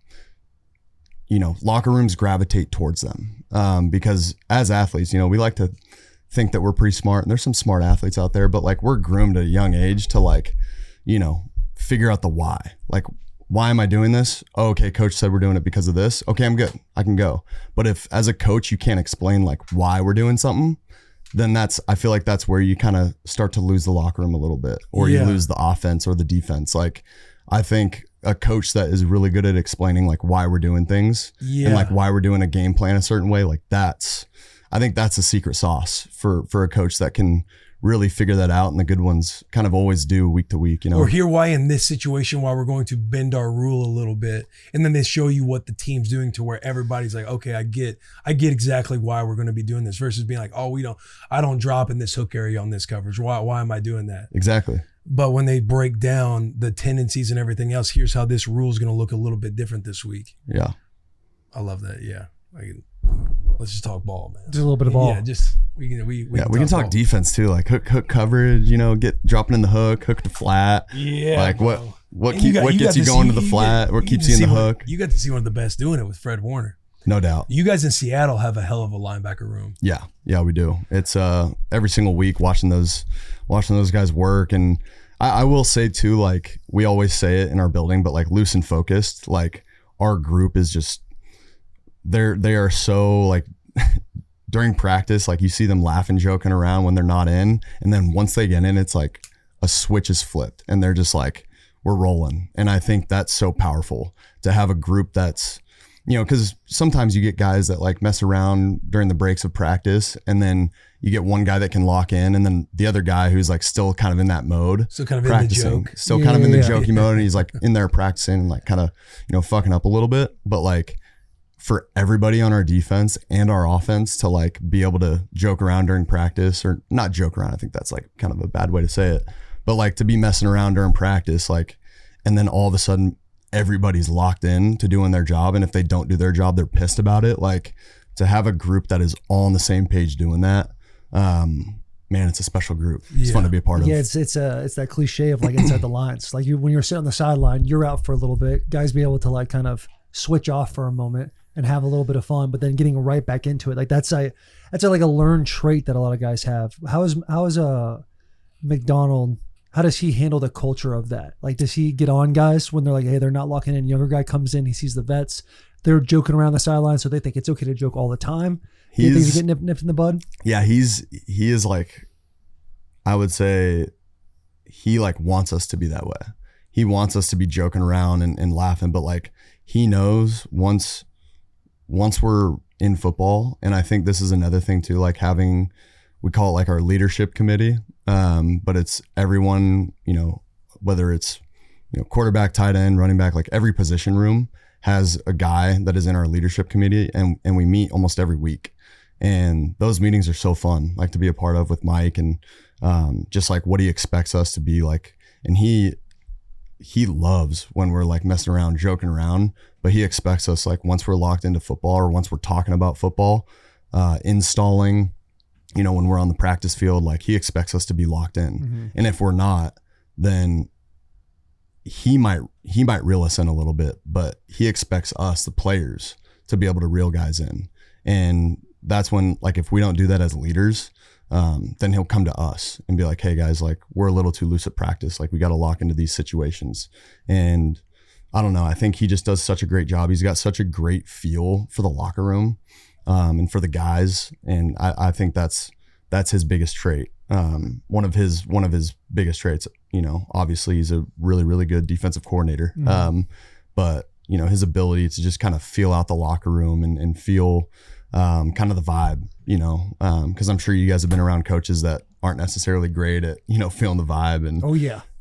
locker rooms gravitate towards them because as athletes, we like to think that we're pretty smart, and there's some smart athletes out there, but like we're groomed at a young age to like, figure out the why. Like, why am I doing this? Oh, okay, coach said we're doing it because of this. Okay, I'm good. I can go. But if as a coach you can't explain like why we're doing something, then I feel like that's where you kind of start to lose the locker room a little bit, or you lose the offense or the defense. Like I think a coach that is really good at explaining like why we're doing things and like why we're doing a game plan a certain way, like I think that's a secret sauce for a coach that can really figure that out, and the good ones kind of always do week to week, Or hear why in this situation, why we're going to bend our rule a little bit, and then they show you what the team's doing to where everybody's like, okay, I get exactly why we're going to be doing this, versus being like, oh, I don't drop in this hook area on this coverage. Why am I doing that? Exactly. But when they break down the tendencies and everything else, here's how this rule is going to look a little bit different this week. Yeah. I love that. Yeah. Let's just talk ball, man. Just a little bit of ball. Yeah, just we can talk ball. Defense too, like hook coverage. Get dropping in the hook to flat. Yeah, like what gets you going to the flat? What keeps you in the hook? You got to see one of the best doing it with Fred Warner. No doubt. You guys in Seattle have a hell of a linebacker room. Yeah, we do. It's every single week watching those guys work, and I will say too, like we always say it in our building, but like loose and focused, like our group is just. They are so like during practice, like you see them laughing, joking around when they're not in. And then once they get in, it's like a switch is flipped and they're just like, we're rolling. And I think that's so powerful to have a group that's, because sometimes you get guys that like mess around during the breaks of practice, and then you get one guy that can lock in, and then the other guy who's like still kind of in that mode, so kind of practicing, in the joke, still kind of in the jokey mode, and he's like in there practicing and like kind of fucking up a little bit, but like. For everybody on our defense and our offense to like be able to joke around during practice, or not joke around, I think that's like kind of a bad way to say it, but like to be messing around during practice, like, and then all of a sudden everybody's locked in to doing their job, and if they don't do their job, they're pissed about it. Like to have a group that is all on the same page doing that, man, it's a special group. It's fun to be a part of. Yeah, it's that cliche of like inside the lines. Like when you're sitting on the sideline, you're out for a little bit. Guys be able to like kind of switch off for a moment and have a little bit of fun, but then getting right back into it. Like that's like a learned trait that a lot of guys have. How is MacDonald, how does he handle the culture of that? Like, does he get on guys when they're like, hey, they're not locking in? Younger guy comes in, he sees the vets, they're joking around the sideline, so they think it's okay to joke all the time. He thinks he get nipped in the bud. Yeah, he is like, I would say he like wants us to be that way. He wants us to be joking around and laughing, but like he knows once we're in football, and I think this is another thing too, like having, we call it like our leadership committee. but it's everyone, whether it's, quarterback, tight end, running back, like every position room has a guy that is in our leadership committee, and we meet almost every week. And those meetings are so fun, like to be a part of with Mike, and just like what he expects us to be like. And he loves when we're like messing around, joking around, but he expects us, like once we're locked into football or once we're talking about football, installing, when we're on the practice field, like he expects us to be locked in. Mm-hmm. And if we're not, then he might reel us in a little bit, but he expects us, the players, to be able to reel guys in. And that's when, like, if we don't do that as leaders, then he'll come to us and be like, hey guys, like we're a little too loose at practice. Like we got to lock into these situations. And I don't know, I think he just does such a great job. He's got such a great feel for the locker room, and for the guys. And I think that's his biggest trait. One of his biggest traits, obviously he's a really, really good defensive coordinator. Mm-hmm. But his ability to just kind of feel out the locker room and feel, kind of the vibe, because I'm sure you guys have been around coaches that aren't necessarily great at, feeling the vibe. And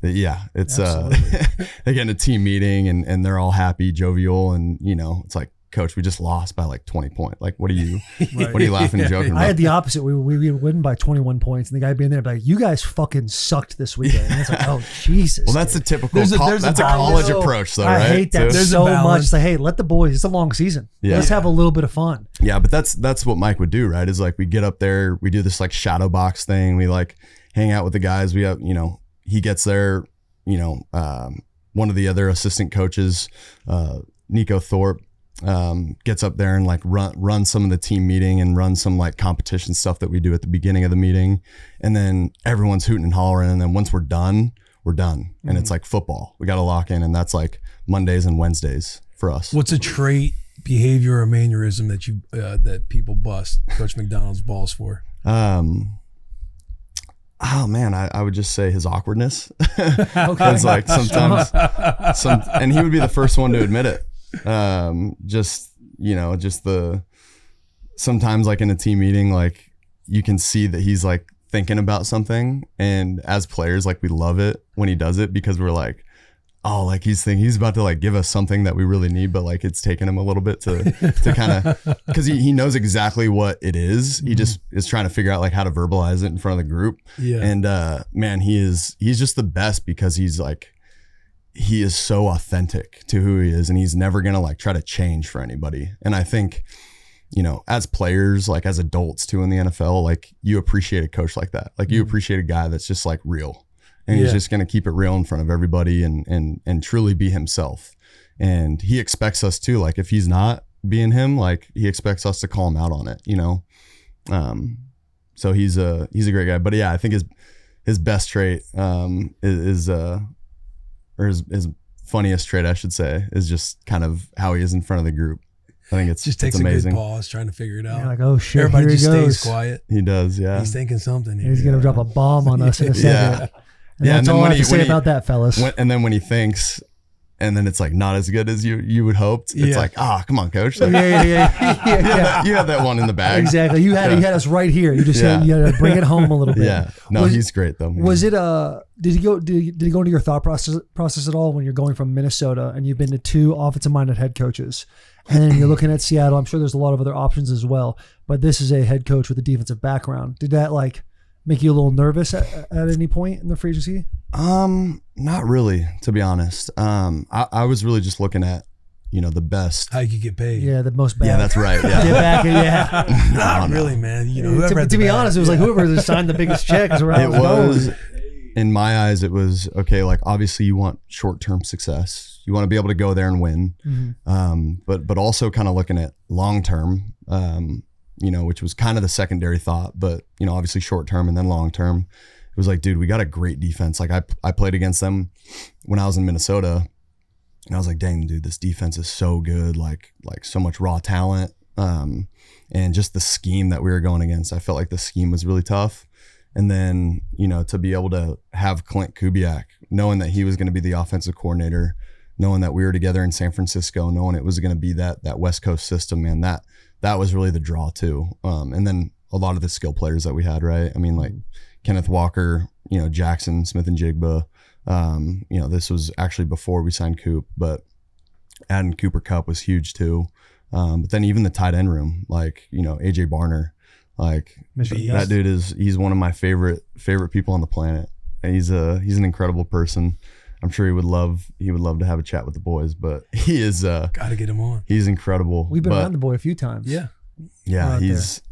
it's, they get in a team meeting and they're all happy, jovial. And, it's like, coach, we just lost by like 20 points. Like, what are you laughing and joking about? I had the opposite. We would win by 21 points, and the guy being there like, you guys fucking sucked this weekend. And it's like, oh Jesus. Well, that's dude. a typical there's that's a a college approach, though, right? I hate that There's a so much. balance. It's like, hey, let the boys. It's a long season. Yeah. Let's have a little bit of fun. Yeah, but that's what Mike would do, right? Is like we get up there, we do this like shadow box thing. We like hang out with the guys. We have, he gets there, one of the other assistant coaches, Nico Thorpe, gets up there and like run some of the team meeting and run some like competition stuff that we do at the beginning of the meeting. And then everyone's hooting and hollering. And then once we're done. And it's like football. We got to lock in. And that's like Mondays and Wednesdays for us. What's a trait, behavior, or mannerism that you that people bust Coach MacDonald's balls for? Oh man, I would just say his awkwardness. Because like sometimes, and he would be the first one to admit it. Sometimes like in a team meeting, like you can see that he's like thinking about something, and as players, like we love it when he does it because we're like, oh, like he's about to like give us something that we really need, but like it's taken him a little bit to kind of, because he knows exactly what it is. He just is trying to figure out like how to verbalize it in front of the group. Yeah. And man, he's just the best because he's like, he is so authentic to who he is, and he's never gonna like try to change for anybody. And I think, as players, like as adults too in the NFL, like you appreciate a coach like that. Like you appreciate a guy that's just like real, and he's just gonna keep it real in front of everybody and truly be himself. And he expects us to, like if he's not being him, like he expects us to call him out on it, So he's a great guy. But yeah, I think his best trait or his funniest trait, I should say, is just kind of how he is in front of the group. I think it's just takes amazing. a good pause trying to figure it out. You're like, oh shit, Everybody here just he goes. stays quiet. He does, yeah. He's thinking something here. He's gonna drop a bomb on us in a second. And Yeah, that's and then all I when have he- to say when he- about that, fellas. And then when he thinks, and then it's like not as good as you would hoped. It's Yeah. like, come on, coach. yeah, Like, yeah. you had that one in the bag. Exactly. You had us right here. You just Yeah. you had to bring it home a little bit. Yeah. No, Was- he's great though. Was it did he go into your thought process at all when you're going from Minnesota and you've been to two offensive minded head coaches and then you're looking at Seattle? I'm sure there's a lot of other options as well, but this is a head coach with a defensive background. Did that like make you a little nervous at any point in the free agency? Not really, to be honest. I was really just looking at, the best. How you could get paid. Yeah, the most bad. Yeah, that's right. Get Yeah. back, yeah. Not really, man. Whoever had To the be bag. honest, it was like whoever just signed the biggest check is where I It was was, in my eyes, it was okay. Like obviously you want short-term success. You want to be able to go there and win. Mm-hmm. But also kind of looking at long-term, which was kind of the secondary thought, but obviously short-term and then long-term. It was like, dude, we got a great defense. Like I played against them when I was in Minnesota, and I was like, dang, dude, this defense is so good. Like so much raw talent. And just the scheme that we were going against, I felt like the scheme was really tough. And then, to be able to have Clint Kubiak, knowing that he was going to be the offensive coordinator, knowing that we were together in San Francisco, knowing it was going to be that West Coast system, man, that was really the draw too. And then a lot of the skill players that we had, right? I mean, like Kenneth Walker, Jackson, Smith and Jigba. This was actually before we signed Coop, but adding Cooper Kupp was huge too. But then even the tight end room, like, AJ Barner, like that dude he's one of my favorite people on the planet. And he's an incredible person. I'm sure he would love to have a chat with the boys, but he is gotta get him on. He's incredible. We've been around the boy a few times. Yeah, he's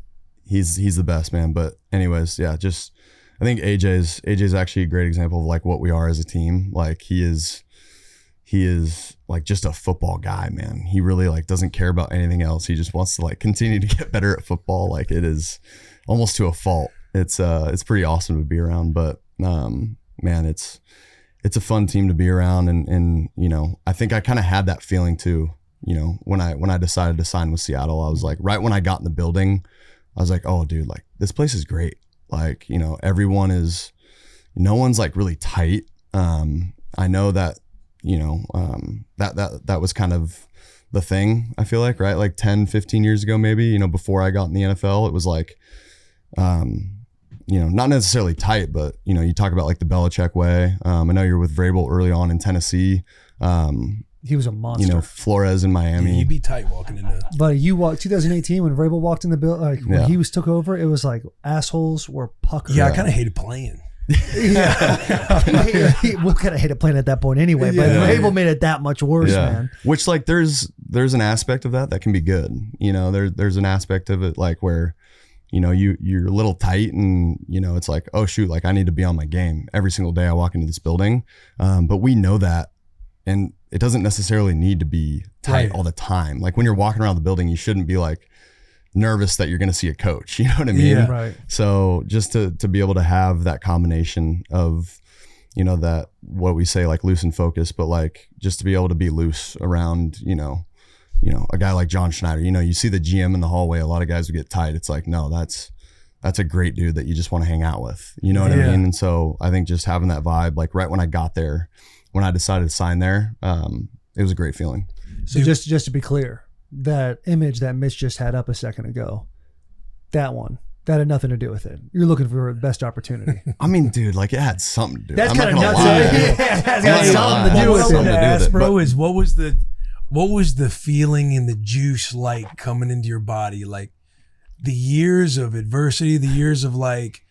the best, man. But anyways, yeah, just I think AJ's actually a great example of like what we are as a team. Like he is like just a football guy, man. He really like doesn't care about anything else. He just wants to like continue to get better at football. Like it is almost to a fault. It's pretty awesome to be around, but man, it's a fun team to be around. And I think I kind of had that feeling too, when I decided to sign with Seattle. I was like, right when I got in the building, I was like, oh dude, like this place is great. Like, everyone is, no one's like really tight. I know that, that was kind of the thing, I feel like, right? Like 10, 15 years ago, maybe, before I got in the NFL, it was like, not necessarily tight, but, you talk about like the Belichick way. I know you're with Vrabel early on in Tennessee. He was a monster. Flores in Miami. You'd be tight walking in there. But you walked 2018 when Vrabel walked in the bill, like when he took over, it was like assholes were puckered. Yeah, I kind of hated playing. We kind of hated playing at that point anyway, but Vrabel made it that much worse, man. Which like there's an aspect of that can be good. There's an aspect of it like where, you're a little tight and, it's like, oh shoot, like I need to be on my game every single day I walk into this building. But we know that. And it doesn't necessarily need to be tight all the time. Like when you're walking around the building, you shouldn't be like nervous that you're going to see a coach. You know what I mean? Yeah, right. So just to be able to have that combination of, that what we say like loose and focus, but like just to be able to be loose around, a guy like John Schneider. You see the GM in the hallway. A lot of guys would get tight. It's like, no, that's a great dude that you just want to hang out with. You know what I mean? And so I think just having that vibe, like right when I got there, when I decided to sign there, it was a great feeling. So just to be clear, that image that Mitch just had up a second ago, that had nothing to do with it. You're looking for the best opportunity. I mean, dude, like it had something to do with it. That's kind of nuts. That's got something to do with it. Bro, is what was the feeling and the juice like coming into your body? Like the years of adversity, the years of like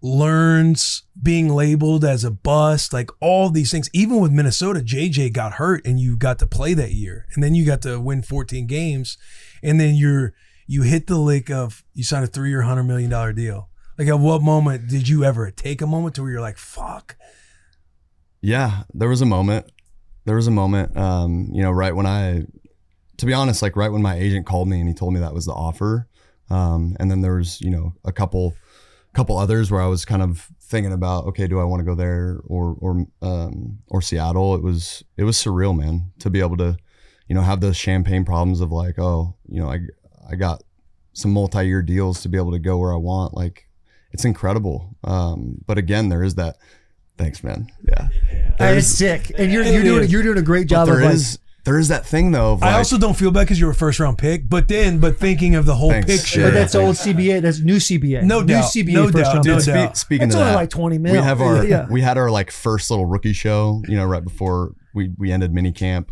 learns, being labeled as a bust, like all these things. Even with Minnesota, JJ got hurt and you got to play that year. And then you got to win 14 games. And then you hit the lick of, you signed a 3-year, $100 million deal. Like at what moment did you ever take a moment to where you're like, fuck? Yeah, there was a moment, right when to be honest, like right when my agent called me and he told me that was the offer. And then there was, a couple others where I was kind of thinking about, okay, do I want to go there or Seattle? It was surreal, man, to be able to, have those champagne problems of like, oh, I got some multi-year deals to be able to go where I want. Like it's incredible. But again, there is that. Thanks, man. Yeah. It's sick. And you're doing a great job. There is that thing though. Of I also don't feel bad because you're a first round pick, but thinking of the whole picture. But that's old CBA. That's new CBA. No doubt. CBA No first doubt. round No pick. doubt. Speaking That's of only that, like 20 mil. we had our like first little rookie show, right before we ended mini camp.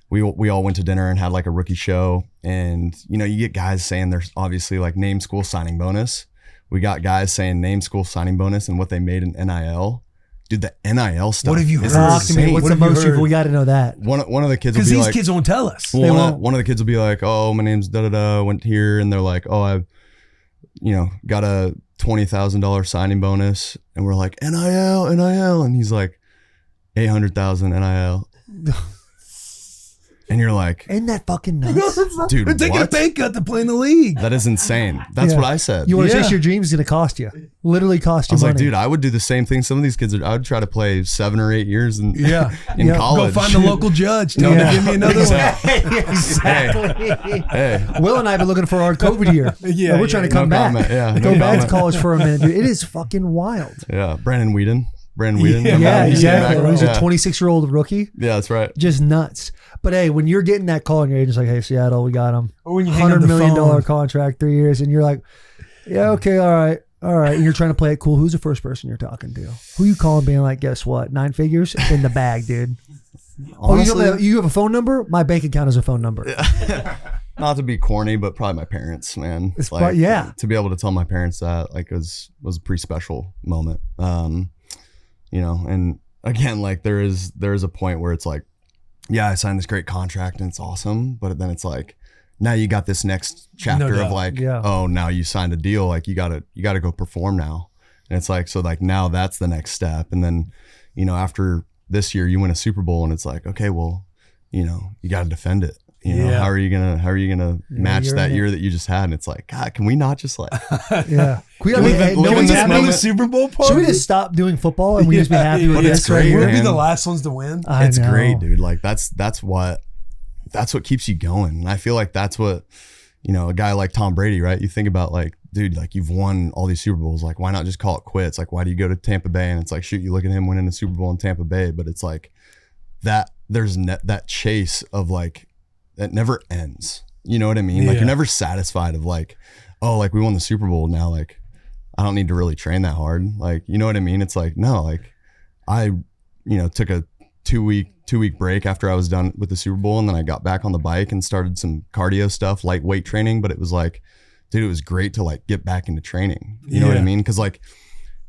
We all went to dinner and had like a rookie show, and you get guys saying there's obviously like name, school, signing bonus. We got guys saying name, school, signing bonus and what they made in NIL. Dude, the NIL stuff. What have you heard? Talk to me. What's the most we got to know that? One of the kids will Because be these like, kids won't tell us. one of the kids will be like, oh, my name's da-da-da, went here, and they're like, oh, I got a $20,000 signing bonus, and we're like, NIL, and he's like, 800,000 NIL. And you're like, Isn't that fucking nuts? dude, They're taking a what? pay cut to play in the league. That is insane. That's what I said. You want to chase your dreams, it's going to cost you. Literally cost I you was money. like, dude, I would do the same thing. Some of these kids, I would try to play 7 or 8 years in Yeah. college. Go find the local judge. Tell him to give me another one. Exactly. Hey, Will and I have been looking for our COVID year. We're trying to come no back. comment. Yeah, Go no back comment. to college for a minute, dude. It is fucking wild. yeah, Brandon Whedon. Yeah, exactly. He's a 26-year-old rookie. Yeah, that's right. Just nuts. But hey, when you're getting that call and your agent's like, hey, Seattle, we got him. Or when you hang up $100 the million phone. contract, 3 years, and you're like, yeah, okay, all right. All right, you're trying to play it cool. Who's the first person you're talking to? Who you calling being like, guess what? 9 figures in the bag, dude. Honestly, You have a phone number? My bank account is a phone number. not to be corny, but probably my parents, man. It's like, yeah. To be able to tell my parents that like was a pretty special moment. You know, and again, like there is a point where it's like, yeah, I signed this great contract and it's awesome, but then it's like, now you got this next chapter of like, oh, now you signed a deal, like you gotta go perform now. And it's like, so like now that's the next step. And then, you know, after this year you win a Super Bowl and it's like, okay, well, you know, you gotta defend it. You know, how are you gonna match that year that you just had? And it's like, God, can we not just like yeah. Can we just win the Super Bowl party? Should we just stop doing football and we just be happy with this? Great, We'll be the last ones to win. It's great, dude. Like that's what keeps you going. And I feel like that's what, you know, a guy like Tom Brady, right? You think about like, dude, like you've won all these Super Bowls. Like, why not just call it quits? Like, why do you go to Tampa Bay? And it's like, shoot, you look at him winning a Super Bowl in Tampa Bay, but it's like that there's that chase of like, that never ends. You know what I mean? Like you're never satisfied of like, oh, like we won the Super Bowl. Now, like, I don't need to really train that hard. Like, you know what I mean? It's like, no, like I, you know, took a two week break after I was done with the Super Bowl. And then I got back on the bike and started some cardio stuff, lightweight training. But it was like, dude, it was great to like get back into training. You know what I mean? Cause like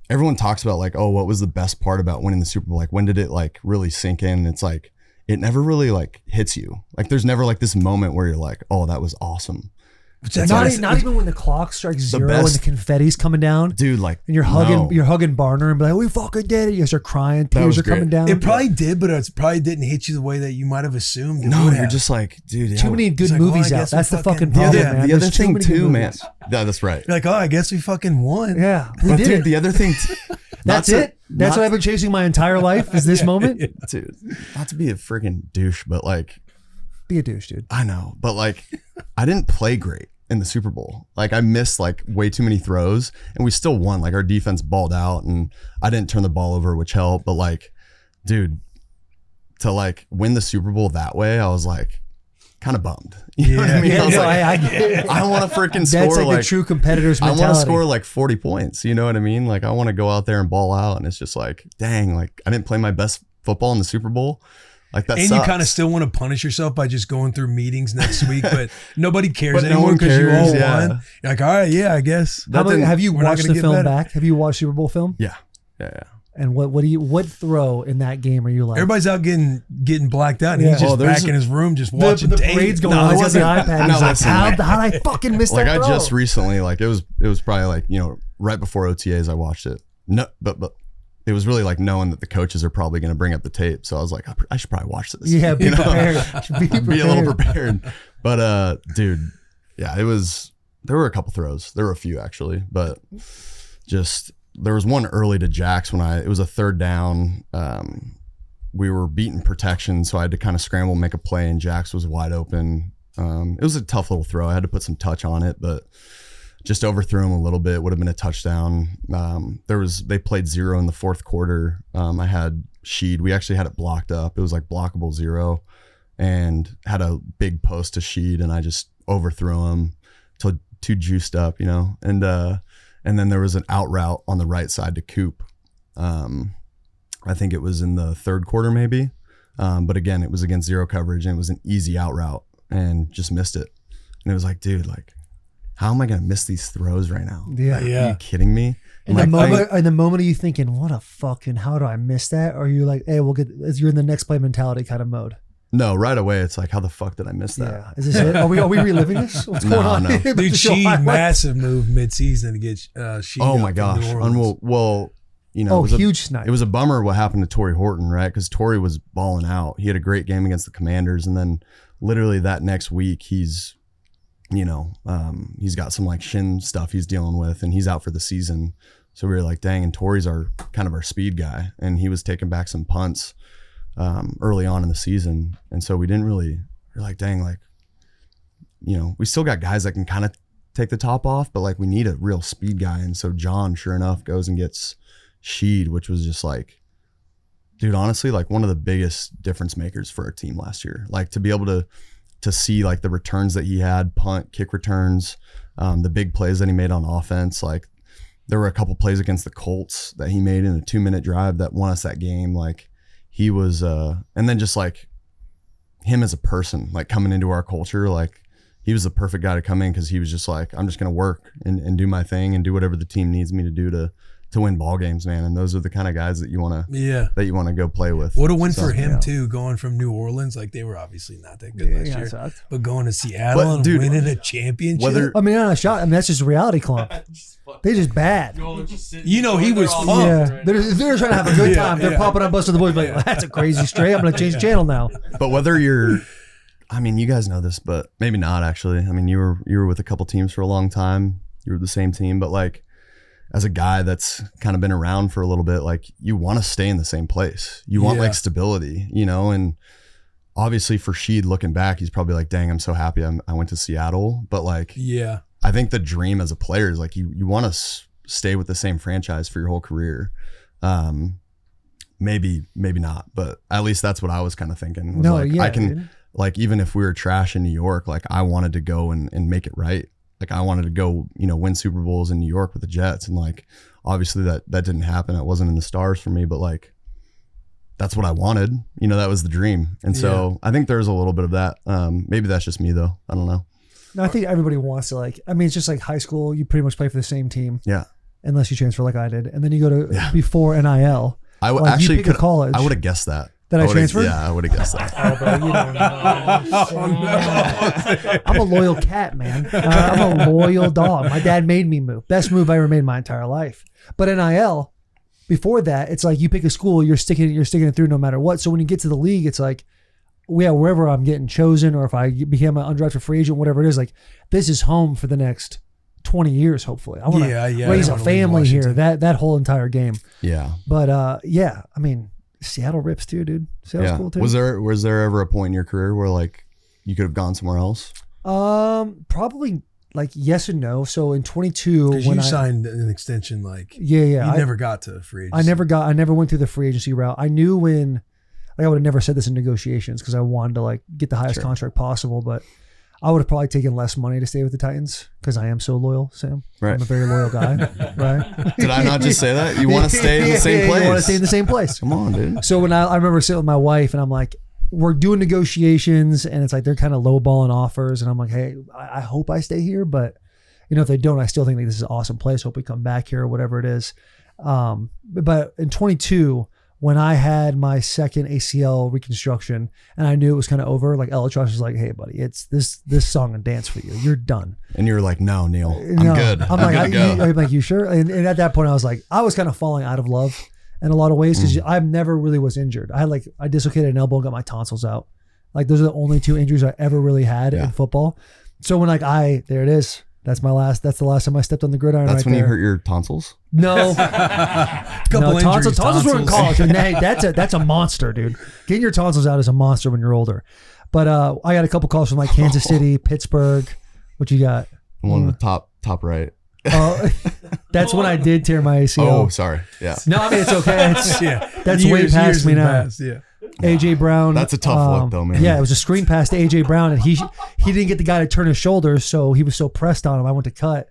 everyone talks about like, oh, what was the best part about winning the Super Bowl? Like, when did it like really sink in? And it's like, it never really like hits you. Like there's never like this moment where you're like, oh, that was awesome. Not even when the clock strikes zero and the confetti's coming down, dude. Like, and you're hugging Barner and be like, "We fucking did it!" You start crying, tears are coming down. It probably did, but it probably didn't hit you the way that you might have assumed. You're just like, dude. Too many good movies out. That's the fucking problem, man. The other thing too, man. Yeah, that's right. You're like, oh, I guess we fucking won. Yeah, we did it. The other thing. That's it. That's what I've been chasing my entire life. Is this moment, dude? Not to be a freaking douche, but like, be a douche, dude. I know, but like, I didn't play great in the Super Bowl. Like I missed like way too many throws and we still won. Like our defense balled out and I didn't turn the ball over, which helped. But like, dude, to like win the Super Bowl that way, I was like kind of bummed. You know what I mean? I was like, I want to freaking score. That's like the true competitor's mentality. I want to score like 40 points. You know what I mean? Like I want to go out there and ball out. And it's just like, dang, like I didn't play my best football in the Super Bowl. Like that, and sucks. You kind of still want to punish yourself by just going through meetings next week, but nobody cares anymore because you all won. You're like, all right, yeah, I guess. Have you watched the film back? Have you watched Super Bowl film? Yeah. And what throw in that game are you like? Everybody's out getting blacked out, and he's just back in his room just watching the parade's going on. He's on the iPad. He's like, how did I fucking miss that throw? I just recently, like it was probably like, you know, right before OTAs I watched it. No, but it was really like knowing that the coaches are probably going to bring up the tape. So I was like, I should probably watch this. Yeah, be prepared. Be a little prepared. But dude, yeah, there were a couple throws. There were a few actually, but just there was one early to Jax when it was a third down. We were beating protection, so I had to kind of scramble and make a play, and Jax was wide open. It was a tough little throw. I had to put some touch on it, but just overthrew him a little bit. Would have been a touchdown. They played 0 in the fourth quarter. I had Sheed. We actually had it blocked up. It was like blockable 0, and had a big post to Sheed, and I just overthrew him till too juiced up, you know. And then there was an out route on the right side to Coop. I think it was in the third quarter maybe. But again, it was against 0 coverage, and it was an easy out route, and just missed it. And it was like, dude, like, how am I going to miss these throws right now? Yeah. Like, are you kidding me? In the moment, are you thinking, what a fucking, how do I miss that? Or are you like, hey, you're in the next play mentality kind of mode? No, right away, it's like, how the fuck did I miss that? Yeah. Is this it? Are we reliving this? What's going on? No. Dude, Sheed, massive move mid-season to get Sheed. Oh my gosh. Well, you know, huge snipe. It was a bummer what happened to Torrey Horton, right? Because Torrey was balling out. He had a great game against the Commanders. And then literally that next week, he's got some like shin stuff he's dealing with, and he's out for the season. So we were like, dang, and Torrey's our speed guy, and he was taking back some punts early on in the season. And so we're like, dang, like, you know, we still got guys that can kind of take the top off, but like we need a real speed guy. And so John, sure enough, goes and gets Sheed, which was just like, dude, honestly, like one of the biggest difference makers for our team last year. Like to be able to see like the returns that he had, punt, kick returns, the big plays that he made on offense, like there were a couple plays against the Colts that he made in a 2-minute drive that won us that game. Like he was, and then just like him as a person, like coming into our culture, like he was the perfect guy to come in because he was just like, I'm just going to work and do my thing and do whatever the team needs me to do to win ball games, man. And those are the kind of guys that you want to go play with. What a win for him too, going from New Orleans. Like they were obviously not that good last year, but going to Seattle and winning a championship. That's just reality clump. They just bad. You know, he was pumped. Yeah, they're trying to have a good time. They're popping on Bussin' With The Boys, like, that's a crazy straight. I'm going to change the channel now. But whether you're, I mean, you guys know this, but maybe not actually. I mean, you were with a couple teams for a long time. You were the same team, but like as a guy that's kind of been around for a little bit, like you want to stay in the same place. You want like stability, you know, and obviously for Sheed looking back, he's probably like, dang, I'm so happy I went to Seattle. But like, I think the dream as a player is like you want to stay with the same franchise for your whole career. Maybe not, but at least that's what I was kind of thinking. I can, dude. Like, even if we were trash in New York, like I wanted to go and make it right. Like I wanted to go, you know, win Super Bowls in New York with the Jets. And like, obviously that didn't happen. It wasn't in the stars for me, but like, that's what I wanted. You know, that was the dream. And so I think there's a little bit of that. Maybe that's just me though. I don't know. No, I think everybody wants to like, I mean, it's just like high school. You pretty much play for the same team. Yeah. Unless you transfer like I did. And then you go to before NIL. I actually could college. I would have guessed that. That I transferred? Yeah, I would have guessed that. Oh, bro, you don't know. I'm a loyal cat, man. I'm a loyal dog. My dad made me move. Best move I ever made in my entire life. But NIL, before that, it's like you pick a school, you're sticking it through no matter what. So when you get to the league, it's like, wherever I'm getting chosen, or if I became an undrafted free agent, whatever it is, like this is home for the next 20 years, hopefully. I want to raise a family here. That whole entire game. Yeah. But I mean, Seattle rips too, dude. Seattle's cool too. Was there ever a point in your career where like you could have gone somewhere else? Probably like yes and no. So in 22, when you signed an extension, like you never got to free agency. I never went through the free agency route. I knew when, like I would have never said this in negotiations because I wanted to like get the highest contract possible, but I would have probably taken less money to stay with the Titans because I am so loyal, Sam. Right. I'm a very loyal guy. Right. Did I not just say that? You want to stay in the same place? You want to stay in the same place. Come on, dude. So when I remember sitting with my wife and I'm like, we're doing negotiations and it's like they're kind of lowballing offers. And I'm like, hey, I hope I stay here. But, you know, if they don't, I still think like, this is an awesome place. Hope we come back here or whatever it is. But in 22, when I had my second ACL reconstruction and I knew it was kind of over, like Elitrosh was like, hey buddy, it's this song and dance for you. You're done. And you're like, no, Neil, I'm good. I'm like, you sure? And at that point I was like, I was kind of falling out of love in a lot of ways because I never really was injured. I dislocated an elbow and got my tonsils out. Like those are the only two injuries I ever really had in football. So when like there it is. That's the last time I stepped on the gridiron. That's when you hurt your tonsils? No. Tonsils were in college. And hey, that's a monster, dude. Getting your tonsils out is a monster when you're older. But I got a couple calls from like Kansas City, Pittsburgh. What you got? One of the top right. That's when I did tear my ACL. Oh, sorry. Yeah. No, I mean it's okay. That's way past me now. AJ Brown. That's a tough look though, man. Yeah, it was a screen pass to AJ Brown, and he didn't get the guy to turn his shoulders, so he was so pressed on him. I went to cut,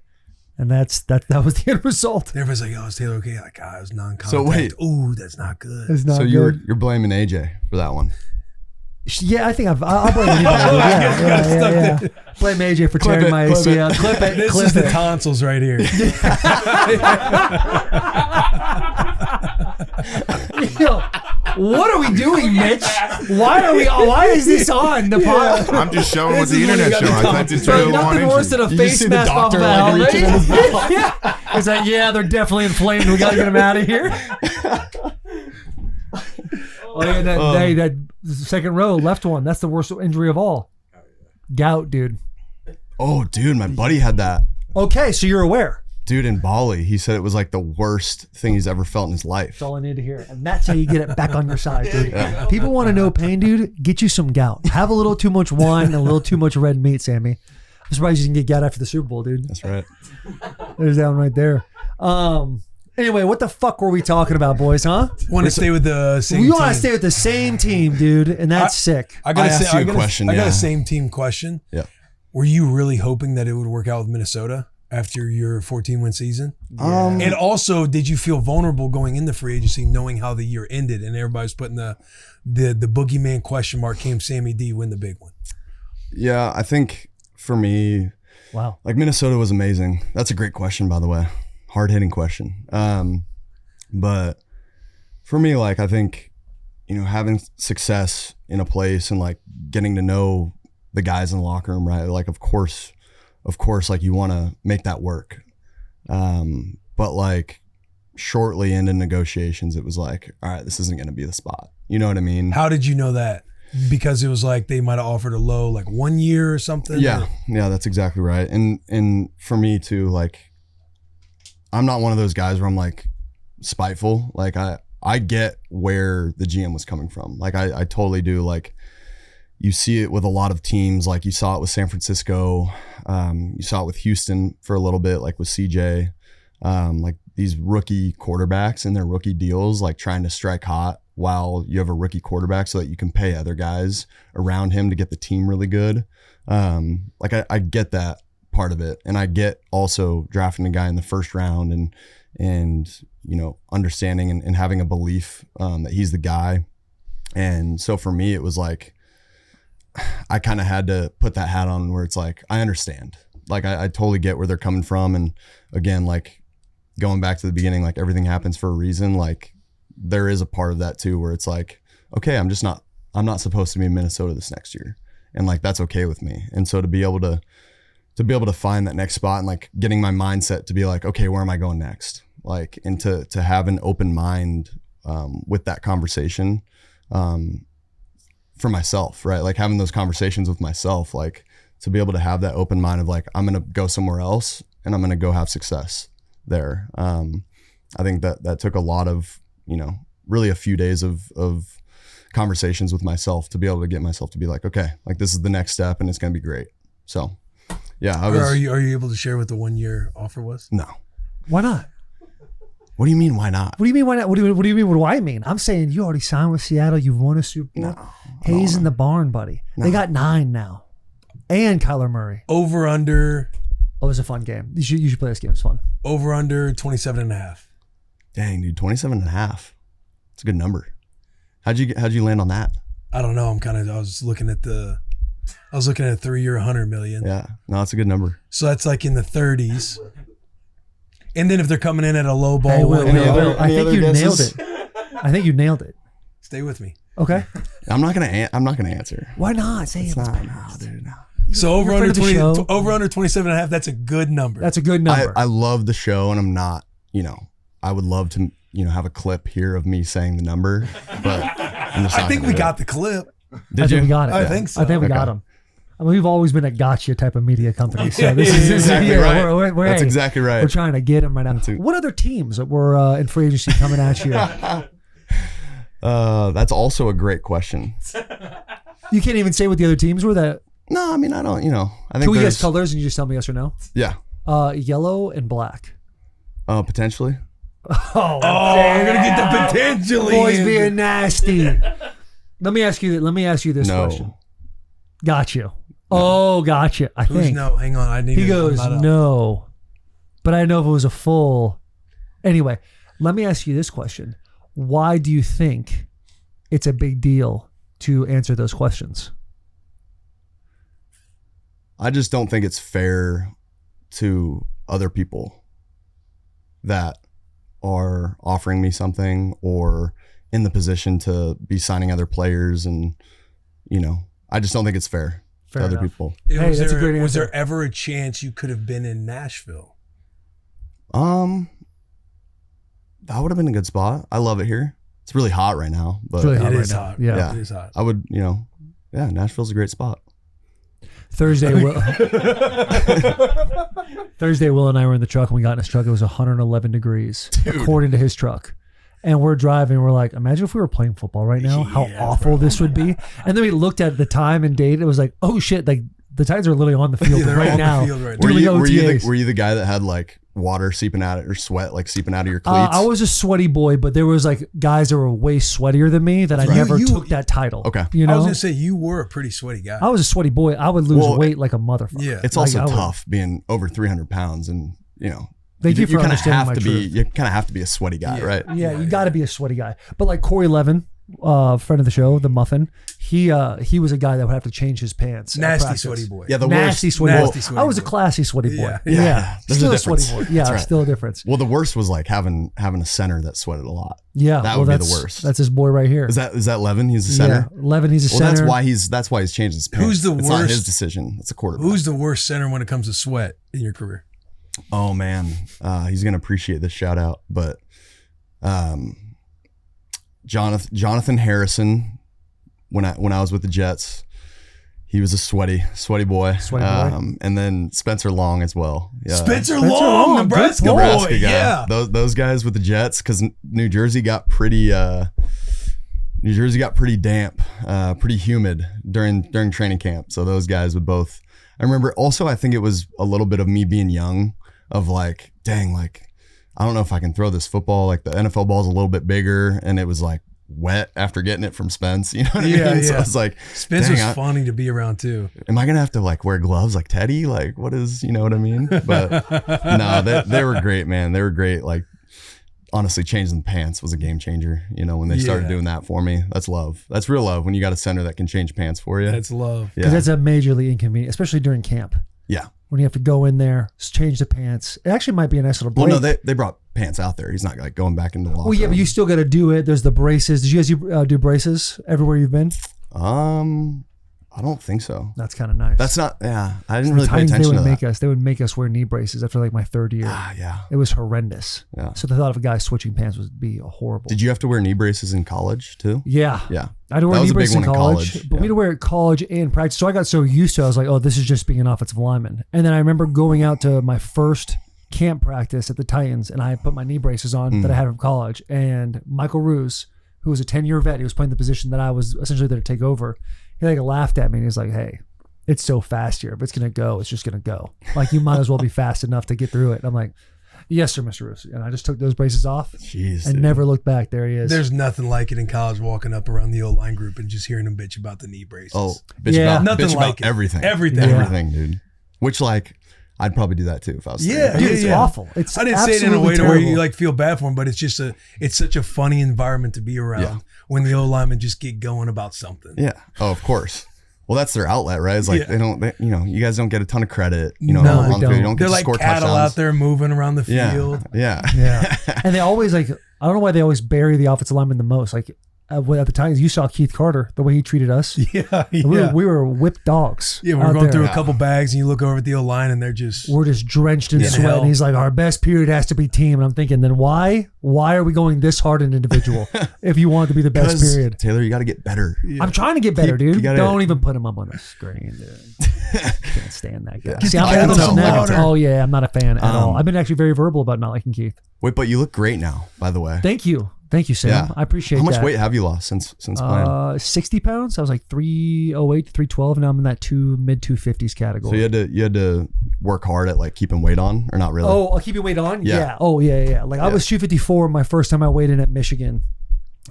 and that was the end result. Everybody's like, "Oh, is Taylor okay?" Like, it was non-contact. So wait, ooh, that's not good. It's not so good. you're blaming AJ for that one? Yeah, I think I'll blame anybody. Yeah. Blame AJ for tearing my ACL. Clip it. This is the tonsils right here. What are we doing, Mitch? Why is this on the pod? I'm just showing what the internet shows. I think it's really nothing worse than a face mask off of a helmet. It's like, they're definitely inflamed. We gotta get them out of here. That second row, left one. That's the worst injury of all. Gout, dude. Oh, dude, my buddy had that. Okay, so you're aware. Dude, in Bali, he said it was like the worst thing he's ever felt in his life. That's all I need to hear. And that's how you get it back on your side, dude. Yeah. People want to know pain, dude. Get you some gout. Have a little too much wine and a little too much red meat, Sammy. I'm surprised you can get gout after the Super Bowl, dude. That's right. There's that one right there. Anyway, what the fuck were we talking about, boys, huh? Want to stay with the same team. We want to stay with the same team, dude, and that's sick. I got a same team question. Yeah. Were you really hoping that it would work out with Minnesota? after your 14-win season? Yeah. And also, did you feel vulnerable going into free agency, knowing how the year ended, and everybody's putting the boogeyman question mark? Came Sammy D win the big one? Yeah, I think for me, Wow. like Minnesota was amazing. That's a great question, by the way. Hard hitting question. But for me, like I think, having success in a place and like getting to know the guys in the locker room, right? Like of course, like you want to make that work. But like shortly into negotiations, it was like, all right, this isn't going to be the spot. You know what I mean? How did you know that? Because it was like they might have offered a low, like 1 year or something. Yeah, that's exactly right. And for me too, like I'm not one of those guys where I'm like spiteful. Like I get where the GM was coming from. Like I totally do. Like you see it with a lot of teams. Like you saw it with San Francisco. You saw it with Houston for a little bit, like with CJ. Like these rookie quarterbacks and their rookie deals, like trying to strike hot while you have a rookie quarterback so that you can pay other guys around him to get the team really good. Like I get that part of it. And I get also drafting a guy in the first round and understanding and having a belief that he's the guy. And so for me, it was like, I kind of had to put that hat on where it's like, I understand. Like I totally get where they're coming from. And again, like going back to the beginning, like everything happens for a reason. Like there is a part of that too, where it's like, okay, I'm not supposed to be in Minnesota this next year. And like, that's okay with me. And so to be able to find that next spot and like getting my mindset to be like, okay, where am I going next? Like, and to have an open mind with that conversation for myself, right? Like having those conversations with myself, like to be able to have that open mind of like, I'm going to go somewhere else and I'm going to go have success there. I think that took a lot of, really a few days of conversations with myself to be able to get myself to be like, okay, like this is the next step and it's going to be great. So yeah, Are you able to share what the 1 year offer was? No. Why not? What do you mean, why not? What do you mean, why not? What do you mean, what do I mean? I'm saying you already signed with Seattle. You've won a Super Bowl. No, Hayes in the barn, buddy. No. They got 9 now. And Kyler Murray. Over under Oh, it was a fun game. You should play this game. It's fun. over under 27.5. Dang, dude, 27.5. It's a good number. How'd you land on that? I don't know. I was looking at a 3-year, $100 million. Yeah, no, that's a good number. So that's like in the 30s. And then if they're coming in at a low ball, Hey, Will, any Will, other- Will, I any think other you guesses? nailed it. I think you nailed it. stay with me. Okay. I'm not gonna answer. Why not? Say It's it. not. No, dude, no. So over You're a under friend of the 20, show. over under 27.5. That's a good number. That's a good number. I love the show, and I'm not. I would love to. Have a clip here of me saying the number, but I'm just I not think gonna we do got it. the clip. Did I think you? we got it. I think so. I think we got Okay. him. I mean, we've always been a gotcha type of media company. So this Yeah, is exactly yeah, right. We're, That's hey, exactly right. We're trying to get him right now. That's it. What other teams that were in free agency coming at you? That's also a great question. You can't even say what the other teams were. That No, I mean I don't. I think can we there's guess colors and you just tell me yes or no? yeah, Yellow and black. potentially. Oh, We're gonna get the potentially. boys in. being nasty. Let me ask you this No. question. Got you. Oh, got you. I Who's think no? Hang on. I need. he I'm goes not up. no, but I didn't know if it was a full. Anyway, let me ask you this question: why do you think it's a big deal to answer those questions? I just don't think it's fair to other people that are offering me something or in the position to be signing other players, and I just don't think it's fair Fair to other enough. people. Hey, Hey, that's a great was answer. there ever a chance you could have been in Nashville? That would have been a good spot. I love it here. It's really hot right now, but It's really hot It right is now. hot. Yeah. It is hot. I would, Nashville's a great spot. Thursday, Will and I were in the truck. And we got in his truck. It was 111 degrees, according to his truck. And we're driving. We're like, imagine if we were playing football right now, how awful this would be. And then we looked at the time and date. It was like, oh shit, like The Titans are literally on the field they're right on the now. field right now. doing OTAs. Were you the guy that had like water seeping out or sweat like seeping out of your cleats? I was a sweaty boy, but there was like guys that were way sweatier than me that I never took that title. Okay. You know? I was gonna say you were a pretty sweaty guy. I was a sweaty boy. I would lose weight like a motherfucker. Yeah. It's also tough being over 300 pounds and, you know, Thank you for kinda understanding my have to truth. You kind of have to be a sweaty guy, right? Yeah, you got to be a sweaty guy. But like Corey Levin, friend of the show, the Muffin, he was a guy that would have to change his pants. at Nasty practice. sweaty boy. Yeah, the Nasty worst. sweaty Nasty boy. sweaty I was a boy. classy sweaty boy. Yeah. Yeah, There's still a a sweaty boy. difference. Yeah, That's right. still a difference. Well, the worst was like having a center that sweated a lot. Yeah, That would be the that's- worst. That's his boy right here. Is that Levin? He's the center. Yeah, Levin, he's a Well, center. that's why he's changed his pants. Who's the It's not worst- his decision. It's a quarterback. Who's the worst center when it comes to sweat in your career? Oh man, he's gonna appreciate this shout out. But Jonathan Harrison, when I was with the Jets, he was a sweaty boy. Sweaty boy. And then Spencer Long as well. Yeah. Spencer Long, Long, good Nebraska boy. boy. Nebraska guy. Yeah. Those guys with the Jets, because New Jersey got pretty damp, pretty humid during training camp. So those guys would both. I remember also, I think it was a little bit of me being young, of like, dang, like I don't know if I can throw this football. Like the NFL ball's a little bit bigger, and it was like wet after getting it from Spence. You know what I Yeah, mean? So yeah. it's like, Spence dang, was funny to be around too. am I gonna have to like wear gloves like Teddy? Like what is, you know what I mean? But no, they were great, man. They were great. Like honestly, changing the pants was a game changer. You know, when they started doing that for me, that's love. That's real love when you got a center that can change pants for you. That's love. Because Yeah. that's a majorly inconvenient, especially during camp. Yeah. When you have to go in there, change the pants. It actually might be a nice little break. Well, no, they brought pants out there. He's not like going back into the locker Well, yeah, but room. you still got to do it. There's the braces. Did you guys do braces everywhere you've been? I don't think so. That's kind of nice. That's not. Yeah, I didn't The really pay Titans, attention to that. They would make us wear knee braces after like my third year. Yeah. It was horrendous. Yeah. So the thought of a guy switching pants would be horrible. Did you have to wear knee braces in college too? Yeah. Yeah. I had to wear That was knee a big braces in one in college, college, but we yeah. had to wear it at college and practice. So I got so used to it, I was like, oh, this is just being an offensive lineman. And then I remember going out to my first camp practice at the Titans, and I put my knee braces on that I had from college. And Michael Ruse, who was a 10-year vet, he was playing the position that I was essentially there to take over. He like laughed at me and he was like, hey, it's so fast here. If it's going to go, it's just going to go. Like, you might as well be fast enough to get through it. And I'm like, yes, sir, Mr. Ruse. And I just took those braces off Jeez. and dude. never looked back. There he is. There's nothing like it in college walking up around the O-line group and just hearing them bitch about the knee braces. Oh, bitch Yeah. about, Nothing bitch like about it. everything. Everything. Yeah. Everything, dude. Which like I'd probably do that too if I was. Yeah. Dude, it's yeah. awful. It's I didn't say it in a absolutely way to where you terrible. like feel bad for him, but it's just it's such a funny environment to be around Yeah. when the O-linemen just get going about something. Yeah. Oh, of course. Well, that's their outlet, right? It's like Yeah. you guys don't get a ton of credit. You know, No, on they the field. You don't get They're to like score cattle touchdowns. out there moving around the Yeah. field. Yeah. Yeah. And they always like, I don't know why they always bury the offensive lineman the most. Like at the Titans, you saw Keith Carter, the way he treated us. Yeah. We were whipped dogs. Yeah, we're out going there. through a couple bags, and you look over at the O-line, and they're just We're just drenched in Yeah. sweat. Hell. And he's like, our best period has to be team. And I'm thinking, then why are we going this hard in individual if you want it to be the best 'Cause, period? Taylor, you got to get better. I'm trying to get better, You dude. gotta- Don't even put him up on the screen, dude. Can't stand that guy. Get See, the I'm kettle some louder. Oh, yeah. I'm not a fan at all. Um, I've been actually very verbal about not liking Keith. Wait, but you look great now, by the way. Thank you. Thank you, Sam. Yeah. I appreciate How much that. weight have you lost since playing? 60 pounds. I was like 308 to 312. Now I'm in that mid 250s So category. you had to work hard at like keeping weight on, or not really? Oh, I'll keep your weight on? Yeah. Yeah. Oh, yeah. Like I was 254 my first time I weighed in at Michigan.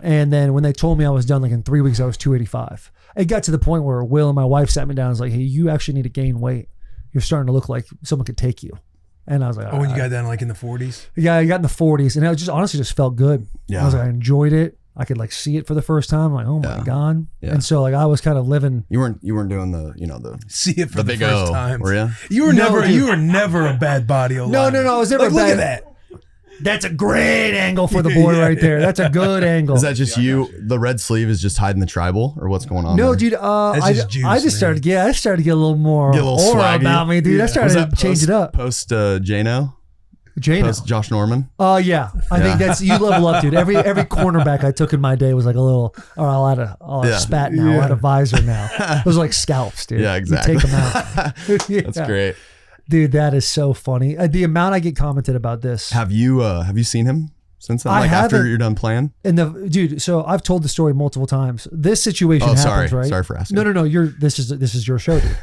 And then when they told me I was done, like in 3 weeks, I was 285. It got to the point where Will and my wife sat me down and was like, hey, you actually need to gain weight. You're starting to look like someone could take you. And I was like, oh, when you "All right." got down like in the 40s. Yeah, I got in the 40s, and it just honestly just felt good. Yeah. I was like, I enjoyed it. I could like see it for the first time. I'm like, oh my Yeah. God. Yeah. And so like I was kind of living. You weren't doing the See it for the the big first O, time. were you? You were No, never dude. you were never a bad body O-lineman. No, I was never Like, a look bad- at that. That's a great angle for the boy right there. That's a good angle. Is that just you? The red sleeve is just hiding the tribal, or what's going on? No, there? dude. I just juice, just started. Yeah, I started to get a little more Get a little aura swaggy. about me, dude. I Was started that to change it up. Post Jano, Jano. post Josh Norman. Yeah. I think that's you level up, dude. Every cornerback I took in my day was like a little. Or I'll add a Yeah. spat now. I'll add a visor now. Those are like scalps, dude. Yeah, exactly. You take them out. Yeah. That's great. Dude, that is so funny. The amount I get commented about this. Have you seen him since then? I Like after haven't. you're done playing? And dude, so I've told the story multiple times. This situation Oh, happens, sorry. right? Sorry for asking. No. This is your show, dude.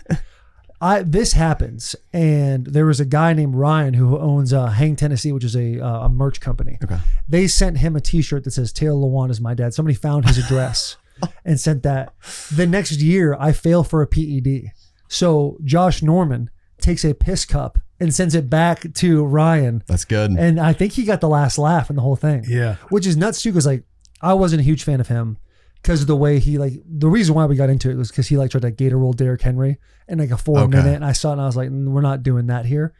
this happens, and there was a guy named Ryan who owns Hang Tennessee, which is a merch company. Okay. They sent him a T-shirt that says Taylor Lewan is my dad. Somebody found his address and sent that. The next year, I fail for a PED. So Josh Norman takes a piss cup and sends it back to Ryan. That's good. And I think he got the last laugh in the whole thing. Yeah. Which is nuts too, because like I wasn't a huge fan of him because of the way he the reason why we got into it was because he tried to gator roll Derrick Henry in like a 4 minute, and I saw it and I was like, we're not doing that here.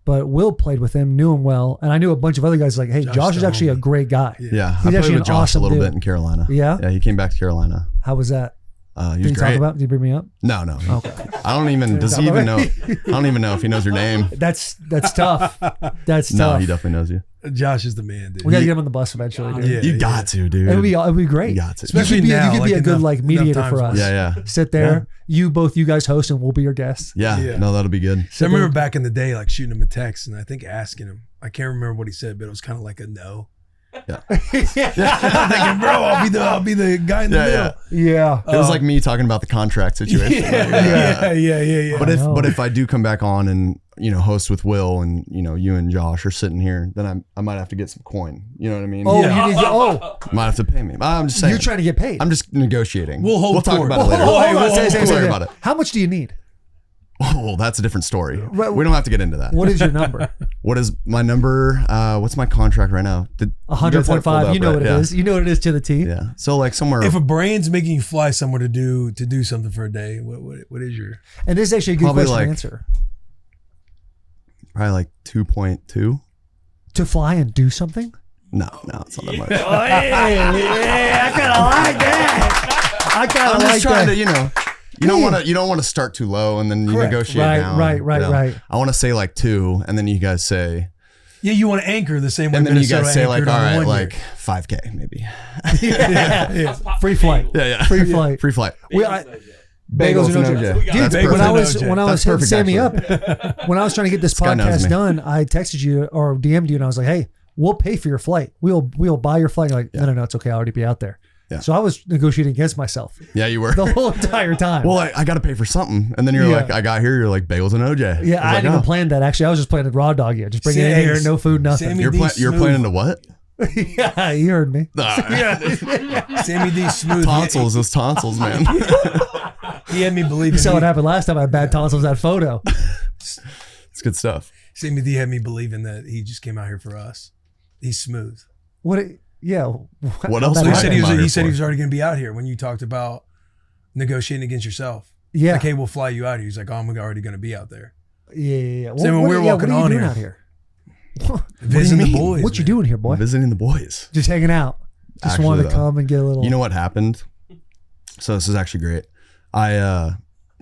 But Will played with him, knew him well, and I knew a bunch of other guys like, hey, Josh is actually a great guy. Yeah, He's I actually played an with Josh awesome a little dude. bit in Carolina. Yeah? Yeah, he came back to Carolina. How was that? He Did was you great. talk about? Did you bring me up? No. Okay. I don't even. Does he even know? I don't even know if he knows your name. That's tough. That's No, tough. he definitely knows you. Josh is the man, dude. We gotta get him on the bus eventually, dude. Yeah, You got to, dude. It'd be great. You got to. Especially you could be, now, you could be like a good enough mediator times for us. Yeah. Sit there, you guys host, and we'll be your guests. Yeah. Yeah. No, that'll be good. So I remember back in the day, like shooting him a text and I think asking him. I can't remember what he said, but it was kind of like a no. Yeah. I'm thinking, bro, I'll be the guy in the middle. Yeah. It was like me talking about the contract situation. Yeah. But if I do come back on and host with Will and you and Josh are sitting here, then I might have to get some coin. You know what I mean? Oh, Yeah. you need Might have to pay me. I'm just saying. you're trying to get paid. I'm just negotiating. We'll talk court. about it later. Hold on, We'll say worry it. about it. How much do you need? Oh, that's a different story. Right. We don't have to get into that. What is your number? What is my number? What's my contract right now? 100.5. You know what it is. You know what it is to the T. Yeah. So like somewhere. If a brand's making you fly somewhere to do something for a day, what is your? And this is actually a good Probably question like- to answer. probably like 2.2. To fly and do something? No, it's not that much. I kind of like that. I kind I'm of just like trying that. to, you don't want to start too low and then you Correct. negotiate Right, down. right. I want to say like 2, and then you guys say, Yeah, you want to anchor the same way. and then you Minnesota guys say like, anchored all on the right, 1 year. like 5K maybe. Free flight. Yeah. Free flight. Free flight. Bagels and OJ. Dude, That's when perfect. I was OJ. when I was That's perfect, hitting Sammy actually. up, when I was trying to get this This guy knows podcast me. done, I texted you or DM'd you, and I was like, "Hey, we'll pay for your flight. We'll buy your flight." You're like, no, it's okay. I'll already be out there. Yeah. So I was negotiating against myself Yeah, you were. the whole entire time. Well, I got to pay for something, and then you're Yeah. like, I got here. You're like bagels and OJ. yeah, I was didn't like, even plan that. Actually, I was just planning to raw dog you. Just bring it in here, no food, nothing. Sammy You're D you're smooth. planning to what? Yeah, you heard me. Sammy D smooth. Tonsils, those tonsils, man. He had me believing. You saw what happened last time. I had bad tonsils. That photo. It's good stuff. Sammy D had me believing that he just came out here for us. He's smooth. What? Yeah. What else So did he I said came out he here said he for? was already going to be out here when you talked about negotiating against yourself. Yeah. Like, hey, we'll fly you out here. He's like, oh, I'm already going to be out there. Yeah. So when we were walking what are you on doing here. out here? Visiting the mean? boys. What you man. doing here, boy? Visiting the boys. Just hanging out. Just Actually, wanted to though, come and get a little. You know what happened? So this is actually great.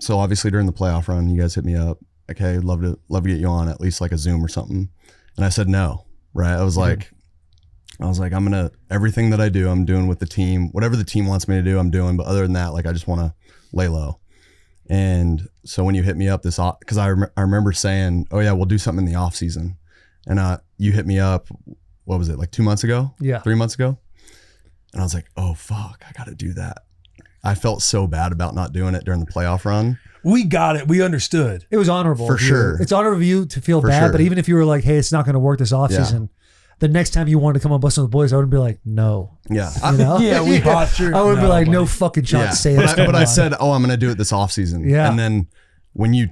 So obviously during the playoff run, you guys hit me up. Like, hey, love to get you on at least like a Zoom or something. And I said no. Right? I was like, I'm gonna everything that I do, I'm doing with the team. Whatever the team wants me to do, I'm doing. But other than that, like I just want to lay low. And so when you hit me up because I remember saying, oh yeah, we'll do something in the off season. And you hit me up. What was it, like 2 months ago? Yeah. 3 months ago? And I was like, oh, fuck, I got to do that. I felt so bad about not doing it during the playoff run. We got it. We understood. It was honorable. For of you. sure. It's honorable of you to feel For bad, sure. but even if you were like, hey, it's not going to work this offseason, the next time you wanted to come on Bussin' with the Boys, I would be like, no. Yeah. You know? Yeah, we bought your. I would be like, no buddy. fucking shot Yeah. saying this. But I said, oh, I'm going to do it this offseason. season. Yeah. And then when you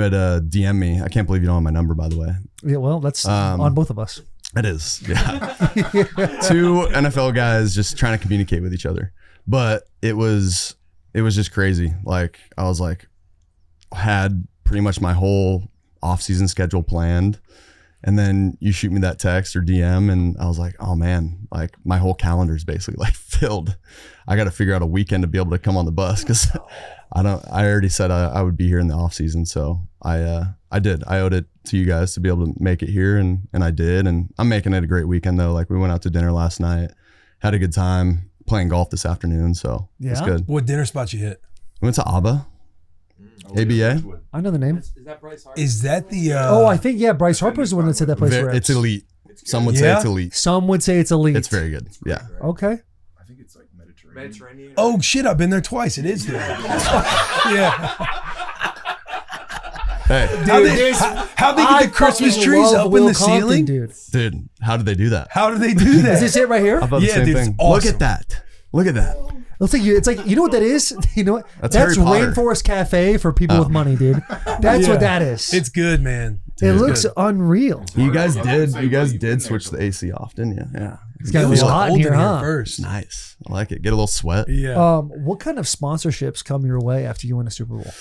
had DM me, I can't believe you don't have my number, by the way. Yeah, well, that's on both of us. It is. Yeah. 2 NFL guys just trying to communicate with each other. But it was just crazy. Like I was like, had pretty much my whole off-season schedule planned. And then you shoot me that text or DM and I was like, oh man, like my whole calendar is basically like filled. I got to figure out a weekend to be able to come on the bus because I already said I would be here in the off season. So I did. I owed it to you guys to be able to make it here and I did. And I'm making it a great weekend though. Like we went out to dinner last night, had a good time, playing golf this afternoon. So it's Yeah? good. What dinner spot you hit? We went to ABBA. ABA. I know the name. Is that Bryce Harper? Is that the? I think, yeah, Bryce Harper is the one that said that place. It's elite. Some would say Yeah? it's elite. Some would say it's elite. It's very good. Yeah. Okay. I think it's like Mediterranean. Oh shit! I've been there twice. It is there. Yeah. Hey, How they get the Christmas trees up in the ceiling? dude. dude, how did they do that? How do they do that? Is this it right here? I thought the Yeah, same dude, it's thing. awesome. Look at that. Look at that. Looks like it's like, you know what that is? You know what? That's Harry Potter. Rainforest Cafe for people with money, dude. That's what that is. It's good, man. It looks unreal. You guys did switch the AC off, didn't you? Yeah. It's got It a was little hot in cold here, huh? first. Nice. I like it. Get a little sweat. Yeah. What kind of sponsorships come your way after you win a Super Bowl?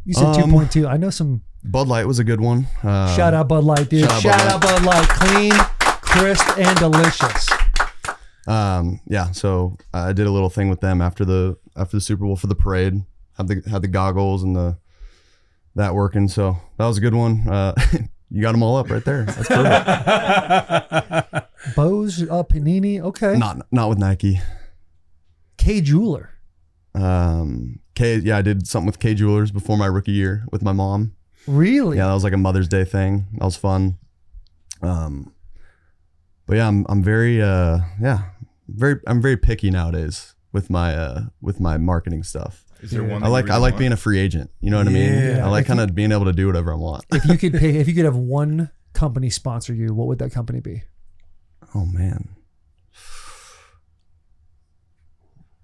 You said 2.2. I know some. Bud Light was a good one. Shout out Bud Light, dude. Shout out Bud Light. Clean, crisp, and delicious. Yeah, so I did a little thing with them after the Super Bowl for the parade. Had the goggles and that working. So that was a good one. You got them all up right there. That's perfect. Bose, Panini. Okay. Not with Nike. K Jeweler. I did something with K Jewelers before my rookie year with my mom. Really? Yeah, that was like a Mother's Day thing. That was fun. But yeah, I'm very picky nowadays with my marketing stuff. Is there one? I like being a free agent. You know what I mean? Yeah. I like kind of being able to do whatever I want. If you could have one company sponsor you, what would that company be? Oh man.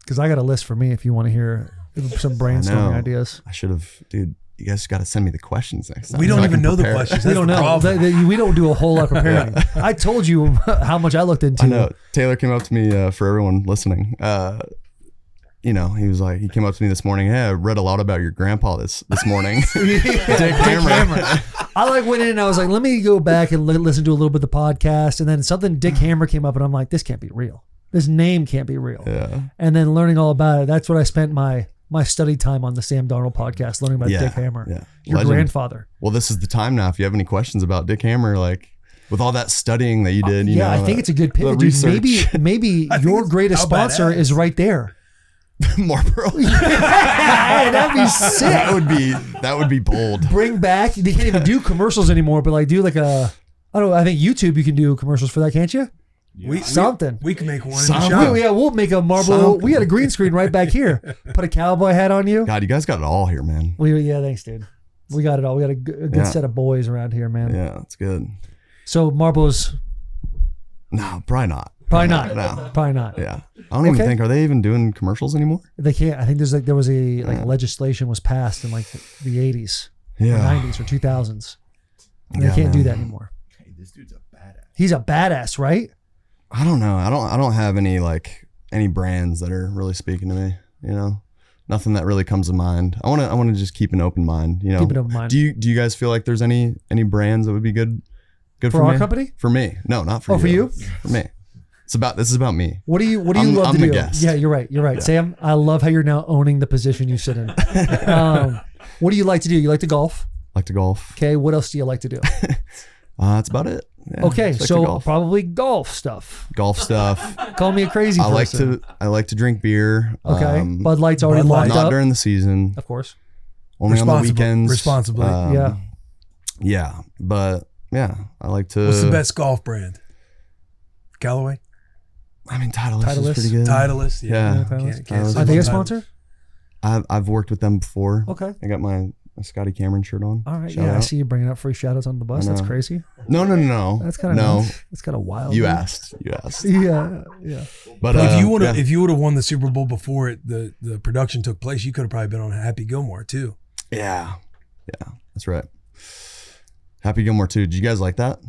Because I got a list for me if you want to hear some brainstorming ideas. I should have, dude. You guys got to send me the questions next time. We don't so I even can know the prepare. questions. We That's don't the know. problem. We don't do a whole lot of preparing. I told you how much I looked into. I know. Taylor came up to me for everyone listening. He was like, he came up to me this morning. Hey, I read a lot about your grandpa this morning. Dick Hammer. I went in and I was like, let me go back and listen to a little bit of the podcast. And then something Dick Hammer came up and I'm like, this can't be real. This name can't be real. Yeah. And then learning all about it. That's what I spent my study time on the Sam Darnold podcast, learning about Dick Hammer. Yeah. Your Legend. grandfather. Well, this is the time now. If you have any questions about Dick Hammer, like with all that studying that you did, I think it's a good pivot, dude. Maybe your greatest sponsor is right there. Marlboro. Hey, that'd be sick. That would be bold. Bring back. They can't even do commercials anymore, but do like a. I don't know. I think YouTube you can do commercials for that, can't you? Something. We can make one in the Something. shop. We'll make a Marlboro. Something. We had a green screen right back here. Put a cowboy hat on you. God, you guys got it all here, man. Thanks, dude. We got it all. We got a good set of boys around here, man. Yeah, that's good. So Marlboro's No, probably not. probably not. No. Probably not. Yeah. I don't even think, are they even doing commercials anymore? They can't. I think there was a legislation was passed in like the 80s, or 90s, or 2000s. And they can't do that anymore. Hey, this dude's a badass. He's a badass, right? I don't know. I don't have any brands that are really speaking to me, Nothing that really comes to mind. I want to just keep an open mind, Keep an open mind. Do you guys feel like there's any brands that would be good for me? our company? For me. No, not for you. Oh, for you? For me. This is about me. What do you love I'm to the do? guest. Yeah, you're right. Yeah. Sam, I love how you're now owning the position you sit in. What do you like to do? You like to golf? Like to golf. Okay. What else do you like to do? That's about it. Yeah, Okay, just like to so golf. probably golf stuff. Golf stuff. Call me a crazy person. I like to drink beer. Okay. Bud Light's already Bud Light. locked Not up. during the season. Of course. Only on the weekends. Responsibly. Yeah. Yeah, but yeah, I like to. What's the best golf brand? Callaway? I mean, Titleist Titleist? is pretty good. Titleist? Yeah. Can't Titleist. sleep Are they on a Titleist. sponsor? I've worked with them before. Okay. I got my Scotty Cameron shirt on. All right. Shout Yeah, I out. see you bringing up free shout outs on the bus. I That's know. crazy. No. That's kind of no. nice. That's kind of wild. You dude. asked. Yeah. But If you would yeah. have won the Super Bowl before the production took place, you could have probably been on Happy Gilmore too. Yeah, that's right. Happy Gilmore too. Did you guys like that?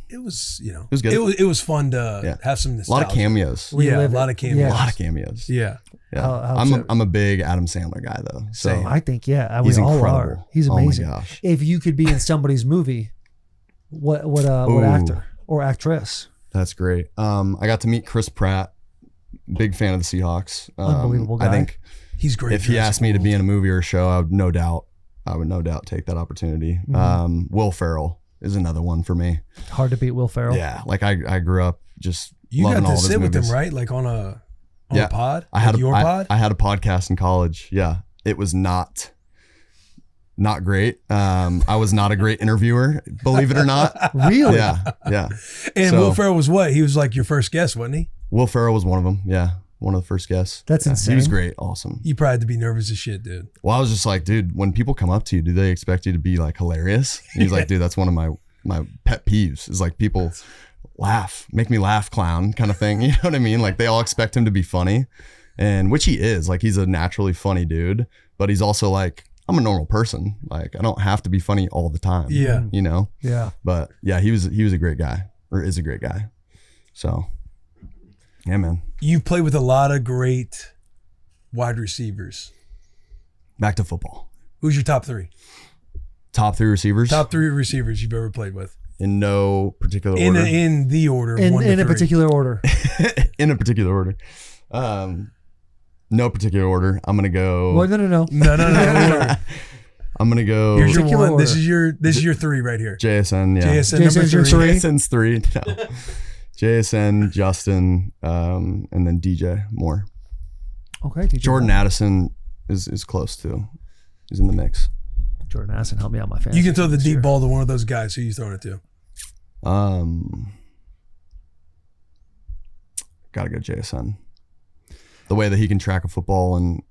It was, It was good. It was fun to have some A nostalgia. lot of cameos. Yeah, a lot of cameos. Yeah. A lot of cameos. Yeah. Yeah. I'm a big Adam Sandler guy though. So Same. I think, yeah. He's We all incredible. are. He's amazing. Oh my gosh. If you could be in somebody's movie, what Ooh. actor or actress? That's great. I got to meet Chris Pratt. Big fan of the Seahawks. Unbelievable guy. I think He's great. if he asked me to be in a movie or a show, I would no doubt take that opportunity. Mm-hmm. Will Ferrell is another one for me. Hard to beat Will Ferrell. Yeah, like I grew up just You loving got all to of his sit with him, movies. right? Like on a Yeah. pod? I had Like your pod? I had a podcast in college. Yeah, it was not great. I was not a great interviewer, believe it or not. Really? Yeah. And So- Will Ferrell was what? He was like your first guest, wasn't he? Will Ferrell was one of them. Yeah. one of the first guests. That's insane. He was great. Awesome. You probably had to be nervous as shit, dude. Well, I was just like, dude, when people come up to you, do they expect you to be like hilarious? And he's like, dude, that's one of my pet peeves is like people laugh, make me laugh, clown kind of thing. You know what I mean? Like they all expect him to be funny, and which he is. Like he's a naturally funny dude, but he's also like, I'm a normal person. Like I don't have to be funny all the time. Yeah. You know? Yeah. But yeah, he was a great guy, or is a great guy. So yeah, man. You played with a lot of great wide receivers. Back to football. Who's your top three? Top three receivers? Top three receivers you've ever played with? In no particular order. In the order. Of one to In a three. particular order. In a particular order. No particular order. I'm gonna go. Well, no. No. I'm gonna go. Here's your Particular one. This order. is your three right here. JSN. Yeah. JSN JSN's your number three. three? JSN's three. No. JSN, Justin, and then DJ Moore. Okay. DJ Jordan Moore. Addison is close too. He's in the mix. Jordan Addison, help me out, my fantasy. You can throw the this deep year. ball to one of those guys. Who you throwing it to? Gotta go JSN. The way that he can track a football and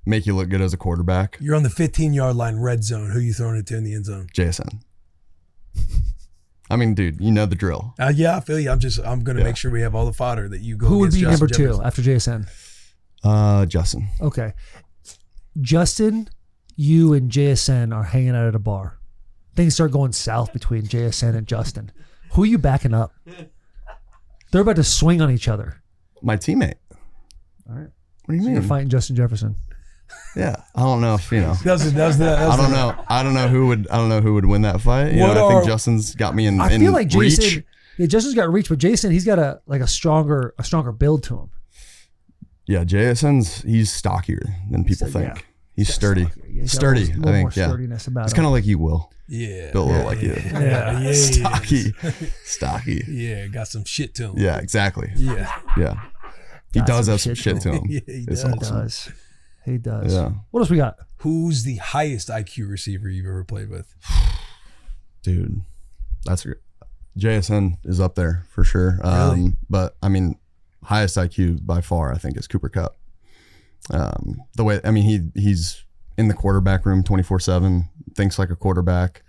make you look good as a quarterback. You're on the 15-yard line, red zone. Who you throwing it to in the end zone? JSN. I mean, dude, you know the drill. Yeah, I feel you. I'm gonna Yeah. make sure we have all the fodder that you go. Who would against be Justin number two Jefferson. after JSN? Justin. Okay. Justin, you and JSN are hanging out at a bar. Things start going south between JSN and Justin. Who are you backing up? They're about to swing on each other. My teammate. All right. What do you You're mean? fighting Justin Jefferson. Yeah. I don't know if, you know. That was I don't know. I don't know who would win that fight. You What know, I think are- Justin's got me in I feel like reach. Jason. Yeah, Justin's got reach, but Jason, he's got a stronger build to him. Yeah, he's stockier than people So, yeah. think. He's sturdy. Yeah, he's got a Sturdy, little I more think. Yeah. sturdiness about It's him. kind of like you, Will. Yeah. Built a little like you. Yeah. Stocky. Stocky. Yeah, got some shit to him. Yeah, exactly. Yeah. Yeah. He Got does some have some shit shit to to him. Yeah, he It's does. He awesome. does. He does. Yeah. What else we got? Who's the highest IQ receiver you've ever played with? Dude, that's JSN is up there for sure. Really? But I mean, highest IQ by far, I think, is Cooper Kupp. The way, I mean, he's in the quarterback room 24/7, thinks like a quarterback.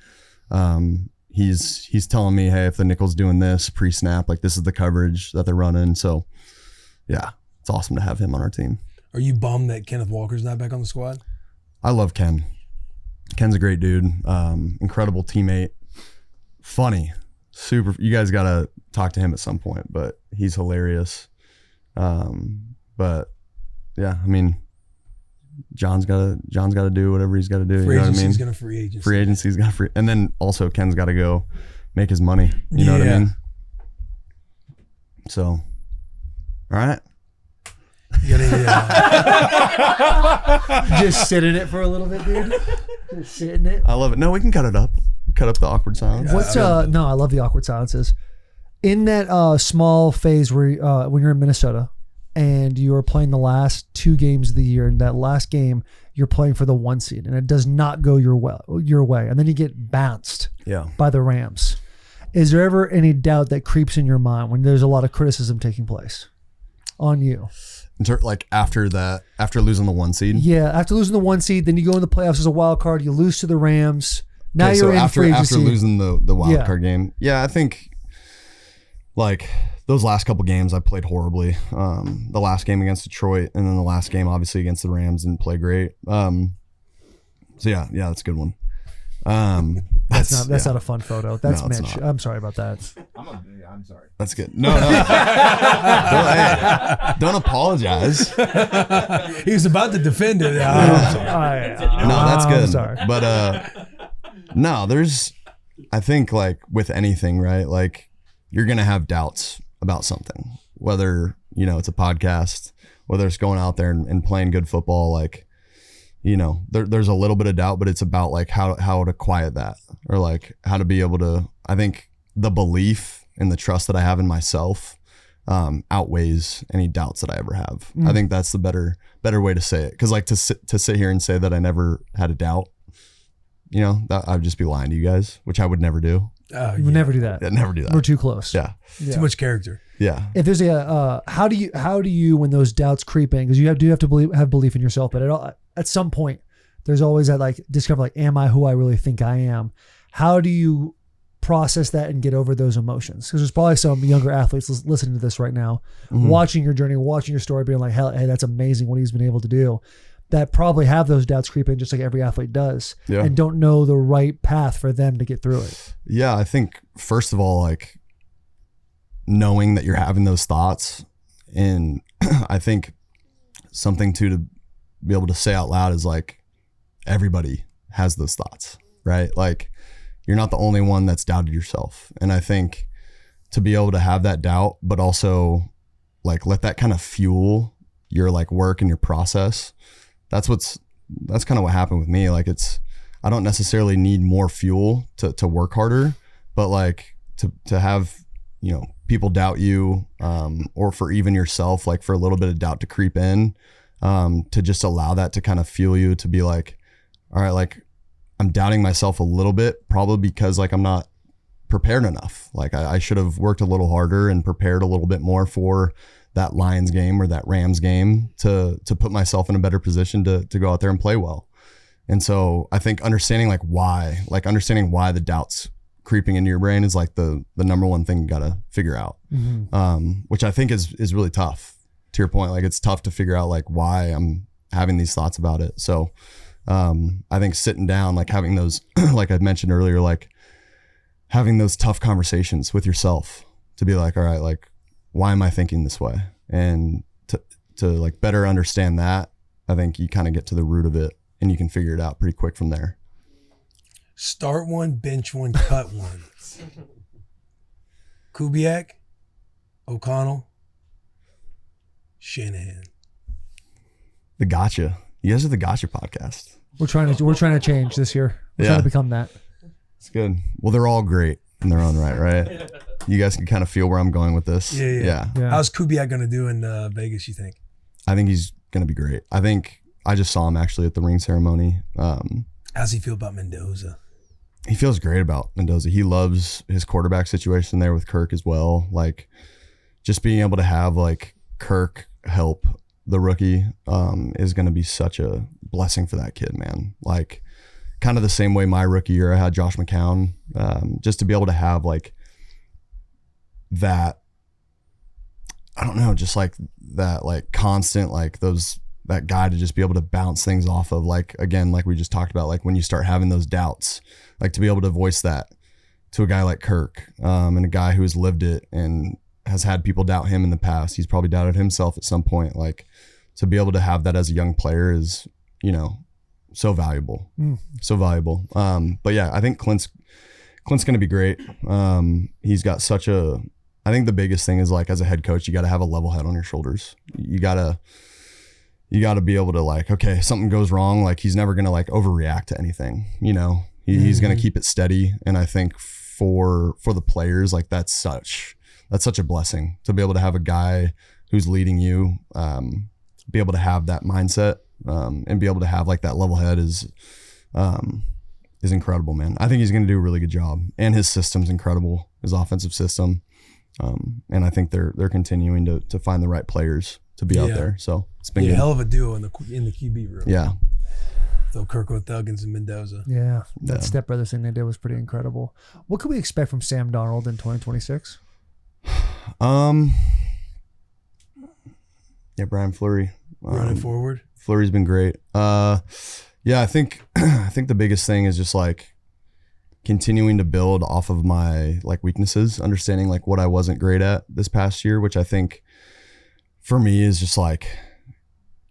He's telling me, hey, if the nickel's doing this pre-snap, like this is the coverage that they're running. So yeah, it's awesome to have him on our team. Are you bummed that Kenneth Walker's not back on the squad? I love Ken. Ken's a great dude. Incredible teammate. Funny. Super. You guys got to talk to him at some point, but he's hilarious. But yeah, I mean, John's got to do whatever he's got to do. Free You know what I agency's mean? gonna free agency. Free agency's got free. And then also Ken's got to go make his money. You know what I Yeah. mean? So, all right. You gotta, Just sit in it for a little bit, dude. Just sit in it. I love it. No, we can cut it up. Cut up the awkward silence. What's no, I love the awkward silences. In that small phase where when you're in Minnesota and you are playing the last 2 games of the year, and that last game you're playing for the 1 seed, and it does not go your way, and then you get bounced Yeah. by the Rams. Is there ever any doubt that creeps in your mind when there's a lot of criticism taking place on you? Like after losing the 1 seed. Yeah, after losing the 1 seed, then you go in the playoffs as a wild card, you lose to the Rams. Now Okay, you're in after free agency. losing the wild Yeah. card game. Yeah, I think like those last couple games I played horribly. The last game against Detroit, and then the last game obviously against the Rams didn't play great. So yeah, that's a good one. That's not a fun photo. That's No, it's Mitch. not. I'm sorry about that. I'm sorry. That's good. No. Don't apologize. he was about to defend it. No, that's good. I'm sorry. But no, I think like with anything, right? Like you're gonna have doubts about something, whether it's a podcast, whether it's going out there and playing good football. Like there's a little bit of doubt, but it's about like how to quiet that, or like how to be able to. I think the belief and the trust that I have in myself outweighs any doubts that I ever have. I think that's the better way to say it. Because like to sit here and say that I never had a doubt, that I'd just be lying to you guys, which I would never do. We never do that. I'd never do that. We're too close. Yeah. Too much character. Yeah. If there's how do you when those doubts creep in, because you have to have belief in yourself, but at some point there's always that like discover like, am I who I really think I am? How do you process that and get over those emotions? Because there's probably some younger athletes listening to this right now, watching your journey, watching your story, being like, hey, that's amazing what he's been able to do. That probably have those doubts creep in just like every athlete does, and don't know the right path for them to get through it. Yeah, I think first of all, like knowing that you're having those thoughts, and I think something to be able to say out loud is like everybody has those thoughts, right? Like you're not the only one that's doubted yourself. And I think to be able to have that doubt, but also like let that kind of fuel your like work and your process. That's kind of what happened with me. Like I don't necessarily need more fuel to work harder, but like to have, you know, people doubt you, or for even yourself, like for a little bit of doubt to creep in, to just allow that to kind of fuel you to be like, all right, like I'm doubting myself a little bit, probably because like I'm not prepared enough. Like I should have worked a little harder and prepared a little bit more for that Lions game or that Rams game to put myself in a better position to go out there and play well. And so I think understanding why the doubts creeping into your brain is like the number one thing you got to figure out, which I think is really tough. To your point, like it's tough to figure out like why I'm having these thoughts about it. So I think sitting down, like having those, like I mentioned earlier, like having those tough conversations with yourself to be like, all right, like why am I thinking this way? And to like better understand that, I think you kind of get to the root of it and you can figure it out pretty quick from there. Start one, bench one, cut one. Kubiak, O'Connell, Shanahan. The Gotcha. You guys are the Gotcha podcast. We're trying to change this year. We're trying to become that. It's good. Well, they're all great in their own right, right? You guys can kind of feel where I'm going with this. Yeah. How's Kubiak going to do in Vegas, you think? I think he's going to be great. I think I just saw him actually at the ring ceremony. How's he feel about Mendoza? He feels great about Mendoza. He loves his quarterback situation there with Kirk as well. Like just being able to have like Kirk help the rookie is going to be such a blessing for that kid, man. Like kind of the same way my rookie year I had Josh McCown, just to be able to have like that, I don't know, just like that, like constant, like that guy to just be able to bounce things off of, like, again, like we just talked about, like when you start having those doubts, like to be able to voice that to a guy like Kirk, and a guy who has lived it and has had people doubt him in the past. He's probably doubted himself at some point. Like to be able to have that as a young player is, you know, so valuable, so valuable. But yeah, I think Clint's going to be great. He's got such a, I think the biggest thing is like as a head coach, you got to have a level head on your shoulders. You got to be able to like, okay, something goes wrong. Like he's never going to like overreact to anything, you know, he's going to keep it steady. And I think for the players, like that's such a blessing to be able to have a guy who's leading you, be able to have that mindset, and be able to have like that level head is incredible, man. I think he's going to do a really good job, and his system's incredible, his offensive system. And I think they're continuing to find the right players to be out there. So it's been a good. hell of a duo in the QB room. Yeah. So Kirkwood Thuggins and Mendoza. Yeah. That Step Brothers thing they did was pretty incredible. What can we expect from Sam Darnold in 2026? Yeah, Brian Fleury. Running forward. Fleury's been great. Yeah, I think the biggest thing is just like continuing to build off of my like weaknesses, understanding like what I wasn't great at this past year, which I think for me is just like,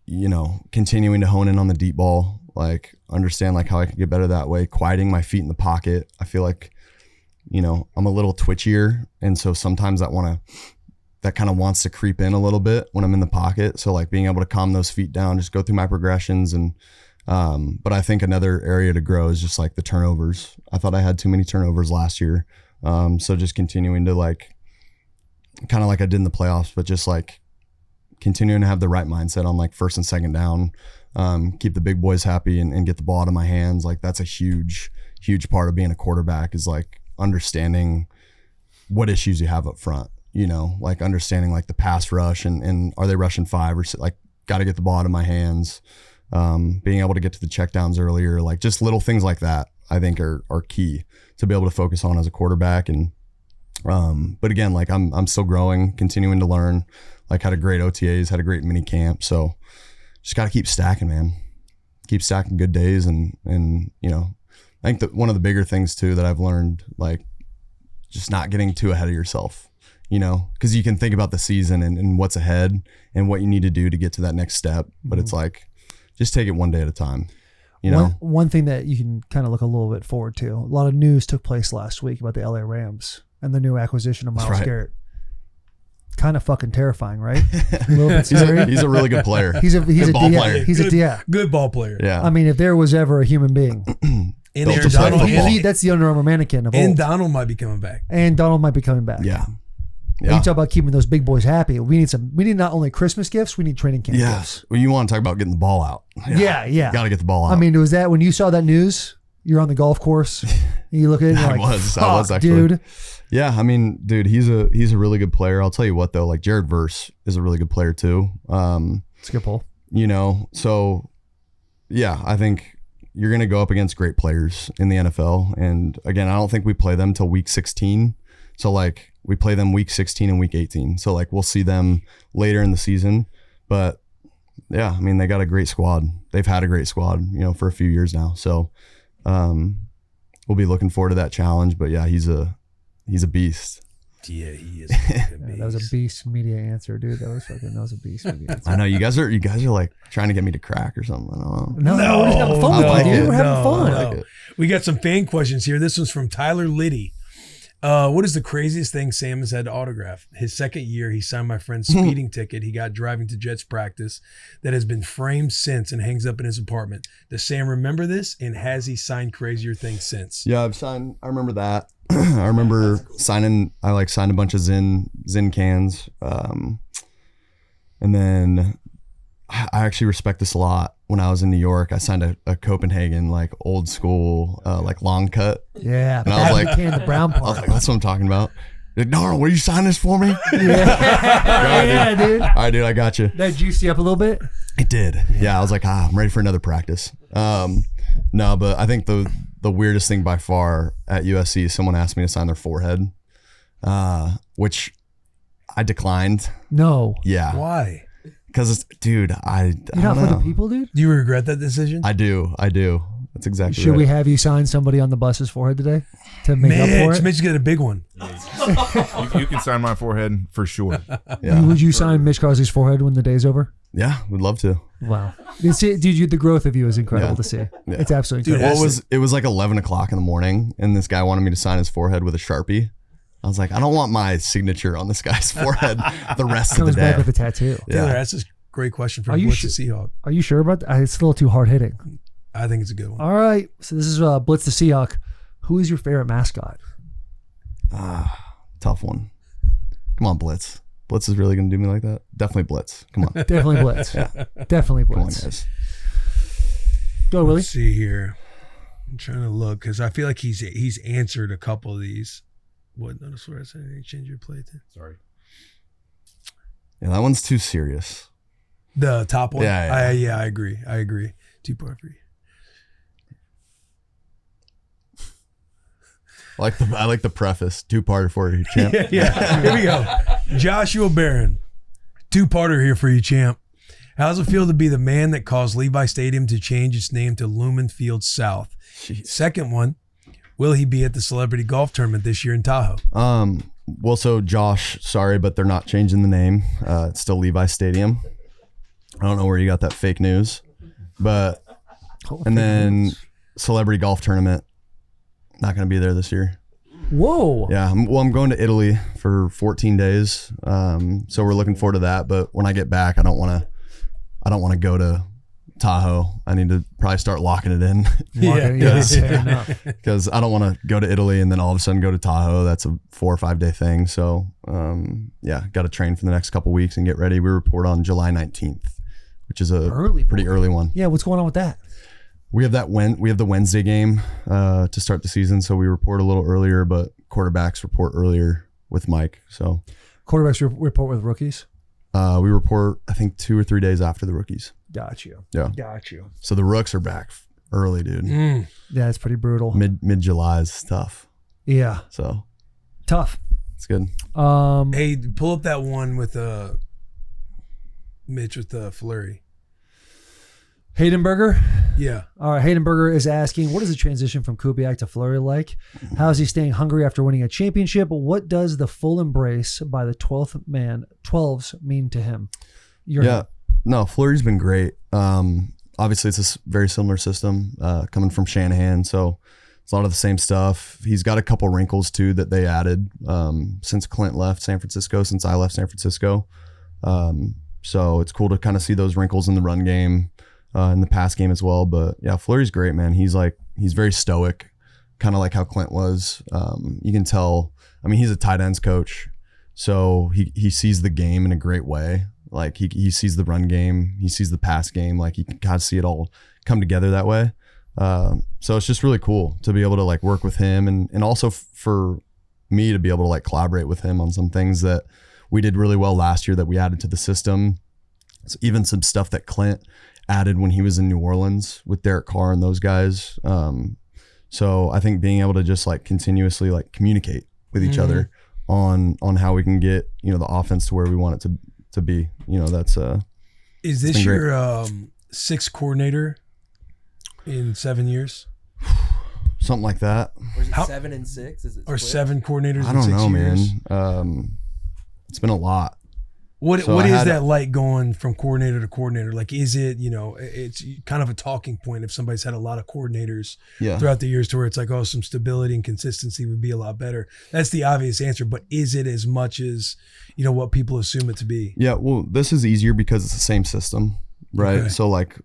you know, continuing to hone in on the deep ball, like understand like how I could get better that way, quieting my feet in the pocket. I feel like, you know, I'm a little twitchier, and so sometimes that kind of wants to creep in a little bit when I'm in the pocket. So like being able to calm those feet down, just go through my progressions. And but I think another area to grow is just like the turnovers. I thought I had too many turnovers last year. So just continuing to like, kind of like I did in the playoffs, but just like continuing to have the right mindset on like first and second down, keep the big boys happy and get the ball out of my hands. Like that's a huge part of being a quarterback, is like understanding what issues you have up front. you know, like understanding like the pass rush and are they rushing 5 or like got to get the ball out of my hands, being able to get to the checkdowns earlier, like just little things like that I think are key to be able to focus on as a quarterback. And but again, like I'm still growing, continuing to learn, like had a great OTAs, had a great mini camp. So just got to keep stacking, man. Keep stacking good days. And you know, I think that one of the bigger things too that I've learned, like just not getting too ahead of yourself, you know, because you can think about the season and what's ahead and what you need to do to get to that next step. But it's like, just take it one day at a time. You know, one thing that you can kind of look a little bit forward to. A lot of news took place last week about the LA Rams and the new acquisition of Myles Garrett. Kind of fucking terrifying, right? A little bit scary. He's a really good player. He's a ball player. He's a good ball player. Yeah. I mean, if there was ever a human being, And Aaron Donald, that's the Under Armour mannequin of old. And Donald might be coming back. And Donald might be coming back. Yeah. You talk about keeping those big boys happy. We need not only Christmas gifts, we need training camp gifts. Well, you want to talk about getting the ball out. Yeah. Got to get the ball out. I mean, was that when you saw that news, you're on the golf course, and you look at it and you're like, I was actually. Dude. Yeah, I mean, dude, he's a really good player. I'll tell you what though, like Jared Verse is a really good player too. It's a good pull. You know, so yeah, I think you're going to go up against great players in the NFL. And again, I don't think we play them till week 16. So like we play them week 16 and week 18. So like we'll see them later in the season. But yeah, I mean, they got a great squad. They've had a great squad, you know, for a few years now. So we'll be looking forward to that challenge. But yeah, he's a beast. Yeah, he is. That was a beast media answer, dude. That was a beast media answer. I know you guys are like trying to get me to crack or something. I don't know. No, we're just having fun with you, dude. We're having fun. I like it. We got some fan questions here. This one's from Tyler Liddy. What is the craziest thing Sam has had to autograph? His second year, he signed my friend's speeding ticket he got driving to Jets practice that has been framed since and hangs up in his apartment. Does Sam remember this? And has he signed crazier things since? Yeah, I remember that. I remember signed a bunch of Zin cans. And then I actually respect this a lot. When I was in New York, I signed a Copenhagen, like old school, like long cut. Yeah. And I was like, the brown part. I was like, that's what I'm talking about. Like, Darnold, will you sign this for me? Yeah, dude. All right, dude, I got you. That juiced you up a little bit? It did. Yeah, I was like, I'm ready for another practice. No, but I think the weirdest thing by far at USC is someone asked me to sign their forehead, which I declined. No. Yeah. Why? Because, dude, I You're not don't for know. the people, dude? Do you regret that decision? I do. That's exactly Should right. we have you sign somebody on the bus's forehead today to make up for it? Mitch get a big one. You can sign my forehead for sure. Yeah. Would you sign Mitch Crosby's forehead when the day's over? Yeah, we'd love to. Wow. You see, dude, the growth of you is incredible Yeah. to see. Yeah. It's absolutely Dude, incredible. It was like 11 o'clock in the morning, and this guy wanted me to sign his forehead with a Sharpie. I was like, I don't want my signature on this guy's forehead the rest of the Comes back day. with a tattoo. Taylor, Yeah. that's a great question from Are you Blitz the Seahawk. Are you sure about that? It's a little too hard hitting. I think it's a good one. All right. So this is Blitz the Seahawk. Who is your favorite mascot? Tough one. Come on, Blitz. Blitz is really going to do me like that? Definitely Blitz. Come on. Definitely Blitz. Definitely Come on, Blitz. guys. Go, Willie. Let's see here. I'm trying to look because I feel like he's answered a couple of these. What? Notice where I said change your play to. Sorry. Yeah, that one's too serious. The top one? Yeah. I agree. 2-part free. I like the preface. Two-parter for you, champ. Yeah. Here we go. Joshua Barron. 2-parter here for you, champ. How does it feel to be the man that caused Levi Stadium to change its name to Lumen Field South? Jeez. Second one, will he be at the celebrity golf tournament this year in Tahoe? Well, so Josh, sorry, but they're not changing the name. It's still Levi Stadium. I don't know where you got that fake news, but and then celebrity golf tournament. Not going to be there this year. Whoa. Yeah, I'm going to Italy for 14 days. So we're looking forward to that. But when I get back, I don't want to go to Tahoe. I need to probably start locking it in. Yeah. Fair enough. Because I don't want to go to Italy and then all of a sudden go to Tahoe. That's a 4 or 5 day thing. So got to train for the next couple weeks and get ready. We report on July 19th, which is a pretty early one. Yeah. What's going on with that? We have the Wednesday game to start the season, so we report a little earlier, but quarterbacks report earlier with Mike. So Quarterbacks report with rookies. We report, I think, 2 or 3 days after the rookies. Got you. Yeah. Got you. So the rooks are back early, dude. Yeah, it's pretty brutal. Mid July is tough. Yeah. So Tough. it's good. Hey, pull up that one with Mitch with the Flurry. Haydenberger. Yeah. All right. Haydenberger is asking, what is the transition from Kubiak to Fleury like? How is he staying hungry after winning a championship? What does the full embrace by the 12s mean to him? No, Fleury's been great. Obviously, it's a very similar system coming from Shanahan, so it's a lot of the same stuff. He's got a couple wrinkles too that they added since Clint left San Francisco, since I left San Francisco. So it's cool to kind of see those wrinkles in the run game, in the pass game as well. But yeah, Fleury's great, man. He's very stoic, kind of like how Clint was. You can tell. I mean, he's a tight ends coach, so he sees the game in a great way. Like he sees the run game, he sees the pass game. Like you can kind of see it all come together that way. So it's just really cool to be able to like work with him and also for me to be able to like collaborate with him on some things that we did really well last year that we added to the system. So even some stuff that Clint added when he was in New Orleans with Derek Carr and those guys. So I think being able to just like continuously like communicate with each other on how we can get, you know, the offense to where we want it to be, you know, that's Is this your sixth coordinator in 7 years? something like that. Or is it 7 and 6? Is it Or split? 7 coordinators I in don't 6 know, years? man. It's been a lot. What So what I is had- that like going from coordinator to coordinator? Like, is it, you know, it's kind of a talking point if somebody's had a lot of coordinators Yeah. throughout the years to where it's like, oh, some stability and consistency would be a lot better. That's the obvious answer, but is it as much as, you know, what people assume it to be? Yeah, well, this is easier because it's the same system, right? Okay. So like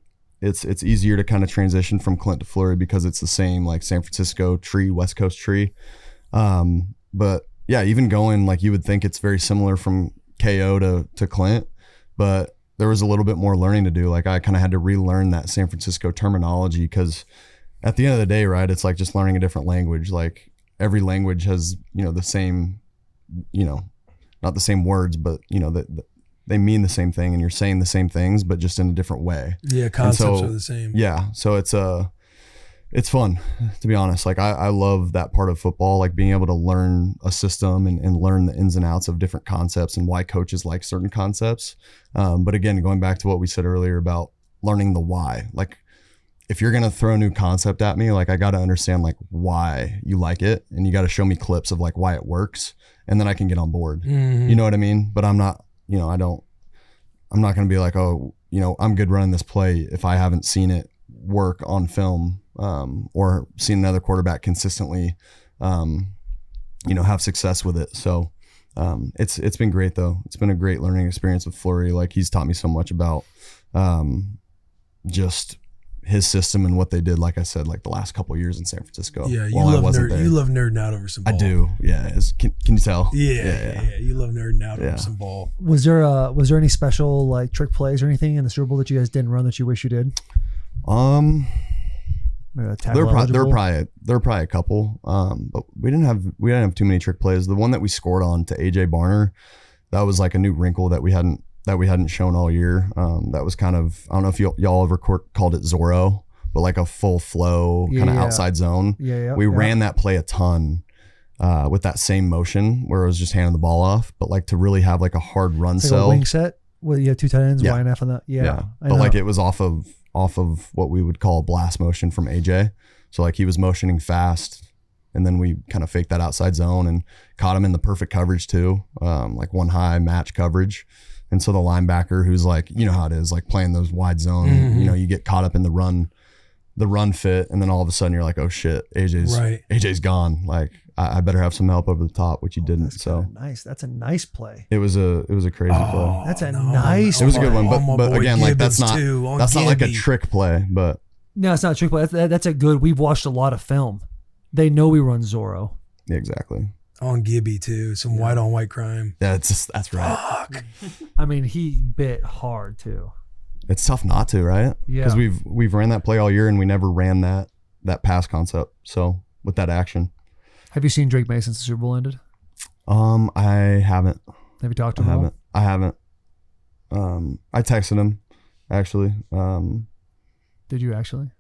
it's easier to kind of transition from Clint to Fleury because it's the same like San Francisco tree, West Coast tree. But yeah, even going like you would think it's very similar from KO to Clint, but there was a little bit more learning to do. Like I kind of had to relearn that San Francisco terminology because at the end of the day, right, it's like just learning a different language. Like every language has, you know, the same, you know, not the same words, but you know, they mean the same thing and you're saying the same things, but just in a different way. Yeah, concepts so- are the same. Yeah. So it's fun, to be honest. Like I love that part of football, like being able to learn a system and learn the ins and outs of different concepts and why coaches like certain concepts. But again, going back to what we said earlier about learning the why, like if you're going to throw a new concept at me, like I got to understand like why you like it. And you got to show me clips of like why it works. And then I can get on board. You know what I mean? But I'm not, you know, I'm not going to be like, oh, you know, I'm good running this play if I haven't seen it work on film or seen another quarterback consistently, you know, have success with it. So it's been great though. It's been a great learning experience with Fleury. Like he's taught me so much about just his system and what they did. Like I said, like the last couple of years in San Francisco. Yeah, you while I love wasn't there. you love nerding out over some ball. I do. Yeah. Can you tell? Yeah. You love nerding out Yeah. over some ball. Was there any special like trick plays or anything in the Super Bowl that you guys didn't run that you wish you did? Maybe a tackle There were eligible? probably a couple, but we didn't have too many trick plays. The one that we scored on to AJ Barner, that was like a new wrinkle that we hadn't shown all year. That was kind of, I don't know if y'all ever called it Zorro, but like a full flow kind of Yeah. outside zone. Yeah. We ran that play a ton with that same motion where it was just handing the ball off, but like to really have like a hard run It's like cell. a wing set. Well, you have 2 tight ends, Yeah. Y and F on that. Yeah. I But know. like it was off of what we would call a blast motion from AJ. So like he was motioning fast and then we kind of faked that outside zone and caught him in the perfect coverage too. Like one high match coverage. And so the linebacker who's like, you know how it is, like playing those wide zone, you know, you get caught up in the run fit. And then all of a sudden you're like, oh shit, AJ's gone. Like I better have some help over the top, which he didn't. That's So kinda nice. That's a nice play. it was a crazy play. That's a nice It was a good play. one, my but boy again, like that's Gibbons not too, on not like a Gibby. trick play, but No, it's not a trick play. That's a good. We've watched a lot of film. They know we run Zorro. yeah, exactly. On Gibby too, some white on white crime. Yeah, that's right. I mean, he bit hard too. It's tough not to, right? Yeah. Because we've ran that play all year and we never ran that pass concept. So with that action, Have you seen Drake May since the Super Bowl ended? I haven't. Have you talked to him? I haven't. I texted him actually. Did you actually?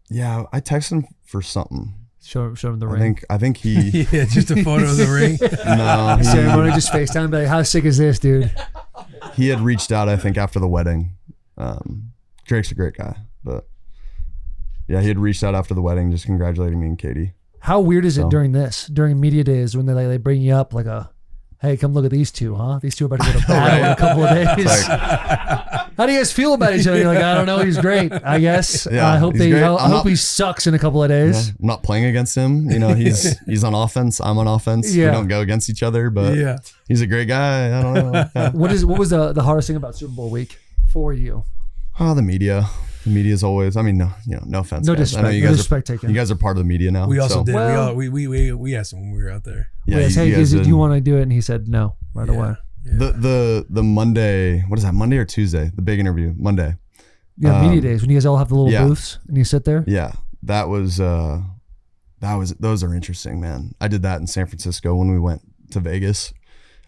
Yeah, I texted him for something. Show him the ring. I think he. Yeah, just a photo of the ring. No, Ceremony, just FaceTime and be like, how sick is this, dude? he had reached out. I think after the wedding. Drake's a great guy, but yeah, he had reached out after the wedding, just congratulating me and Katie. How weird is it during media days when they bring you up like hey, come look at these two, huh? These two are about to go to battle in a couple of days. How do you guys feel about each other? You're like, I don't know, he's great, I guess. Yeah, I hope he's great. I hope he sucks in a couple of days. Yeah, I'm not playing against him. He's on offense. I'm on offense. Yeah. We don't go against each other, but he's a great guy. I don't know. Yeah. What was the hardest thing about Super Bowl week for you? Oh, the media. The media is always. I mean, no offense. No guys. disrespect. I know you No guys disrespect taken. You guys are part of the media now. We also did. Well- We asked him when we were out there. Yeah, Yes, you hey, guys do did. you want to do it? And he said no right away. The Monday. What is that? Monday or Tuesday? The big interview. Monday. Yeah, media days when you guys all have the little yeah. booths and you sit there. Yeah, that was. Those are interesting, man. I did that in San Francisco when we went to Vegas.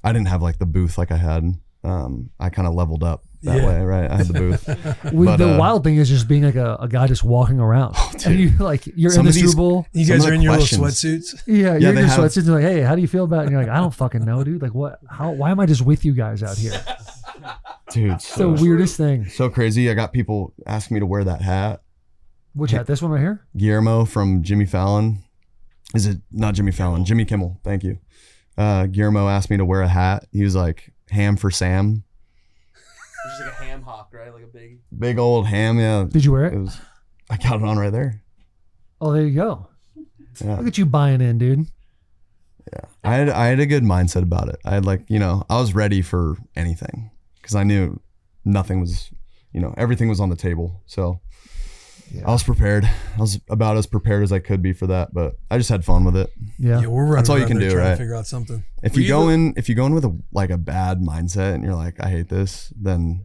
I didn't have like the booth like I had. I kind of leveled up that way, right? I had the booth. The wild thing is just being like a guy just walking around, and you're Some in the of these- Super Bowl. You Some guys of are the in your little questions- sweatsuits. Yeah, you're in they your have- sweatsuits. Like, hey, how do you feel about it? And you're like, I don't fucking know, dude. Like, what? Why am I just with you guys out here? Dude, It's the weirdest thing. so crazy. I got people asking me to wear that hat. Which hat? This one right here? Guillermo from Jimmy Fallon. Is it not Jimmy Fallon? Jimmy Kimmel. Thank you. Guillermo asked me to wear a hat. He was like, ham for Sam. It's just like a ham hock, right? Like a Big old ham, yeah. Did you wear it? I got it on right there. Oh, there you go. Yeah. Look at you buying in, dude. Yeah. I had a good mindset about it. I had I was ready for anything because I knew nothing was, everything was on the table. So I was prepared. I was about as prepared as I could be for that, but I just had fun with it. Yeah. We're running That's all you around can there do, trying right? to figure out something. If you go in with a bad mindset and you're like, I hate this, then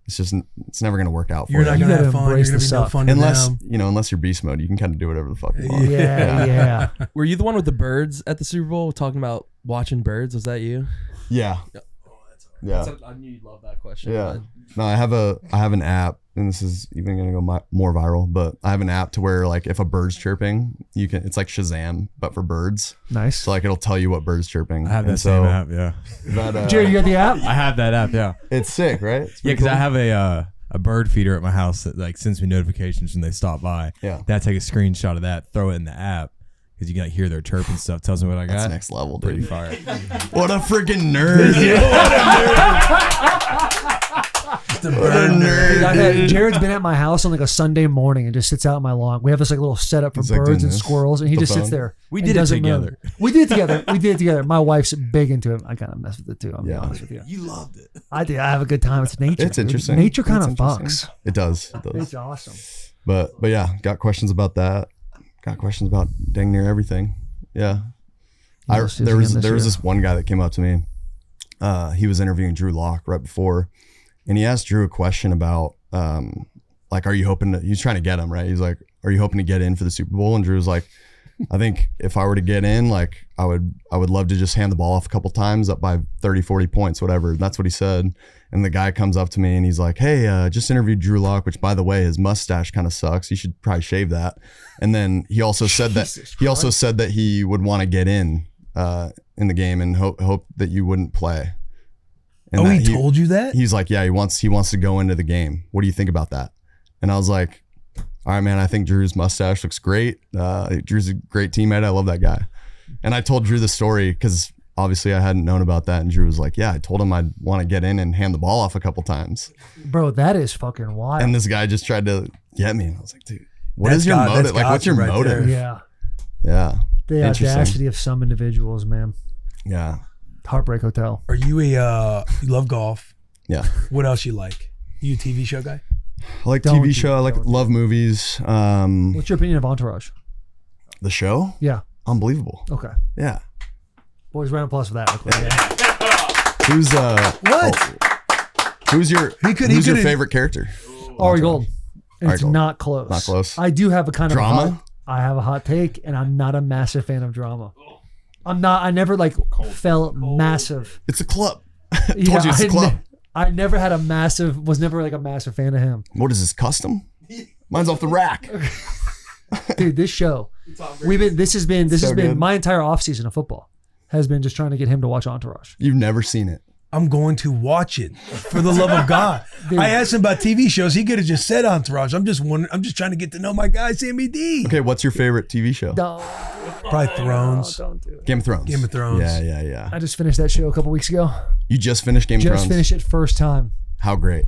it's never gonna work out for You're not you. gonna gotta have fun. You're embrace gonna the be no suck. fun to Unless them. unless you're beast mode, you can kind of do whatever the fuck you want. Yeah. Were you the one with the birds at the Super Bowl talking about watching birds? Was that you? Yeah. Yeah. I knew you'd love that question. Yeah. No, I have an app, and this is even gonna go more viral. But I have an app to where if a bird's chirping, it's like Shazam, but for birds. Nice. So it'll tell you what bird's chirping. I have that And same app, yeah. Jerry, you got the app? I have that app, yeah. It's sick, right? It's Yeah, pretty because I cool. have a bird feeder at my house that sends me notifications when they stop by. Yeah. Then I take a screenshot of that, throw it in the app, because you can hear their chirp and stuff. Tells me what I got. That's next level, Pretty dude. fire. What a freaking nerd! What a nerd! Dude, Jared's been at my house on like a Sunday morning and just sits out on my lawn. We have this like little setup for He's like birds doing and this. squirrels, and he The just sits phone. there. We and did it doesn't move. together. We did it together. My wife's big into it. I kind of mess with it too. I'm Yeah. honest with you. You loved it. I do. I have a good time. It's nature. It's interesting. Nature kind It's of interesting. fucks. It does. It does. It's awesome. But yeah, got questions about that. Got questions about dang near everything. Yeah. You'll see us There was again this year. this one guy that came up to me. He was interviewing Drew Lock right before, and he asked Drew a question about are you hoping to? He's trying to get him right. He's like, are you hoping to get in for the Super Bowl? And Drew was like, I think if I were to get in, I would love to just hand the ball off a couple times up by 30, 40 points, whatever. And that's what he said. And the guy comes up to me and he's like, hey, just interviewed Drew Lock, which by the way, his mustache kind of sucks. You should probably shave that. And then he also said that he would want to get in the game and hope that you wouldn't play. And He told you that? He's like, yeah, he wants to go into the game. What do you think about that? And I was like, all right, man, I think Drew's mustache looks great. Drew's a great teammate. I love that guy. And I told Drew the story because obviously I hadn't known about that. And Drew was like, yeah, I told him I'd want to get in and hand the ball off a couple times. Bro, that is fucking wild. And this guy just tried to get me. And I was like, dude, what That's is your God- motive? that's Like, what's gotcha your right motive? there. yeah. Yeah. The Interesting. audacity of some individuals, man. Yeah. Heartbreak Hotel. Are you you love golf? Yeah. What else you like? You a TV show guy? I like Don't TV do- show. I like don't. love movies. What's your opinion of Entourage? The show? Yeah. Unbelievable. Okay. Yeah. Boys, round of applause for that. Real quick. Who's What? who's your could've- favorite character? Ari Gold. Ari It's Gold. not close. Not close. I do have a kind of Drama? I have a hot take, and I'm not a massive fan of drama. I'm not. I never felt massive. It's a club. Told you it's a club. I never had was never like a massive fan of him. What is this, custom? Mine's off the rack. Dude, this show, this has been good. my entire offseason of football has been just trying to get him to watch Entourage. You've never seen it. I'm going to watch it for the love of God. I asked him about TV shows. He could have just said Entourage. I'm just trying to get to know my guy, Sammy D. Okay, what's your favorite TV show? Probably Thrones. Don't do it. Game of Thrones. Game of Thrones. Yeah. I just finished that show a couple weeks ago. You just finished Game of Thrones? Just finished it first time. How great.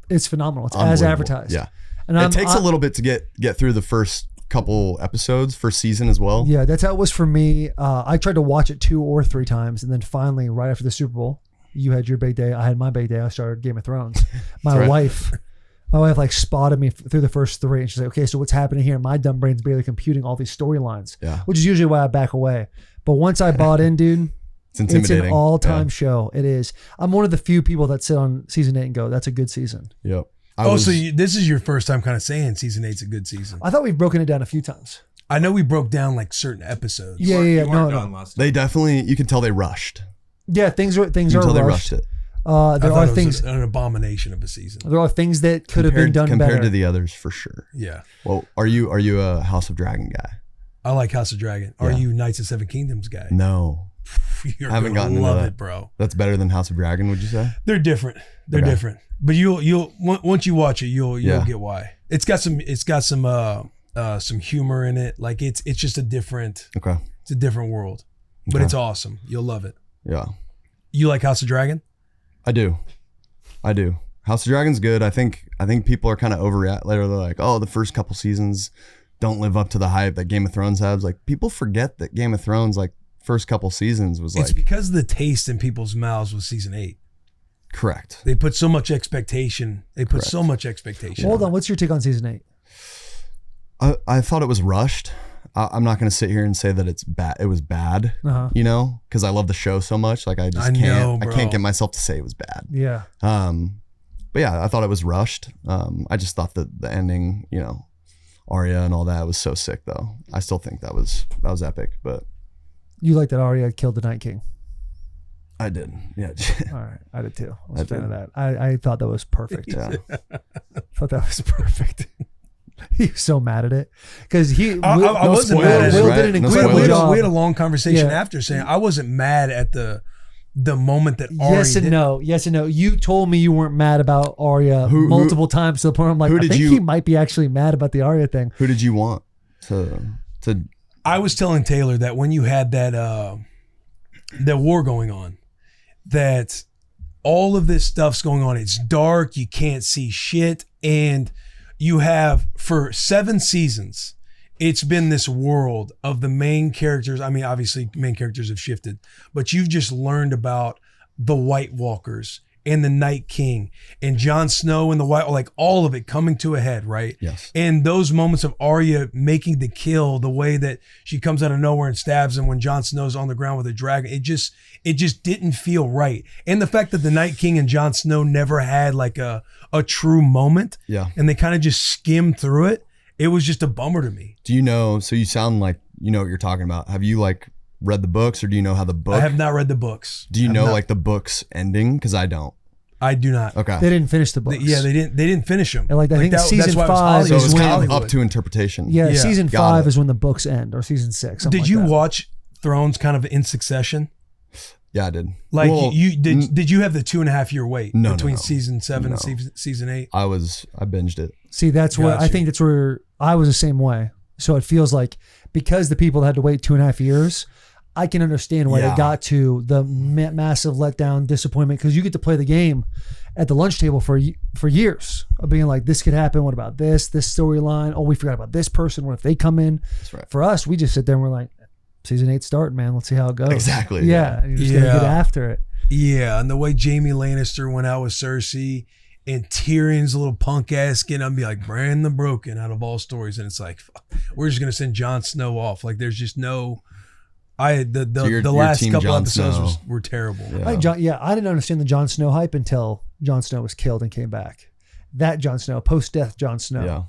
It's phenomenal. It's as Unbelievable. advertised. Yeah. And it takes a little bit to get through the first couple episodes, first season as well. Yeah, that's how it was for me. I tried to watch it 2 or 3 times, and then finally, right after the Super Bowl, you had your big day. I had my big day. I started Game of Thrones. My wife like spotted me through the first 3, and she's like, "Okay, so what's happening here?" My dumb brain's barely computing all these storylines, which is usually why I back away. But once I bought in, dude, it's intimidating. It's an all-time show. It is. I'm one of the few people that sit on season 8 and go, "That's a good season." Yep. So this is your first time kind of saying season 8's a good season. I thought we've broken it down a few times. I know we broke down like certain episodes. Yeah. No. They definitely, you can tell they rushed. Yeah, things are They rushed it. There are things. An abomination of a season. There are things that could have been done compared better to the others, for sure. Yeah. Well, are you a House of Dragon guy? I like House of Dragon. Are you Knights of Seven Kingdoms guy? No. You're I haven't gotten love into that. it, bro. That's better than House of Dragon, would you say? They're different. They're different. But you'll once you watch it, you'll get why. It's got some humor in it. Like it's just a different. Okay. It's a different world, but it's awesome. You'll love it. Yeah. You like House of Dragon? I do. House of Dragon's good. I think people are kind of overreact. They're like, oh, the first couple seasons don't live up to the hype that Game of Thrones has. Like, people forget that Game of Thrones, like, first couple seasons was like. It's because of the taste in people's mouths with season 8. Correct. They put so much expectation. Hold on. What's your take on season 8? I thought it was rushed. I'm not going to sit here and say that it's bad. It was bad, you know, because I love the show so much. Like I can't get myself to say it was bad. Yeah. But yeah, I thought it was rushed. I just thought that the ending, you know, Arya and all that was so sick though. I still think that was epic. But you like that Arya killed the Night King? I did. Yeah. All right. I did too. I was a fan of that. I thought that was perfect. Yeah. thought that was perfect. He was so mad at it because I wasn't mad at it. Will did an incredible job. We had a long conversation after saying I wasn't mad at the moment that Arya Yes and no. You told me you weren't mad about Arya multiple times to the point I'm like, I think he might be actually mad about the Arya thing. Who did you want to? I was telling Taylor that when you had that war going on, that all of this stuff's going on. It's dark. You can't see shit. And you have, for 7 seasons, it's been this world of the main characters. I mean, obviously, main characters have shifted, but you've just learned about the White Walkers and the Night King and Jon Snow and the White, like all of it coming to a head, right? Yes. And those moments of Arya making the kill, the way that she comes out of nowhere and stabs him when Jon Snow's on the ground with a dragon, it just didn't feel right. And the fact that the Night King and Jon Snow never had like a true moment, and they kind of just skimmed through it, it was just a bummer to me. Do you know, so you sound like you know what you're talking about. Have you like read the books, or do you know how the book? I have not read the books. Do you know like the book's ending? Because I don't. I do not. Okay. They didn't finish the books. They didn't finish them. And I think season 5 so is it's when up to interpretation. Yeah, season 5 is when the books end, or season 6. Did you watch Thrones kind of in succession? Yeah, I did. Like did you have the 2.5 year wait between season 7 and season 8? I binged it. See, that's where I think that's where I was the same way. So it feels like because the people had to wait 2.5 years, I can understand why they got to the massive letdown, disappointment, because you get to play the game at the lunch table for years of being like, this could happen. What about this storyline? Oh, we forgot about this person. What if they come in? That's right. For us, we just sit there and we're like, season 8 starting, man. Let's see how it goes. Exactly. Yeah. And you're just gonna get after it. Yeah, and the way Jaime Lannister went out with Cersei and Tyrion's a little punk ass skin, I'd be like, Bran the Broken out of all stories, and it's like, we're just gonna send Jon Snow off. Like, there's just no. The last couple episodes were terrible. Yeah. I didn't understand the Jon Snow hype until Jon Snow was killed and came back. That Jon Snow, post-death Jon Snow. Yeah.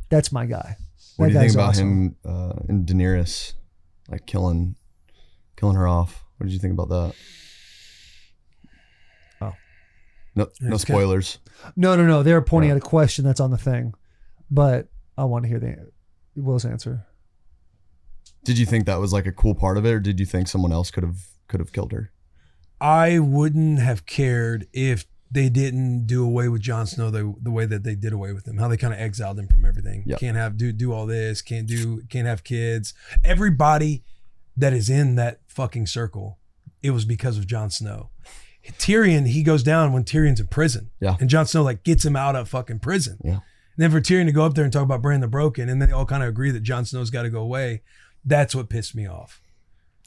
That's my guy. What do you think about him and Daenerys, like killing her off? What did you think about that? No spoilers. No. They're pointing at a question that's on the thing, but I want to hear Will's answer. Did you think that was like a cool part of it, or did you think someone else could have killed her? I wouldn't have cared if they didn't do away with Jon Snow the way that they did away with him. How they kind of exiled him from everything. Yep. Can't have do all this. Can't have kids. Everybody that is in that fucking circle, it was because of Jon Snow. Tyrion, he goes down when Tyrion's in prison. Yeah. And Jon Snow like gets him out of fucking prison. Yeah. And then for Tyrion to go up there and talk about Bran the Broken, and then they all kind of agree that Jon Snow's got to go away. That's what pissed me off.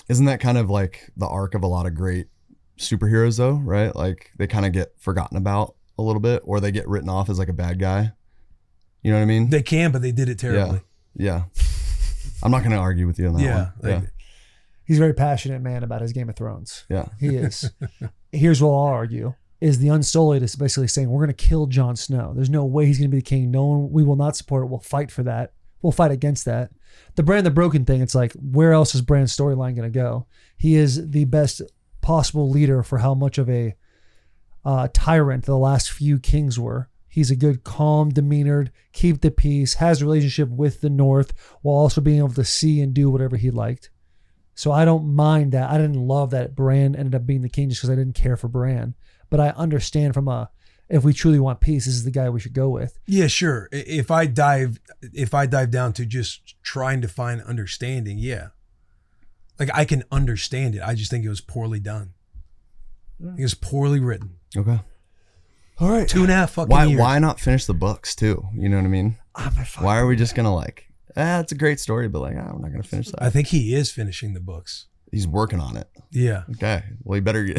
Isn't that kind of like the arc of a lot of great superheroes though, right? Like they kind of get forgotten about a little bit, or they get written off as like a bad guy. You know what I mean? They can, but they did it terribly. Yeah. I'm not going to argue with you on that one. He's a very passionate man about his Game of Thrones. Yeah. He is. Here's what I'll argue. Is the Unsullied is basically saying we're going to kill Jon Snow. There's no way he's going to be the king. No one, we will not support it. We'll fight for that. We'll fight against that. The Bran the Broken thing, it's like, where else is Bran's storyline going to go? He is the best possible leader for how much of a tyrant the last few kings were. He's a good, calm, demeanored, keep the peace, has a relationship with the North while also being able to see and do whatever he liked. So I don't mind that. I didn't love that Bran ended up being the king just because I didn't care for Bran. But I understand if we truly want peace, this is the guy we should go with. Yeah, sure. If I dive down to just trying to find understanding, yeah. Like I can understand it. I just think it was poorly done. It was poorly written. Okay. All right. 2.5 fucking years. Why not finish the books too? You know what I mean? Why are we just gonna like, it's a great story, but like, I'm not gonna finish that. I think he is finishing the books. He's working on it. Yeah. Okay. Well, you better get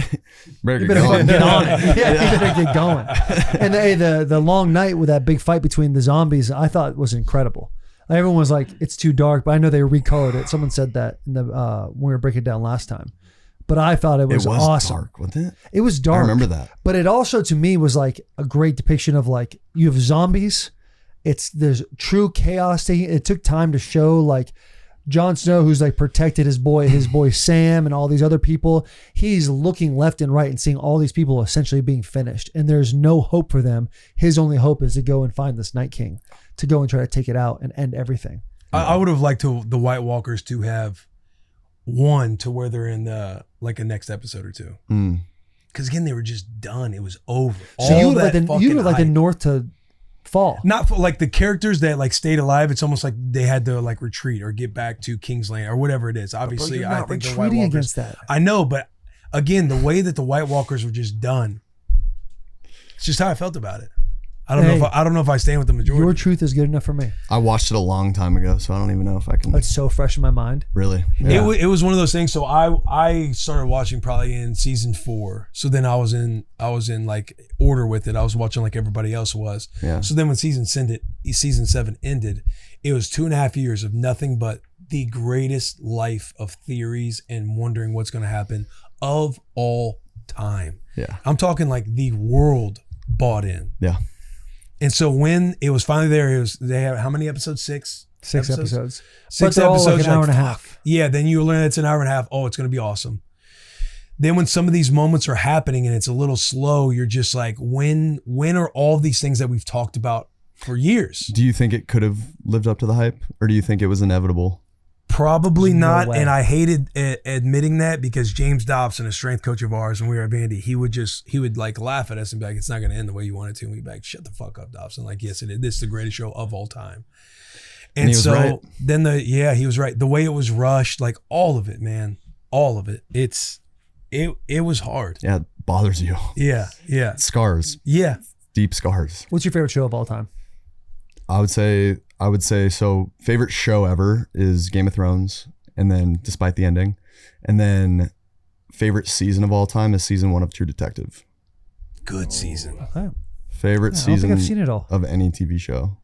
Get going. get on it. Yeah, you better get going. And the long night with that big fight between the zombies, I thought was incredible. Everyone was like, it's too dark, but I know they recolored it. Someone said that in the when we were breaking it down last time. But I thought it was awesome. Dark, wasn't it? It was dark. I remember that. But it also, to me, was like a great depiction of like, you have zombies. There's true chaos. It took time to show like Jon Snow, who's like protected his boy Sam and all these other people. He's looking left and right and seeing all these people essentially being finished. And there's no hope for them. His only hope is to go and find this Night King, to go and try to take it out and end everything. I would have liked the White Walkers to have won to where they're in the like a next episode or two. Because again, they were just done. It was over. So you would like the North to fall. Not for, like the characters that like stayed alive. It's almost like they had to like retreat or get back to King's Land or whatever it is. Obviously, I think the White Walkers against that. I know, but again, the way that the White Walkers were just done, it's just how I felt about it. I don't know if I stand with the majority. Your truth is good enough for me. I watched it a long time ago, so I don't even know if I can. It's so fresh in my mind. Really? Yeah. It was one of those things. So I started watching probably in season 4. So then I was in like order with it. I was watching like everybody else was. Yeah. So then when season 7 ended, it was 2.5 years of nothing but the greatest life of theories and wondering what's going to happen of all time. Yeah. I'm talking like the world bought in. Yeah. And so when it was finally there, they have how many episodes? 6 episodes. 6 but episodes. All like an hour and a half. Yeah, then you learn it's an hour and a half. Oh, it's going to be awesome. Then when some of these moments are happening and it's a little slow, you're just like, when are all these things that we've talked about for years? Do you think it could have lived up to the hype, or do you think it was inevitable? Probably not, way. and I hated admitting that because James Dobson, a strength coach of ours, when we were at Vandy, he would like laugh at us and be like, "It's not going to end the way you want it to." And we'd be like, "Shut the fuck up, Dobson!" Like, yes, it is. This is the greatest show of all time. And he was so right. then he was right. The way it was rushed, like all of it, man, all of it. It was hard. Yeah, it bothers you. Yeah. Scars. Yeah. Deep scars. What's your favorite show of all time? I would say so. Favorite show ever is Game of Thrones, and then despite the ending, and then favorite season of all time is season 1 of True Detective. Good season. Okay. Favorite I don't season think I've seen it all. of any TV show.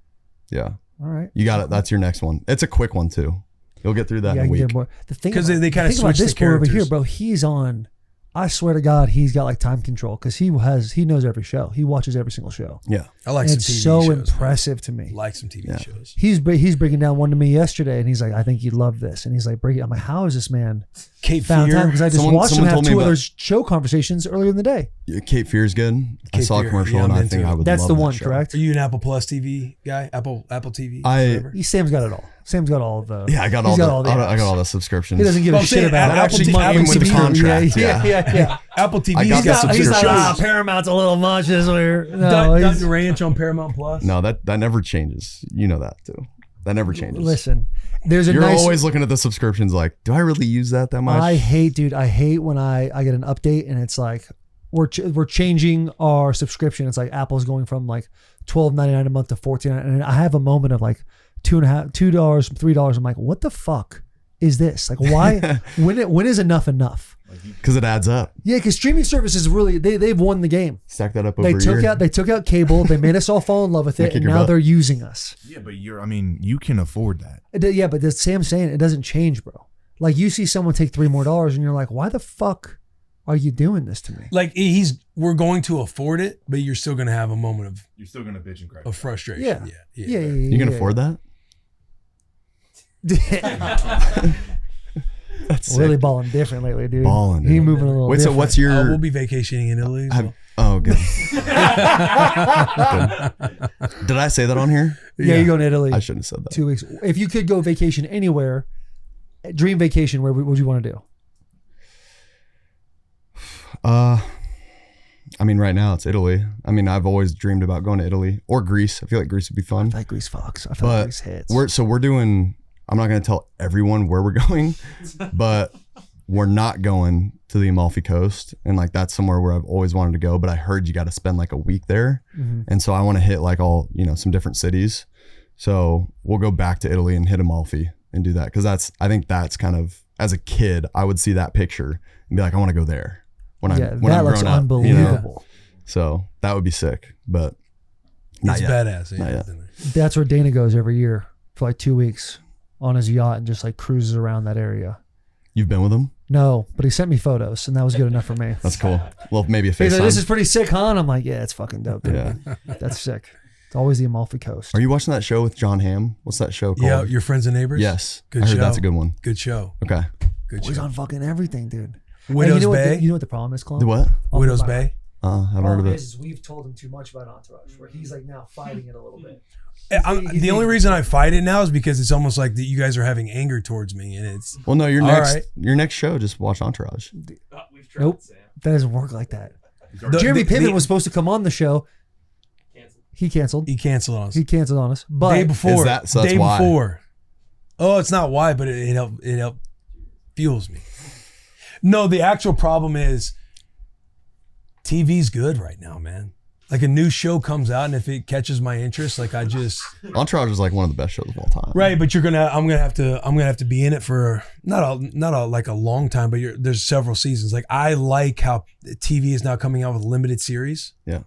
Yeah. All right. You got it. That's your next one. It's a quick one too. You'll get through that Yeah, in a I can week. get more. The thing 'Cause about- they kinda the thing about switched this the boy over here, characters. bro. He's on. I swear to God, he's got like time control because he knows every show. He watches every single show. Yeah. I like And some it's TV so shows. impressive to me. Like some TV shows. He's breaking down one to me yesterday, and he's like, "I think you'd love this." And he's like, "Break it." I'm like, "How is this man Cape found Fear. time?" Because I just Someone- watched him someone have told me 2 about- other show conversations earlier in the day. Cape Fear's good. I Cape saw a Fear, commercial yeah, and I'm I into think it. I would. That's love the that one, show. correct? Are you an Apple Plus TV guy? Apple TV. I- whatever? Sam's got it all. Sam's got all the. Yeah, I got he's all the. I apps. got all the subscriptions. He doesn't give Well, a I'm shit saying about Apple it. TV Money with the TV. contract, Yeah. Apple TV. I got got the He's not, subscriptions. Paramount's a little much this year. No, Dutton Ranch on Paramount Plus. No, that never changes. You know that too. That never changes. listen. There's a You're nice. always looking at the subscriptions like, do I really use that much? I hate when I get an update and it's like we're changing our subscription. It's like Apple's going from like $12.99 a month to $14.99, and I have a moment of like $2, $3. I'm like, what the fuck is this? Like, why? when is enough enough? Because it adds up. Yeah, because streaming services really they've won the game. Stack that up over They a took year. out cable. They made us all fall in love with They it, kick and your now butt. they're using us. Yeah, but you can afford that. Yeah, but that's Sam saying it doesn't change, bro. Like you see someone take $3 more, and you're like, why the fuck are you doing this to me? Like we're going to afford it, but you're still going to have a moment You're still gonna bitch and cry. of frustration. Yeah. Yeah. You can afford that? That's Really sick. balling different lately, dude. Balling, He dude. moving a little. Wait, so different. what's your? We'll be vacationing in Italy. as well. Oh, good. Good. Did I say that on here? Yeah, you're going to Italy. I shouldn't have said that. 2 weeks. If you could go vacation anywhere, dream vacation, where would you want to do? I mean, right now it's Italy. I mean, I've always dreamed about going to Italy or Greece. I feel like Greece would be fun. I feel like Greece fucks. I feel like But Greece hits. we're doing. I'm not going to tell everyone where we're going, but we're not going to the Amalfi Coast, and like that's somewhere where I've always wanted to go. But I heard you got to spend like a week there, and so I want to hit like all some different cities. So we'll go back to Italy and hit Amalfi and do that because I think that's kind of, as a kid I would see that picture and be like, I want to go there when Yeah, I'm that looks grown up, unbelievable. So that would be sick, but not It's yet. badass. Not yet. That's where Dana goes every year for like 2 weeks on his yacht and just like cruises around that area. You've been with him? No, but he sent me photos and that was good enough for me. That's cool. Well, maybe a He's like, FaceTime. this is pretty sick, huh? And I'm like, yeah, it's fucking dope, dude. Yeah. That's sick. It's always the Amalfi Coast. Are you watching that show with John Hamm? What's that show called? Yeah, Your Friends and Neighbors. Yes. Good I heard show. that's a good one. Good show. Okay. Good He's show. on fucking everything, dude. Widows you know Bay. you know what the problem is, Colin? The what? Widows Bay. Haven't heard of it. Is we've told him too much about Entourage, where he's like now fighting it a little bit. The only reason I fight it now is because it's almost like that you guys are having anger towards me, and it's Well, no, your All next right. your next show, just watch Entourage. Nope, that doesn't work like that. Jeremy Piven was supposed to come on the show. He canceled. He canceled on us. He canceled on us. But Day before. Is that- so that's day why. before. Oh, it's not why, but it helped fuels me. No, the actual problem is TV's good right now, man. Like a new show comes out, and if it catches my interest, like I just Entourage is like one of the best shows of all time. right. But I'm gonna have to be in it for not a long time, but there's several seasons. Like I like how TV is now coming out with a limited series. Yeah.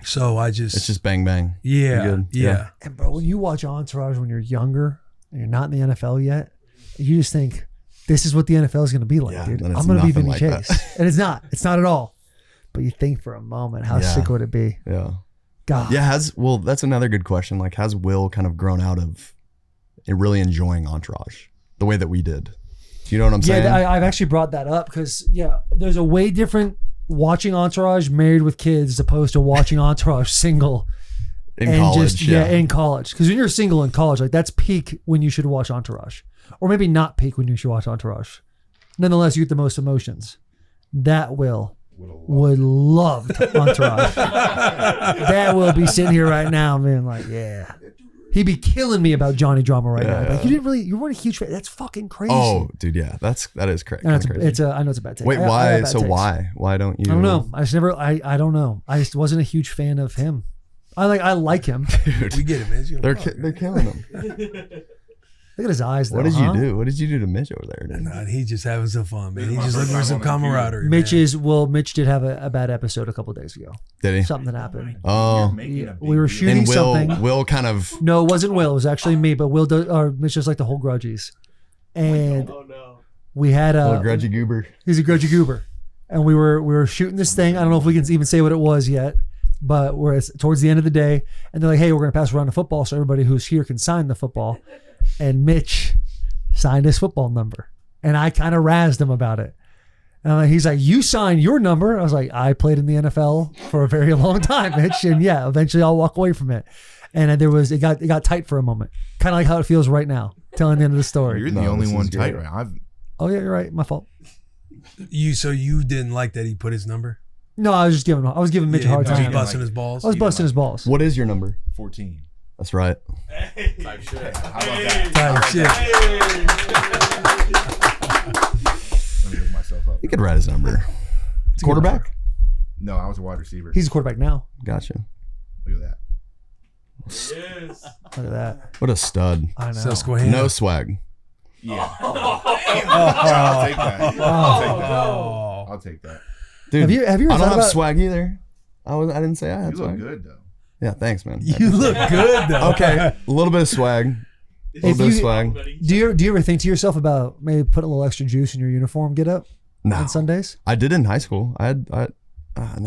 So It's just bang bang. yeah, Good. yeah. and bro, when you watch Entourage when you're younger and you're not in the NFL yet, you just think this is what the NFL is going to be like, Yeah, dude. and it's I'm going to be nothing Vinny like Chase, that. and it's not. It's not at all. But you think for a moment, how Yeah. sick would it be? Yeah. God. Yeah, that's another good question. Like, has Will kind of grown out of really enjoying Entourage the way that we did? Do you know what I'm saying? Yeah, I've actually brought that up because there's a way different watching Entourage married with kids as opposed to watching Entourage single in and college, in college. Because when you're single in college, like that's peak when you should watch Entourage, or maybe not peak when you should watch Entourage. Nonetheless, you get the most emotions. That would love Entourage. That will be sitting here right now, being like, yeah. He'd be killing me about Johnny Drama right now. Like, you weren't a huge fan. That's fucking crazy. Oh, dude, yeah, that is crazy. And I know it's a bad take. Wait, I why? got bad So takes. why don't you? I don't know. I don't know. I just wasn't a huge fan of him. I like him. Dude, We get it, man. they're killing him. Look at his eyes, though. What did huh? you do? What did you do to Mitch over there, dude? Nah, he's just having some fun, man. He's just looking for some camaraderie. Mitch man. Mitch did have a bad episode a couple days ago. Did he? Something that happened. Oh, We were shooting and something. Will kind of. No, it wasn't Will. It was actually me. But Mitch just like to hold grudges, and we had a Little grudgy goober. He's a grudgy goober, and we were shooting this thing. I don't know if we can even say what it was yet, but we're towards the end of the day, and they're like, "Hey, we're gonna pass around the football so everybody who's here can sign the football." And Mitch signed his football number, and I kind of razzed him about it. And he's like, you signed your number. I was like, I played in the NFL for a very long time, Mitch. And yeah, eventually I'll walk away from it. And it got tight for a moment. Kind of like how it feels right now, telling the end of the story. You're the only one tight right now. Oh yeah, you're right. My fault. So you didn't like that he put his number? No, I was giving Mitch a hard Was he time. busting his balls? I was busting his balls. What is your number? 14. That's right. Type shit. How about that? Type shit. Let me look myself up. You could write his number. Quarterback? No, I was a wide receiver. He's a quarterback now. Gotcha. Look at that. Look at that. What a stud. I know. Susquehanna. No swag. Yeah. I'll take that. I'll take that. Dude, Have you ever I don't thought have about swag either. I didn't say I had You look swag. good though. Yeah, thanks, man. You look good though. Okay, a little bit of swag. A little bit of swag. Do you ever think to yourself about maybe putting a little extra juice in your uniform get up No, on Sundays? I did in high school. Now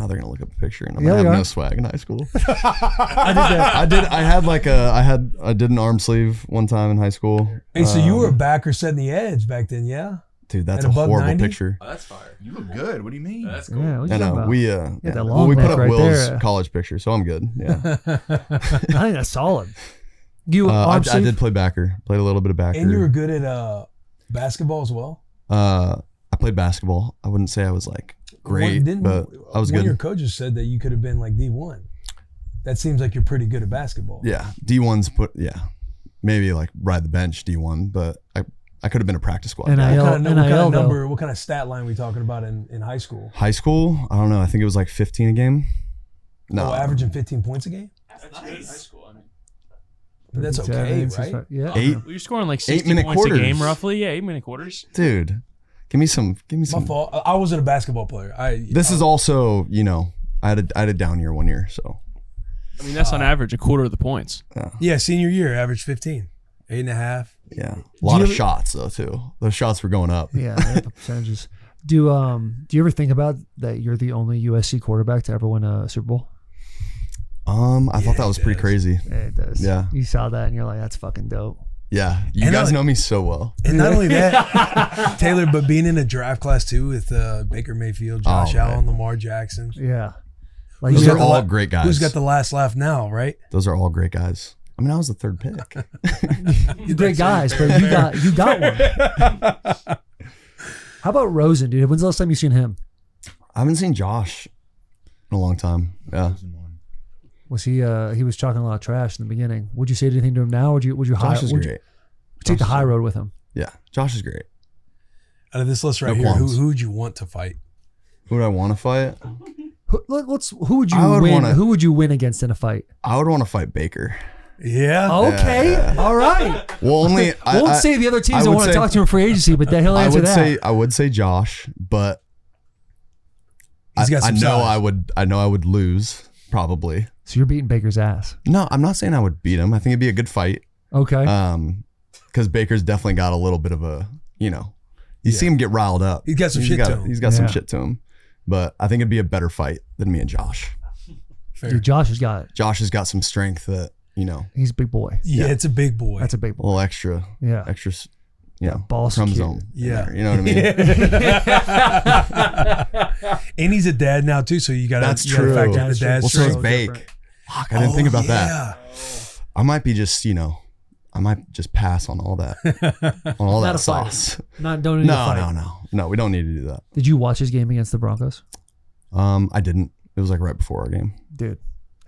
they're gonna look up a picture and I'm Yeah, gonna they have are. no swag in high school. I did that. I did an arm sleeve one time in high school. Hey, so you were a backer setting the edge back then, yeah? Dude, that's at a above horrible 90? picture. Oh, that's fire. You look good. What do you mean? That's cool. Yeah, what you I talking know about? we that well, long we put neck up right Will's there. college picture, so I'm good. Yeah, I think that's solid. You I arm sleeve? did play backer. Played a little bit of backer. And you were good at basketball as well? I played basketball. I wouldn't say I was like great, but I was One of your good. coaches said that you could have been like D1. That seems like you're pretty good at basketball. Yeah, D1's maybe like ride the bench D1, but I could have been a practice squad And guy. What kind of NIL, though. number, what kind of stat line are we talking about in high school? High school, I don't know. I think it was like 15 a game. No, Averaging 15 points a game? That's good in high school. I mean, But that's okay, right? Yeah. Eight. well, you're scoring like 8 60 minute points quarters. a game, roughly. Yeah, 8-minute quarters. Dude, give me some. My fault. I wasn't a basketball player. This is also, I had a down year one year, so I mean, that's on average a quarter of the points. Yeah, senior year, average 15. 8.5. yeah, a lot of shots though too. Those shots were going up. Yeah, the percentages. Do you ever think about that you're the only USC quarterback to ever win a Super Bowl? I thought that was pretty crazy. Yeah, it does. Yeah. You saw that and you're like, that's fucking dope. Yeah, you And guys I- know me so well. And not only that, Taylor, but being in a draft class too with Baker Mayfield, Josh Allen, Lamar Jackson. Yeah. Like Those Who's are got the all la- great guys. Who's got the last laugh now, right? Those are all great guys. I mean, I was the third pick. you're great guys, but you got one. How about Rosen, dude? When's the last time you seen him? I haven't seen Josh in a long time. Yeah, Was he was talking a lot of trash in the beginning? Would you say anything to him now? Would you Josh is would you great. take the high road with him? Yeah, Josh is great. Out of this list right No here, qualms. who would you want to fight? Who would I want to fight? Who would you I would win? wanna- Who would you win against in a fight? I would want to fight Baker. Yeah. Okay, Yeah. all right. Well, only Won't say the other teams I don't would want to say- talk to him for agency, but he'll I answer would that. I would say Josh, but He's got I some know size. I know I would lose probably. So you're beating Baker's ass. No, I'm not saying I would beat him. I think it'd be a good fight. Okay. Because Baker's definitely got a little bit of a, you see him get riled up. He's got some shit to him. He's got some Yeah. shit to him. But I think it'd be a better fight than me and Josh. Fair. Dude, Josh has got it. Josh has got some strength that, He's a big boy. Yeah, it's a big boy. That's a big a boy. little extra, Yeah. Ball chromosome. secure. Yeah. You know what I mean? And he's a dad now too, so you got to That's true. factor in the That's dad's Well, so is strength. Bake. Fuck, I didn't think about that. that. I might be just, I might just pass on all that, on all Not that a fight. sauce. Don't need to fight. No, we don't need to do that. Did you watch his game against the Broncos? I didn't. It was like right before our game. Dude,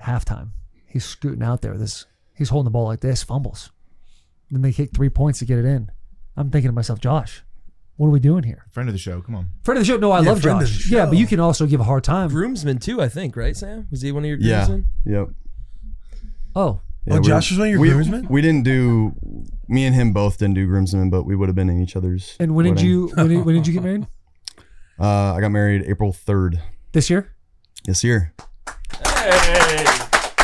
halftime. He's scooting out there. He's holding the ball like this, fumbles. Then they kick 3 points to get it in. I'm thinking to myself, Josh, what are we doing here? Friend of the show. Come on. Friend of the show? No, I Yeah, love friend of Josh. the Yeah, but show. you can also give a hard time. Groomsman too, I think, right, Sam? Was he one of your Yeah. groomsmen? Yep. Oh, Yeah, Josh was one of your groomsmen? We didn't do. Me and him both didn't do groomsmen, but we would have been in each other's. and when did wedding. you when did you get married? I got married April 3rd This year? this year. Hey,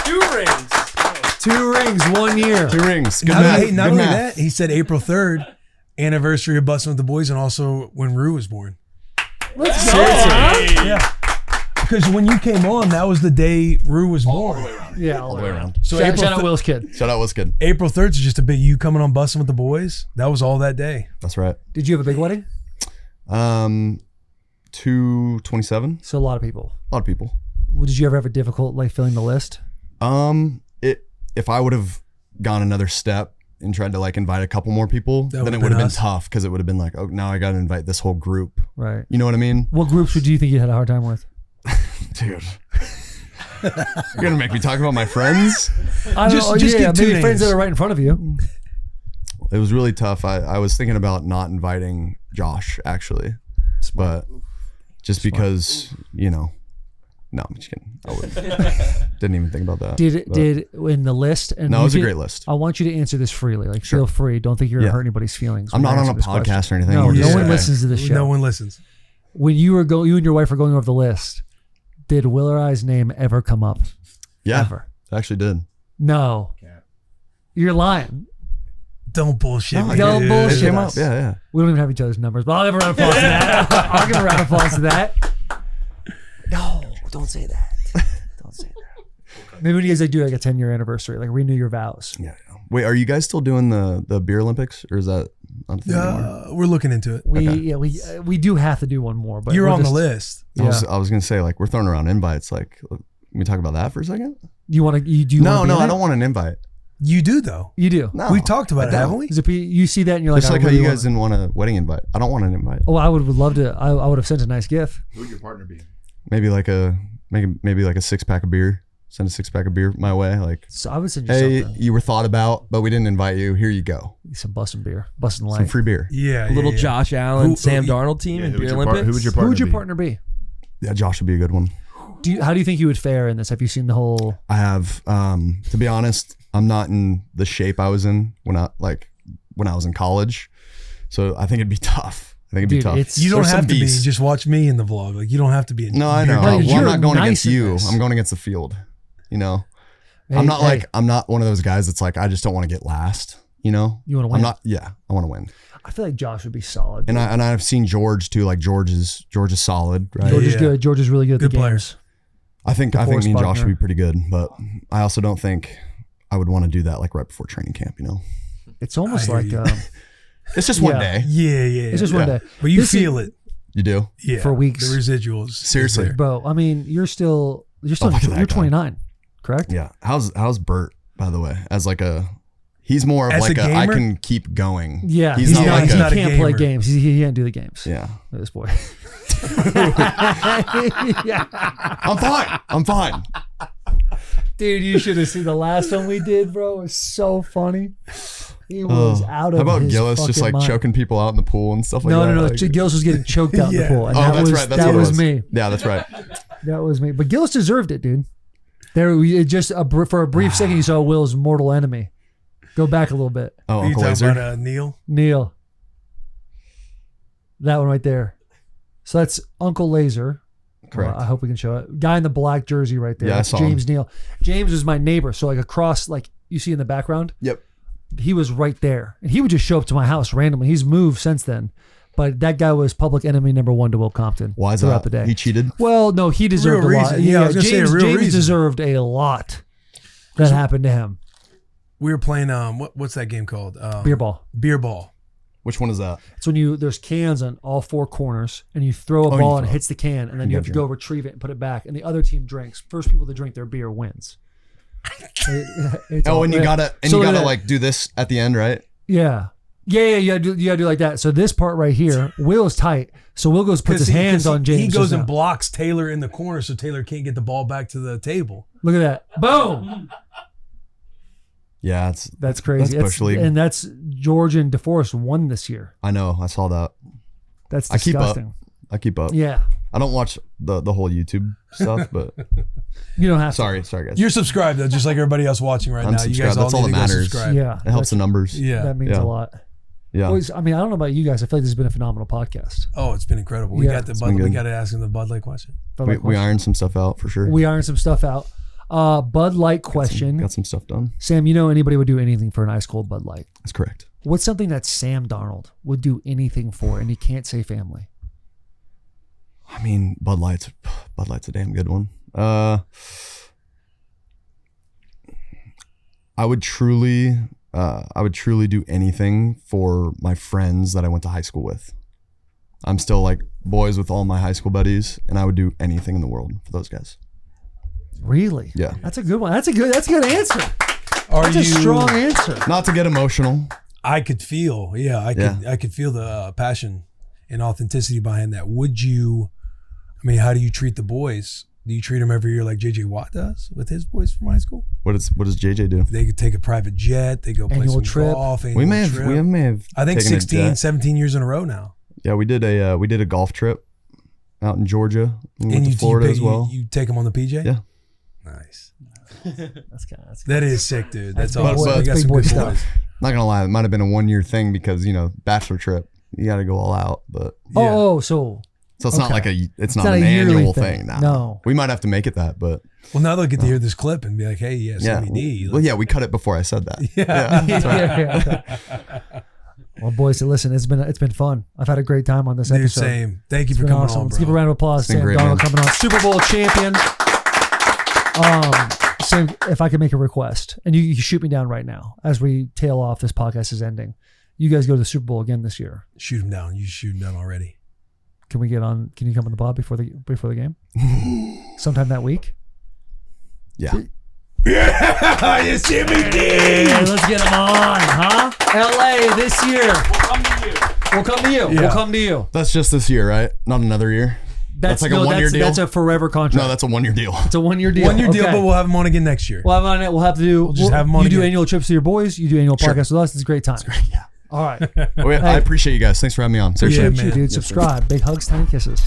2 rings. 2 rings, 1 year. 2 rings. Good Not, math. hey, not Good only math. that, he said April 3rd, anniversary of Bussin' With The Boys, and also when Rue was born. Let's go. Huh? Yeah. Because when you came on, that was the day Rue was born. Yeah, all the way around. So Shout April, out Will's kid. Shout out was good. April 3rd is just a big you coming on Bussin' With The Boys. That was all that day. That's right. Did you have a big wedding? 227. So a lot of people. A lot of people. Did you ever have a difficult like filling the list? If I would have gone another step and tried to like invite a couple more people, then it would have been tough because it would have been like, oh, now I got to invite this whole group. Right. You know what I mean? What groups would you think you had a hard time with? Dude. You're gonna make me talk about my friends? Just get two maybe friends names. that are right in front of you. It was really tough. I was thinking about not inviting Josh actually, but just because, you know, no, I'm just kidding. I didn't even think about that. Did in the list? And no, it was a great list. I want you to answer this freely. Like, feel free. Don't think you're gonna hurt anybody's feelings. I'm not on a podcast or anything. No, We're no just- one listens to the show. No one listens. When you and your wife were going over the list, did Will or I's name ever come up? Yeah, Ever? it actually did. No. You're lying. Don't bullshit me. Don't dude. bullshit Came us. up. Yeah. We don't even have each other's numbers, but I'll give a round of applause to that. I'll give a round of applause to that. No, don't say that. Don't say that. Maybe when you guys like, do like a 10-year anniversary, like renew your vows. Yeah. Wait, are you guys still doing the beer Olympics, or is that not a thing anymore? We're looking into it. We do have to do one more, but You're we're on the just- list. Yeah. I was gonna say, like, we're throwing around invites. Like, can we talk about that for a second? You want to? No, wanna be in I it? don't want an invite. You do though. You do. No, We talked about I it, don't. haven't we? Is it, you see that and you're like, Just I like how really you want- guys didn't want a wedding invite. I don't want an invite. Oh, I would love to. I would have sent a nice gift. Who would your partner be? Maybe like a 6-pack of beer. Send a 6-pack of beer my way. Like, So I would send you hey, something. you were thought about, but we didn't invite you. Here you go. Some Bussin beer, Bussin Light. Some free beer. Yeah. Little yeah. Josh Allen, Who- Sam who- Darnold team Yeah, in who would Beer your Olympics. who would your Who partner would your be? partner be? Yeah, Josh would be a good one. How do you think you would fare in this? Have you seen the whole? I have, to be honest, I'm not in the shape I was in when I was in college. So I think it'd be tough. I think it'd be Dude, tough. it's- You don't There's some have to beasts. be. Just watch me in the vlog. Like you don't have to be. No, I know. No, Well, I'm you're not going nice against at you. this. I'm going against the field. You know, Hey, I'm not hey, I'm not one of those guys that's like, I just don't want to get last. You know, You wanna win? I'm not. Yeah, I want to win. I feel like Josh would be solid. And I've seen George too. Like George is solid, right? George is Yeah. good. George is really good at Good the games. players. I think me and Forrest Josh Buckner. would be pretty good, but I also don't think I would want to do that like right before training camp. You know, It's almost I like hear you. it's just one Yeah. day. Yeah. it's just one day. But you This is- feel it. You do. Yeah. For weeks. The residuals. is Seriously. there. Bro, I mean, you're still look at that you're guy. 29, correct? Yeah. How's Bert, by the way? As like he's more of As like a I gamer? can keep going. Yeah, He's not like he not a can't play gamer. games. He can't do the games. Yeah. This boy. I'm fine. Dude, you should have seen the last one we did, bro. It was so funny. He was out of How about his Gillis just fucking like mind. choking people out in the pool and stuff like No, that? no. Like, Gillis was getting choked out in the Yeah. pool. And oh, that that's was, right. That's that what it was me. Yeah, that's right. That was me. But Gillis deserved it, dude. For a brief second, you saw Will's mortal enemy. Go back a little bit. Oh, Are you Uncle talking Laser. about Neil? Neil. That one right there. So that's Uncle Laser. Correct. I hope we can show it. Guy in the black jersey right there. Yeah, I That's saw James Neal. James was my neighbor. So like across, like you see in the background, Yep. he was right there. And he would just show up to my house randomly. He's moved since then. But that guy was public enemy number 1 to Will Compton. Why is throughout that? the day. He cheated. Well, no, he deserved Real a lot. reason. Yeah, I was gonna say a real James reason. deserved a lot that happened to him. We were playing what's that game called? Beer ball. Beer ball. Which one is that? It's when there's cans on all 4 corners and you throw a you ball and it throw. hits the can and then you have to go retrieve it and put it back and the other team drinks. First people to drink their beer wins. It's all- And you gotta So like do this at the end, right? Yeah. Yeah, you gotta do like that. So this part right here, Will is tight. So Will puts his hands on James. He goes just and now. blocks Taylor in the corner so Taylor can't get the ball back to the table. Look at that. Boom. Yeah, That's crazy. That's Bush League. And that's George and DeForest won this year. I know. I saw that. That's I keep up. disgusting. I keep up. Yeah. I don't watch the whole YouTube stuff, but You don't have sorry guys. You're subscribed though, just like everybody else watching right I'm now. You guys subscribed. all That's all need that to go matters. to. subscribe. Yeah. It helps the numbers. Yeah. That means Yeah. a lot. Yeah. Boys, I mean, I don't know about you guys. I feel like this has been a phenomenal podcast. Oh, it's been incredible. We Yeah. got the It's Bud. been We good. got to ask him the Bud Light question. Bud We, Light we question. ironed some stuff out for sure. We ironed some stuff out. Bud Light question. Got some stuff done. Sam, you know anybody would do anything for an ice cold Bud Light. That's correct. What's something that Sam Darnold would do anything for and he can't say family? I mean, Bud Light's a damn good one. I would truly do anything for my friends that I went to high school with. I'm still like boys with all my high school buddies, and I would do anything in the world for those guys. Really? Yeah. That's a good one. That's a good answer. That's a you strong answer. Not to get emotional. I could feel, I could feel the passion and authenticity behind that. Would you? I mean, how do you treat the boys? Do you treat them every year like JJ Watt does with his boys from high school? What does JJ do? They could take a private jet. They go play Annual some trip. golf. We may have I think taken a 16, jet. 17 years in a row now. Yeah, we did a golf trip out in Georgia. We went And to you, Florida you, as well. You take them on the PJ? Yeah. Nice. That's That is sick, dude. That's big awesome. boy- We that's got big some boy good stuff. boys. Not gonna lie, it might have been a 1 year thing because bachelor trip. You got to go all out, but Oh, so it's not okay. like it's not not an a yearly annual thing. thing. Nah. No. We might have to make it that, but Well, now they'll get to hear this clip and be like, hey, yeah, yeah. CBD. Well, yeah, we cut it before I said that. Yeah. Well, boys, listen, it's been fun. I've had a great time on this Dude, episode. same. Thank you It's for been coming awesome. on, Let's bro. give a round of applause. It's been Sam great, Darnold man. coming on, Super Bowl champion. Sam, if I could make a request, and you shoot me down right now as we tail off, this podcast is ending. You guys go to the Super Bowl again this year. Shoot him down. You shoot him down already. Can we get on? Can you come on the pod before the game? Sometime that week. Yeah. Yeah, you CBD. Hey, let's get them on, huh? LA this year. We'll come to you. Yeah. We'll come to you. That's just this year, right? Not another year. That's like a 1 year deal. That's a forever contract. No, that's a 1 year deal. It's a 1 year deal. 1 year deal, Okay. but we'll have him on again next year. We'll have on it. We'll have to do. We'll just have 'em on You do again. annual trips to your boys. You do annual podcasts with us. It's a great time. Yeah. All right. I appreciate you guys. Thanks for having me on. Seriously. Appreciate you, man. dude. Subscribe. Big hugs, tiny kisses.